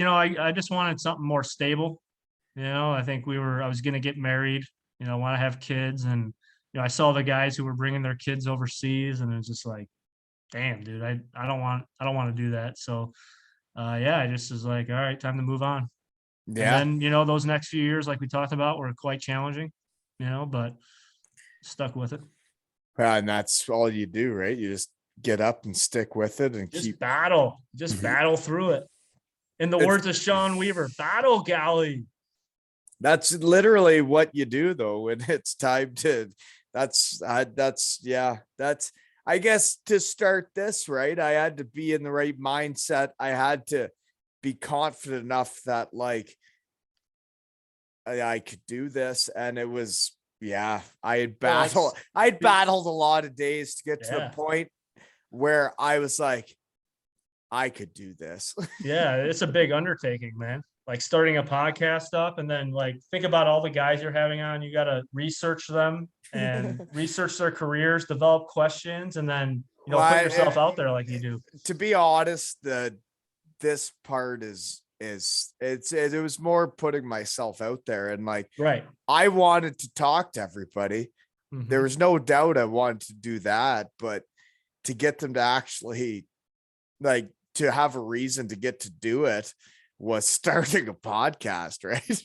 wanted something more stable. I think I was going to get married, want to have kids. And, I saw the guys who were bringing their kids overseas, and it was just like, damn, dude, I don't want to do that. So, I just was like, all right, time to move on.
Yeah.
And then, those next few years, like we talked about, were quite challenging, but stuck with it.
And that's all you do, right? You just get up and stick with it and
Just
keep
battle through it. In the words of Sean Weaver, battle galley.
That's literally what you do though, when it's time to, I guess to start this, right? I had to be in the right mindset. I had to be confident enough that like I could do this. And it was, I'd battled a lot of days to get to the point where I was like, I could do this.
Yeah, it's a big undertaking, man. Like starting a podcast up, and then like think about all the guys you're having on. You got to research them and research their careers, develop questions, and then put yourself out there like you do.
To be honest, this part it was more putting myself out there, and like,
right.
I wanted to talk to everybody.
Mm-hmm.
There was no doubt I wanted to do that, but to get them to actually like to have a reason to get to do it was starting a podcast, right?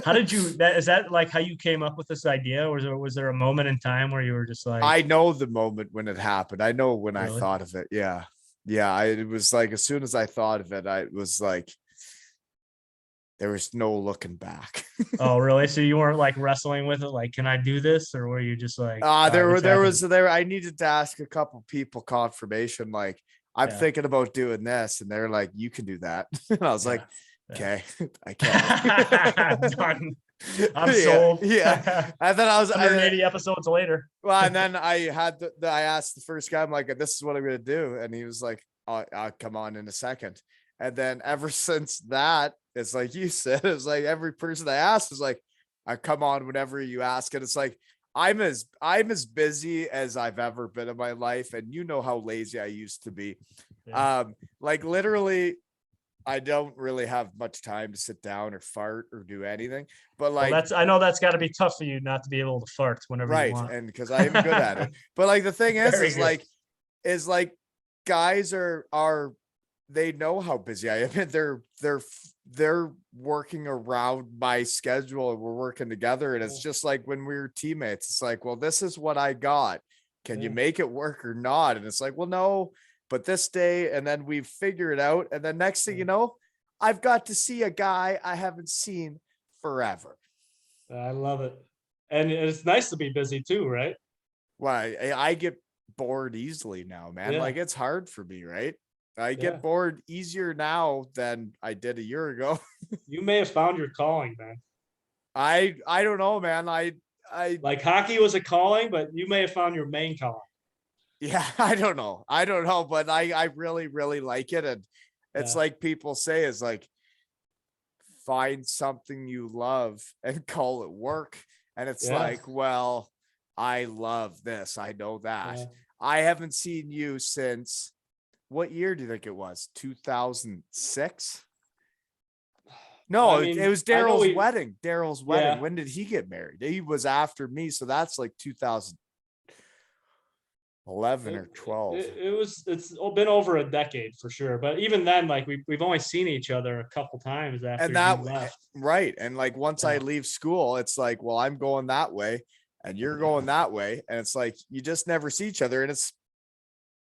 How did you, is that like how you came up with this idea? Or was there a moment in time where you were just like,
I know the moment when it happened. I know when I
Really?
thought of it. Yeah. Yeah. It was like, as soon as I thought of it, I was like, there was no looking back.
oh, really? So you weren't like wrestling with it? Like, can I do this? Or were you just like, all right, it's happening?
I needed to ask a couple people confirmation. Like, I'm
Yeah.
thinking about doing this. And they're like, you can do that. And I was like,
Yeah.
okay, I can.
Done. I'm
Yeah,
sold.
yeah. And then I was,
180 episodes later.
well, and then I had I asked the first guy, I'm like, this is what I'm going to do. And he was like, I'll come on in a second. And then ever since that, it's like you said, it's like every person I asked is like, I come on whenever you ask. And it's like, I'm as busy as I've ever been in my life. And you know how lazy I used to be.
Yeah.
Like literally, I don't really have much time to sit down or fart or do anything. But
Well,
like,
I know that's got to be tough for you not to be able to fart whenever you
right.
want.
And because I am good at it. But like the thing
Very
is
good.
like guys are they know how busy I am. And they're working around my schedule and we're working together. And it's just like when we were teammates, it's like, well, this is what I got. Can you make it work or not? And it's like, well, no, but this day, and then we figure it out. And then next thing you know, I've got to see a guy I haven't seen forever.
I love it. And it's nice to be busy too, right?
Why I get bored easily now, man.
Yeah.
Like it's hard for me, right? I
Yeah.
get bored easier now than I did a year ago.
You may have found your calling, man.
I don't know, man. I
Like hockey was a calling, but you may have found your main calling.
yeah, I don't know. But I really, really like it. And it's
Yeah.
like people say is like, find something you love and call it work. And it's
Yeah.
like, well, I love this. I know that.
Yeah.
I haven't seen you since what year do you think it was? 2006? No,
I mean,
it was
I know
Darryl's wedding. Darryl's wedding.
Yeah.
When did he get married? He was after me. So that's like 2011 or 12.
It's been over a decade for sure. But even then, like we've only seen each other a couple times after
And that
you left.
right. And like once I
Yeah.
leave school, it's like, well, I'm going that way and you're going that way. And it's like you just never see each other. And it's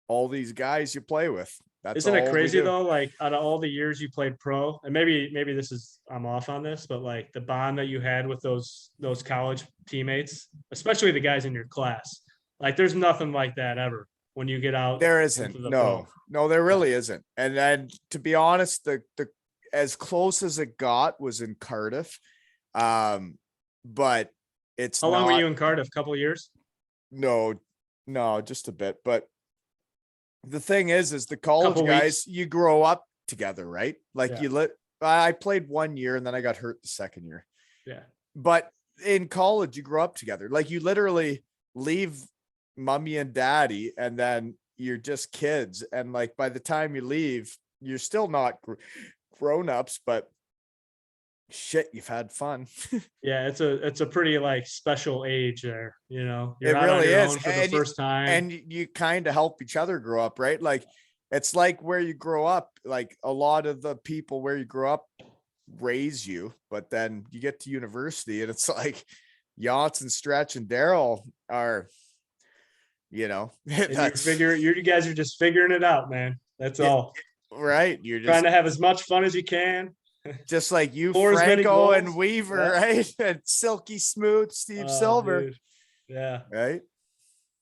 all these guys you play with. That's
Isn't
all
it
we
crazy
do.
though? Like out of all the years you played pro, and maybe this is I'm off on this, but like the bond that you had with those college teammates, especially the guys in your class, like there's nothing like that ever when you get out.
There isn't.
into the
No,
pro.
no, there really isn't. And to be honest, the as close as it got was in Cardiff. But it's
How long were
not-
you in Cardiff? Couple of years?
No, just a bit. But the thing is the college
Couple
guys, you grow up together, right? Like
Yeah.
I played 1 year and then I got hurt the second year.
Yeah.
But in college, you grow up together. Like you literally leave mommy and daddy and then you're just kids. And like by the time you leave, you're still not grown-ups, but shit, you've had fun.
Yeah, it's a pretty like special age there, you know. You're
It
out on
really
your
is.
own for the
And
first time.
And you kind of help each other grow up, right? Like it's like where you grow up, like a lot of the people where you grow up raise you, but then you get to university and it's like Yachts and Stretch and Darryl are, you know,
And
that's
you guys are just figuring it out, man. That's all.
right. You're just
Trying to have as much fun as you can.
just like you,
Score as many
Franco and
goals.
Weaver,
Yeah.
right? And Silky Smooth, Steve
Oh,
Silver,
dude. Yeah.
right?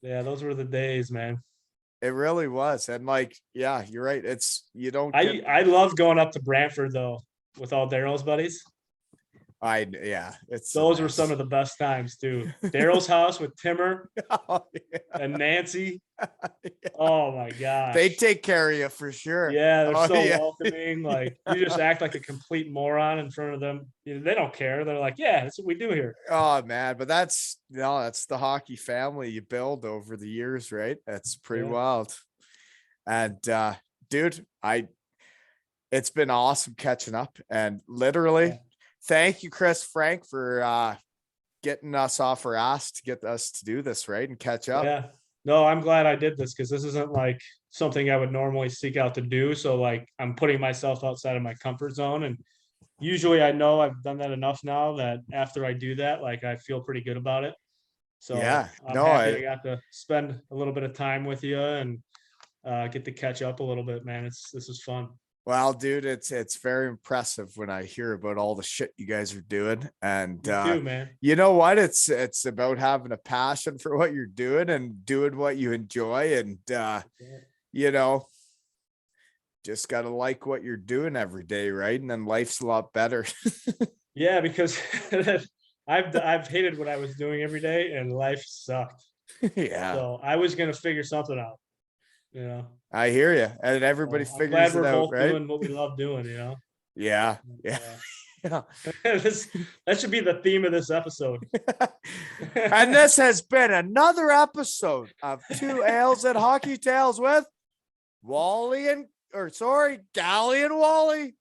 Yeah, those were the days, man.
It really was. And like, yeah, you're right. It's you don't get,
I love going up to Brantford though with all Daryl's buddies.
it's
Those were some of the best times too. Daryl's house with Timmer
oh, yeah.
and Nancy.
Yeah.
Oh my gosh.
They take care of you for sure.
Yeah, they're
Oh,
so
yeah.
welcoming. Like you just act like a complete moron in front of them. You know, they don't care. They're like, yeah, that's what we do here.
Oh man, but that's the hockey family you build over the years, right? That's pretty
Yeah.
wild. And dude, it's been awesome catching up and literally
Yeah.
thank you, Chris Frank, for getting us off our ass to get us to do this, right? And catch up.
Yeah. No, I'm glad I did this because this isn't like something I would normally seek out to do. So like I'm putting myself outside of my comfort zone and usually I know I've done that enough now that after I do that, like I feel pretty good about it. So
Yeah,
I'm
no,
happy I got to spend a little bit of time with you and get to catch up a little bit, man. This is fun.
well, dude, it's very impressive when I hear about all the shit you guys are doing. And
You too, man.
you know what? It's about having a passion for what you're doing and doing what you enjoy. And you know, just gotta like what you're doing every day, right? And then life's a lot better.
Yeah, because I've hated what I was doing every day, and life sucked.
Yeah,
So I was gonna figure something out. You know,
I hear you. And everybody
so I'm
figures
glad
it
we're
out,
both
right?
doing what we love doing. You know,
Yeah, yeah, yeah.
that should be the theme of this episode.
And this has been another episode of Two Ales and Hockey Tales with Gally and Wally.